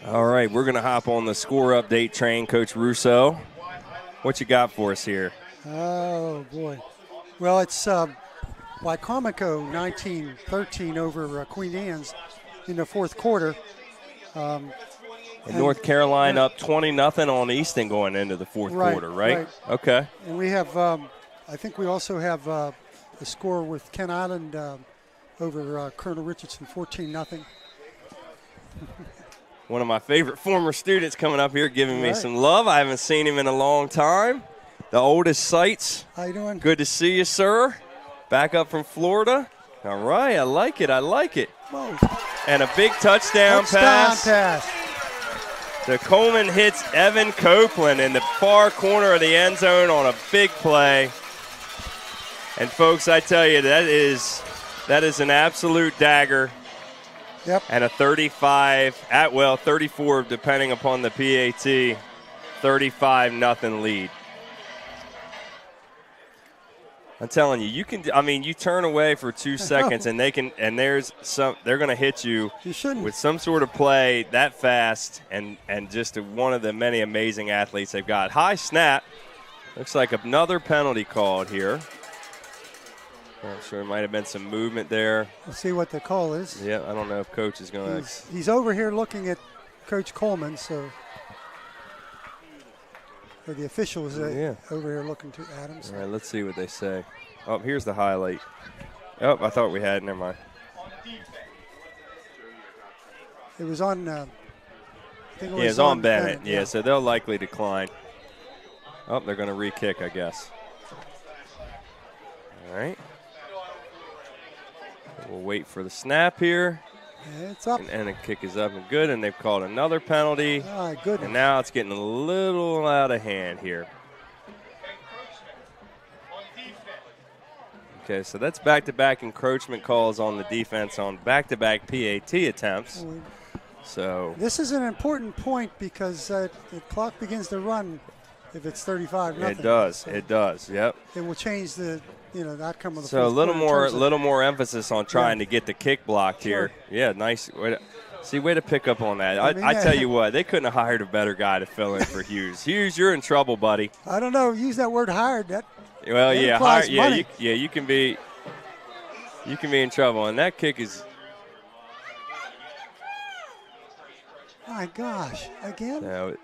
All right, we're going to hop on the score update train, Coach Russo. What you got for us here? Oh, boy. Well, it's Wycomico 19-13 over Queen Anne's in the fourth quarter. And North Carolina up 20-0 on Easton going into the fourth quarter, right? Okay. And we have, I think we also have a score with Kent Island over Colonel Richardson, 14-0. One of my favorite former students coming up here giving me some love. I haven't seen him in a long time. The oldest Sights. How you doing? Good to see you, sir. Back up from Florida. All right, I like it. Whoa. And a big touchdown pass. So Coleman hits Evan Copeland in the far corner of the end zone on a big play. And folks, I tell you, that is an absolute dagger. Yep. And a 34 depending upon the PAT, 35-0 lead. I'm telling you, you turn away for 2 seconds and they're going to hit you with some sort of play that fast and just one of the many amazing athletes they've got. High snap. Looks like another penalty called here. I'm sure there might have been some movement there. We'll see what the call is. Yeah, I don't know if Coach is going to. He's over here looking at Coach Coleman, so the official is over here looking to Adams. All right, let's see what they say. Oh, here's the highlight. Oh, I thought we had. Never mind. It was on. I think it was it's on Bennett. Yeah, so they'll likely decline. Oh, they're going to re-kick, I guess. All right. We'll wait for the snap here. It's up. And the kick is up and good, and they've called another penalty. Oh, good. And now it's getting a little out of hand here. Okay, so that's back-to-back encroachment calls on the defense on back-to-back PAT attempts. So this is an important point because the clock begins to run if it's 35-0. It does. So it does. Yep. It will change the outcome of the. So a little more emphasis on trying to get the kick blocked here. Yeah, nice. Way to pick up on that. I tell you what, they couldn't have hired a better guy to fill in for Hughes. Hughes, you're in trouble, buddy. I don't know. Use that word hired. You can be in trouble, and that kick is. My gosh! Again. No,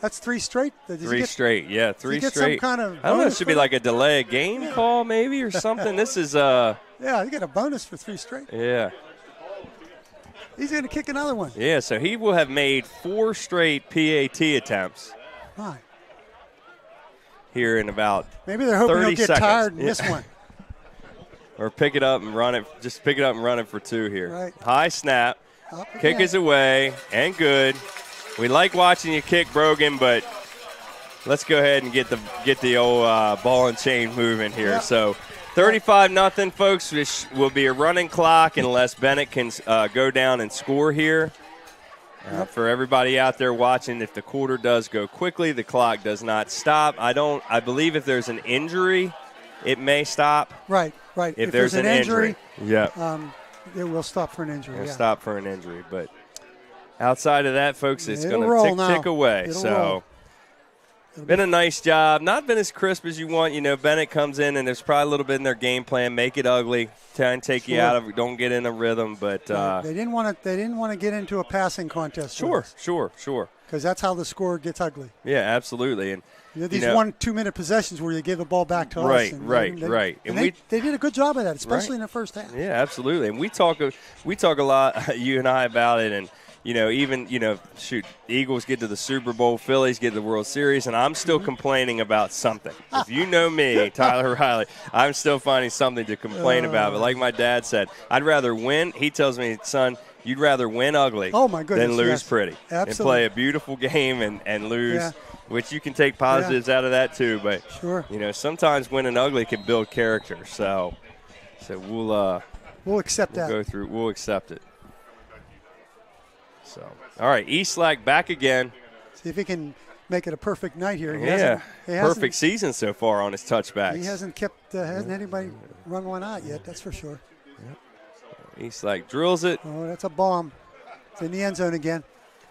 that's 3 straight. Three straight. Some kind of I don't know. It should be like a delay of game call maybe or something. This is Yeah, you get a bonus for 3 straight. Yeah. He's going to kick another one. Yeah, so he will have made 4 straight PAT attempts. My. Here in about maybe they're hoping 30 he'll get seconds. Tired and miss one. Or pick it up and run it. Just pick it up and run it for 2 here. Right. High snap. Kick is away and good. We like watching you kick, Brogan, but let's go ahead and get the old ball and chain moving here. Yeah. So 35-0, folks. This will be a running clock unless Bennett can go down and score here. For everybody out there watching, if the quarter does go quickly, the clock does not stop. I believe if there's an injury, it may stop. Right. If there's an injury. Yeah. It will stop for an injury. It'll stop for an injury, but outside of that, folks, it's going to tick away. So been a nice job. Not been as crisp as you want. You know, Bennett comes in, and there's probably a little bit in their game plan. Make it ugly. Try and take you out of it. Don't get in a rhythm. But they didn't want to get into a passing contest. Sure. Because that's how the score gets ugly. Yeah, absolutely. And these 1-2 minute possessions where you give the ball back to us. Right. And they did a good job of that, especially in the first half. Yeah, absolutely. And we talk a lot, you and I, about it. And the Eagles get to the Super Bowl, Phillies get to the World Series, and I'm still complaining about something. If you know me, Tyler Riley, I'm still finding something to complain about. But like my dad said, I'd rather win. He tells me, son, you'd rather win ugly than lose pretty. Absolutely. And play a beautiful game and lose, which you can take positives out of that too. But, sometimes winning ugly can build character. So we'll accept that. We'll accept it. So, all right, Eastlack back again. See if he can make it a perfect night here. Perfect season so far on his touchbacks. He hasn't hasn't anybody run one out yet, that's for sure. Yep. Eastlack drills it. Oh, that's a bomb. It's in the end zone again.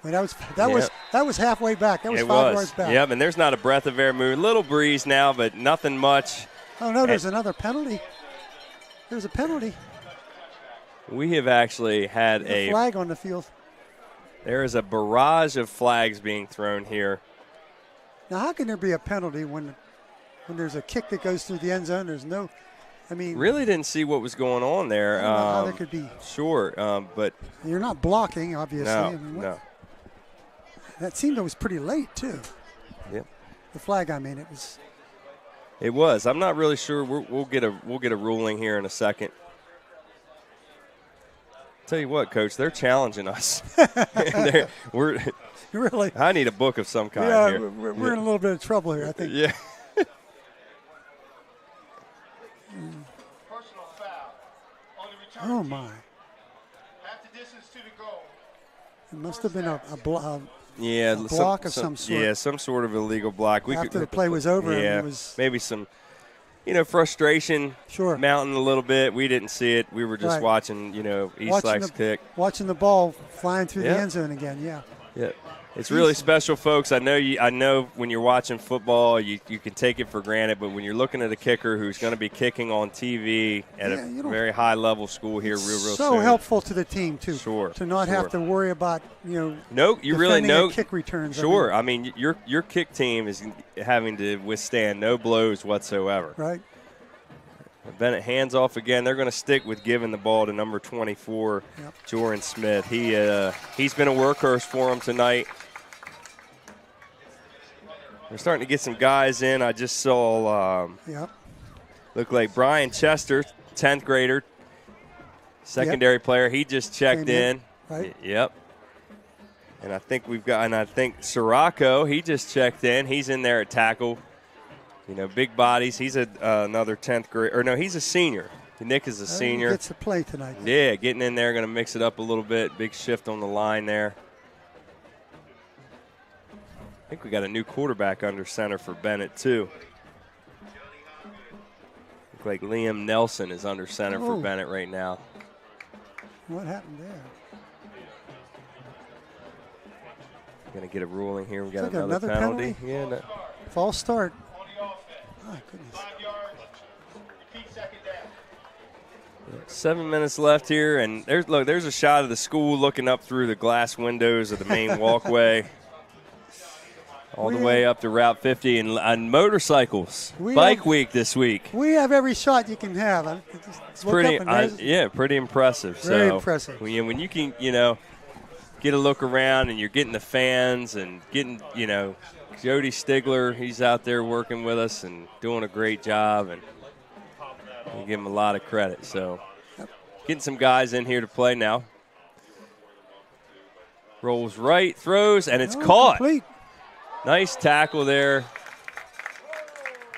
I mean, that was halfway back. That was 5 yards back. Yep, and there's not a breath of air moving. Little breeze now, but nothing much. Oh, no, there's another penalty. There's a penalty. We have actually had a flag on the field. There is a barrage of flags being thrown here. Now, how can there be a penalty when there's a kick that goes through the end zone? There's no, really didn't see what was going on there. I don't know how there could be. Sure, but you're not blocking, obviously. No. That seemed it was pretty late too. Yep. The flag, it was. It was. I'm not really sure. We'll get a ruling here in a second. Tell you what, Coach, they're challenging us. We're really. I need a book of some kind here. We're in a little bit of trouble here, I think. Yeah. Personal foul on the return. Oh my! Half the distance to the goal. It must have been a block of some sort. Yeah, some sort of illegal block. After the play was over, yeah, it was maybe some, frustration. Sure. Mounting a little bit. We didn't see it. We were just watching, Eastlak's kick. Watching the ball flying through the end zone again. Yeah. Yeah. It's really special, folks. I know when you're watching football, you can take it for granted, but when you're looking at a kicker who's going to be kicking on TV at a very high level school here, real soon. So helpful to the team too. Sure. To not have to worry about No, you really know kick returns. Sure. Your kick team is having to withstand no blows whatsoever. Right. Bennett hands off again. They're going to stick with giving the ball to number 24, Jordan Smith. He's been a workhorse for them tonight. We're starting to get some guys in. I just saw look like Brian Chester, 10th grader, secondary player. He just checked in. Right. Yep. And I think Sirocco, he just checked in. He's in there at tackle. Big bodies. He's another 10th grade. Or no, he's a senior. Nick is a senior. He gets to play tonight. Yeah, getting in there, going to mix it up a little bit. Big shift on the line there. I think we got a new quarterback under center for Bennett, too. Look like Liam Nelson is under center for Bennett right now. What happened there? Going to get a ruling here. We got another penalty. Yeah. No. False start. My goodness. 5 yards. Repeat second down. 7 minutes left here, and there's a shot of the school looking up through the glass windows of the main walkway. All the way up to Route 50 and on motorcycles. Bike week this week. We have every shot you can have. It's pretty impressive. Very impressive. When you can, get a look around and you're getting the fans and getting, Jody Stigler, he's out there working with us and doing a great job, and we give him a lot of credit. So getting some guys in here to play now. Rolls right, throws, and it's caught. Complete. Nice tackle there.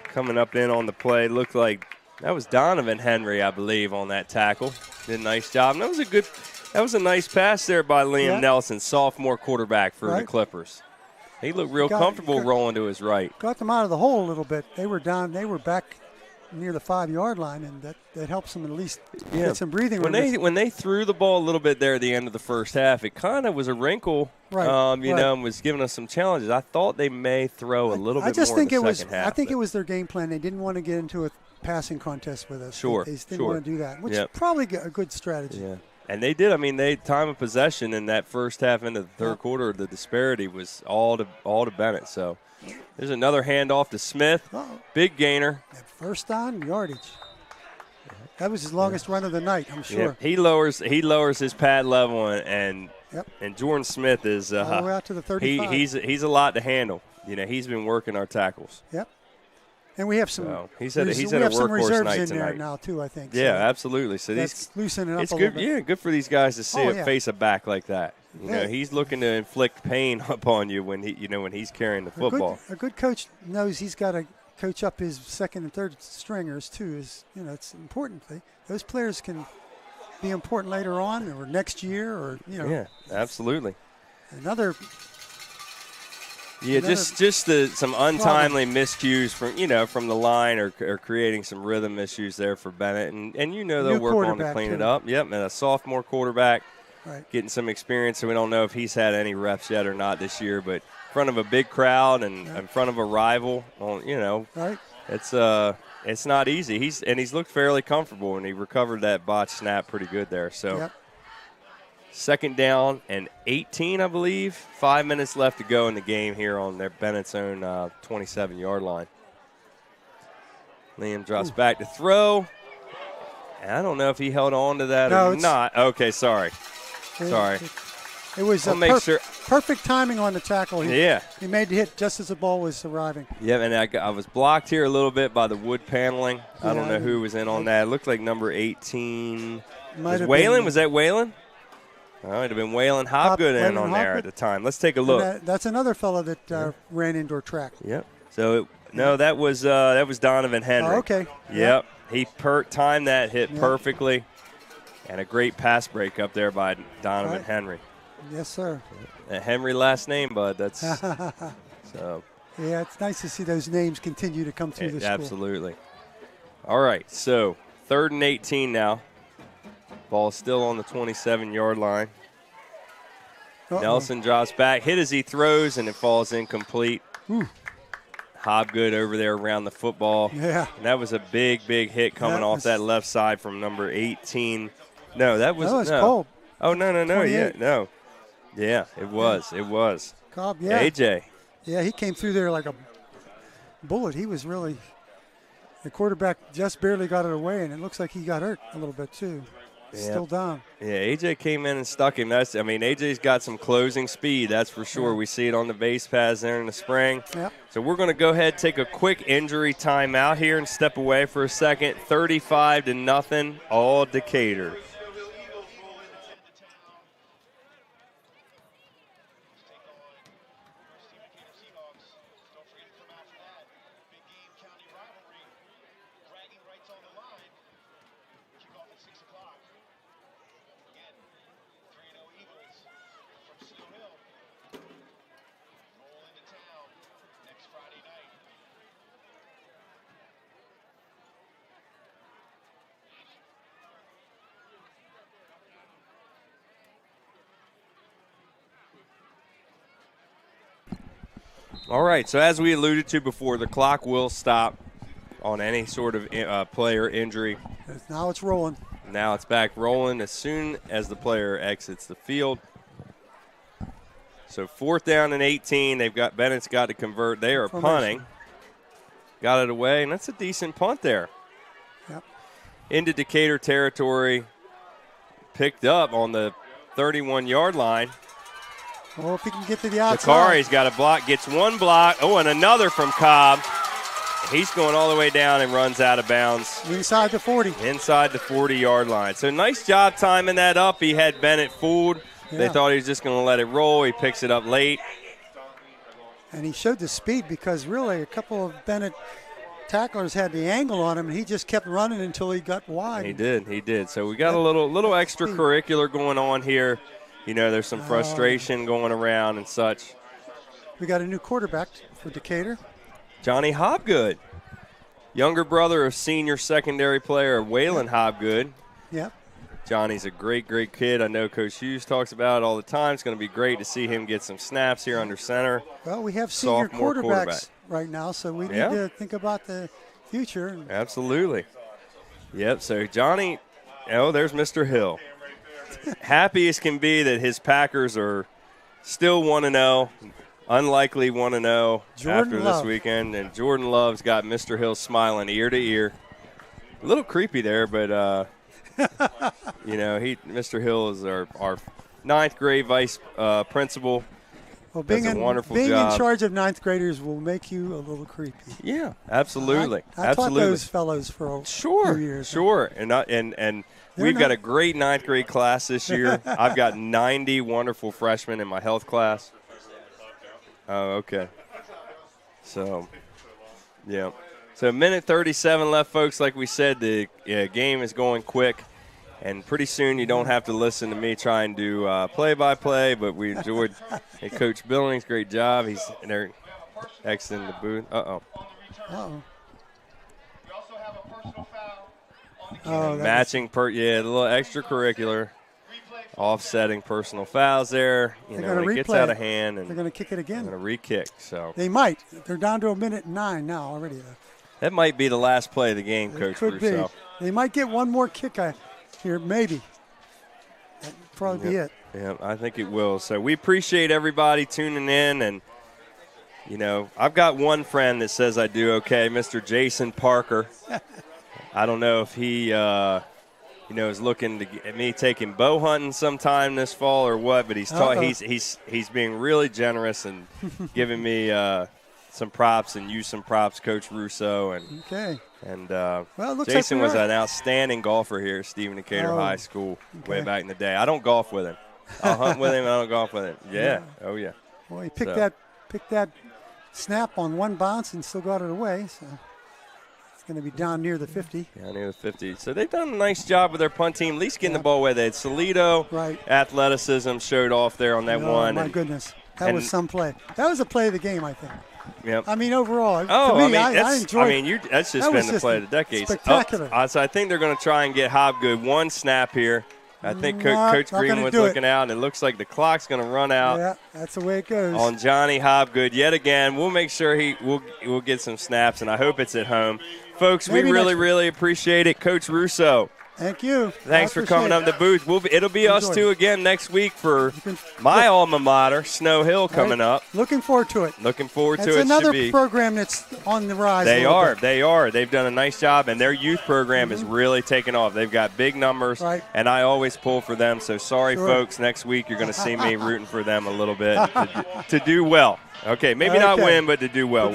Coming up in on the play. Looked like that was Donovan Henry, I believe, on that tackle. Did a nice job. And that was a nice pass there by Liam Nelson, sophomore quarterback for the Clippers. He looked real comfortable rolling to his right. Got them out of the hole a little bit. They were back near the 5-yard line, and that helps them at least get some breathing room. When they threw the ball a little bit there at the end of the first half, it kind of was a wrinkle, and was giving us some challenges. I thought they may throw a little bit more in the second half. I think it was their game plan. They didn't want to get into a passing contest with us. Sure. They didn't want to do that, which is probably a good strategy. Yeah. And they did. Time of possession in that first half into the third quarter, the disparity was all to Bennett. So there's another handoff to Smith. Big gainer. First down, yardage. That was his longest run of the night, I'm sure. Yeah. He lowers his pad level, and Jordan Smith is all the way out to the 35. He's a lot to handle. He's been working our tackles. Yep. And we have some. He's at a workhorse night in tonight. There now too, I think. Yeah, absolutely. So that's loosening it up it's a good. little bit. Yeah, good for these guys to see face a back like that. He's looking to inflict pain upon you when he's carrying the football. A good coach knows he's got to coach up his second and third stringers too. It's important. Those players can be important later on or next year or Yeah, absolutely. Some untimely miscues from the line or creating some rhythm issues there for Bennett, and they'll work on to clean it up. Yep, and a sophomore quarterback. getting some experience. So we don't know if he's had any reps yet or not this year. But in front of a big crowd and in front of a rival, well, you know, it's not easy. He's looked fairly comfortable, and he recovered that botched snap pretty good there. So second down and 18, I believe. 5 minutes left to go in the game here on their Bennett's own 27-yard line. Liam drops back to throw. And I don't know if he held on to that or not. Okay, sorry. It was perfect timing on the tackle. He made the hit just as the ball was arriving. Yeah, and I was blocked here a little bit by the wood paneling. I don't know who was in on that. It looked like number 18. Was Waylon? Was that Waylon? Oh, it would have been Waylon Hopgood in on there at the time. Let's take a look. That's another fellow that ran indoor track. Yep. So, that was Donovan Henry. Oh, okay. Yep. He timed that hit perfectly. And a great pass break up there by Donovan Henry. Yes, sir. Henry last name, bud. That's so. Yeah, it's nice to see those names continue to come through the school. Absolutely. All right, so 3rd and 18 now. Ball still on the 27-yard line. Nelson drops back, hit as he throws, and it falls incomplete. Hobgood over there around the football. Yeah. And that was a big hit coming off that left side from number 18. No, that was Cobb. Oh, no. Yeah, it was. Cobb, yeah. AJ. Yeah, he came through there like a bullet. He was really – the quarterback just barely got it away, and it looks like he got hurt a little bit too. Still down. Yeah, AJ came in and stuck him. AJ's got some closing speed, that's for sure. We see it on the base paths there in the spring. Yep. So we're going to go ahead, take a quick injury timeout here and step away for a second. 35-0, all Decatur. All right, so as we alluded to before, the clock will stop on any sort of player injury. Now it's rolling. Now it's back rolling as soon as the player exits the field. So 4th down and 18. Bennett's got to convert. They are punting. Got it away, and that's a decent punt there. Yep. Into Decatur territory. Picked up on the 31-yard line. Oh, if he can get to the outside. Zakari's got a block, gets one block. Oh, and another from Cobb. He's going all the way down and runs out of bounds. Inside the 40. Inside the 40-yard line. So nice job timing that up. He had Bennett fooled. Yeah. They thought he was just going to let it roll. He picks it up late. And he showed the speed because really a couple of Bennett tacklers had the angle on him, and he just kept running until he got wide. He did. So we got a little extracurricular going on here. You know, there's some frustration going around and such. We got a new quarterback for Decatur. Johnny Hobgood, younger brother of senior secondary player Waylon Hobgood. Yep. Johnny's a great kid. I know Coach Hughes talks about it all the time. It's going to be great to see him get some snaps here under center. Well, we have senior quarterbacks right now, so we need to think about the future. Absolutely. Yep, so Johnny, there's Mr. Hill. Happy as can be that his Packers are still 1-0, unlikely 1-0 after this weekend. And Jordan Love's got Mr. Hill smiling ear to ear. A little creepy there, but, Mr. Hill is our 9th grade vice principal. Well, being a wonderful being job. In charge of 9th graders will make you a little creepy. Yeah, absolutely. I taught those fellows for a few years. Sure, and we've got a great 9th grade class this year. I've got 90 wonderful freshmen in my health class. Oh, okay. So, yeah. So, minute 37 left, folks. Like we said, the game is going quick. And pretty soon you don't have to listen to me try and do play-by-play, but we enjoyed Coach Billings. Great job. He's there exiting the booth. Uh-oh. Uh-oh. We also have a personal foul on the Matching, a little extracurricular offsetting personal fouls there. You know, it gets out of hand. And they're going to kick it again. They're going to re-kick. So they might. They're down to 1:09 now already. That might be the last play of the game, Coach Russo. They might get one more kick here, maybe. That'd probably be it. Yeah, I think it will. So we appreciate everybody tuning in. And, you know, I've got one friend that says I do okay, Mr. Jason Parker. I don't know if he, is looking to get me taking bow hunting sometime this fall or what, but he's being really generous and giving me some props and use some props, Coach Russo. And Jason was an outstanding golfer here at Stephen Decatur High School way back in the day. I don't golf with him. I'll hunt with him. I don't golf with him. Yeah. Oh yeah. Well, he picked that snap on one bounce and still got it away. So it's going to be down near the 50. Yeah, near the 50. So they've done a nice job with their punt team, at least getting the ball away. They had Solito. Right. Athleticism showed off there on that one. Oh my goodness, that was some play. That was a play of the game, I think. Yep. I mean, overall, I enjoyed. That's just been the play of the decade. Spectacular. So I think they're going to try and get Hobgood one snap here. I think Coach Greenwood's looking out, and it looks like the clock's going to run out. Yeah, that's the way it goes. On Johnny Hobgood yet again. We'll make sure we'll get some snaps, and I hope it's at home. Folks, we really appreciate it. Coach Russo. Thank you. Thanks for coming up to the booth. It'll be us two again next week for my alma mater, Snow Hill, coming up. Looking forward to it. Looking forward to it. It's another program that's on the rise. They are. They've done a nice job, and their youth program is really taking off. They've got big numbers, and I always pull for them. So sorry, folks. Next week you're going to see me rooting for them a little bit to do well. Okay, maybe not win, but to do well.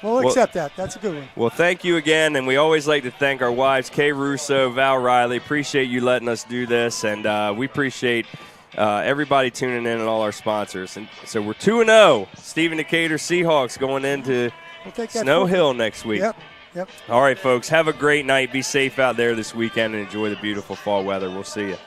We'll accept that. That's a good one. Well, thank you again, and we always like to thank our wives, Kay Russo, Val Riley. Appreciate you letting us do this, and we appreciate everybody tuning in and all our sponsors. And so we're 2-0. Stephen Decatur Seahawks going into Snow Hill next week. Yep. All right, folks, have a great night. Be safe out there this weekend and enjoy the beautiful fall weather. We'll see you.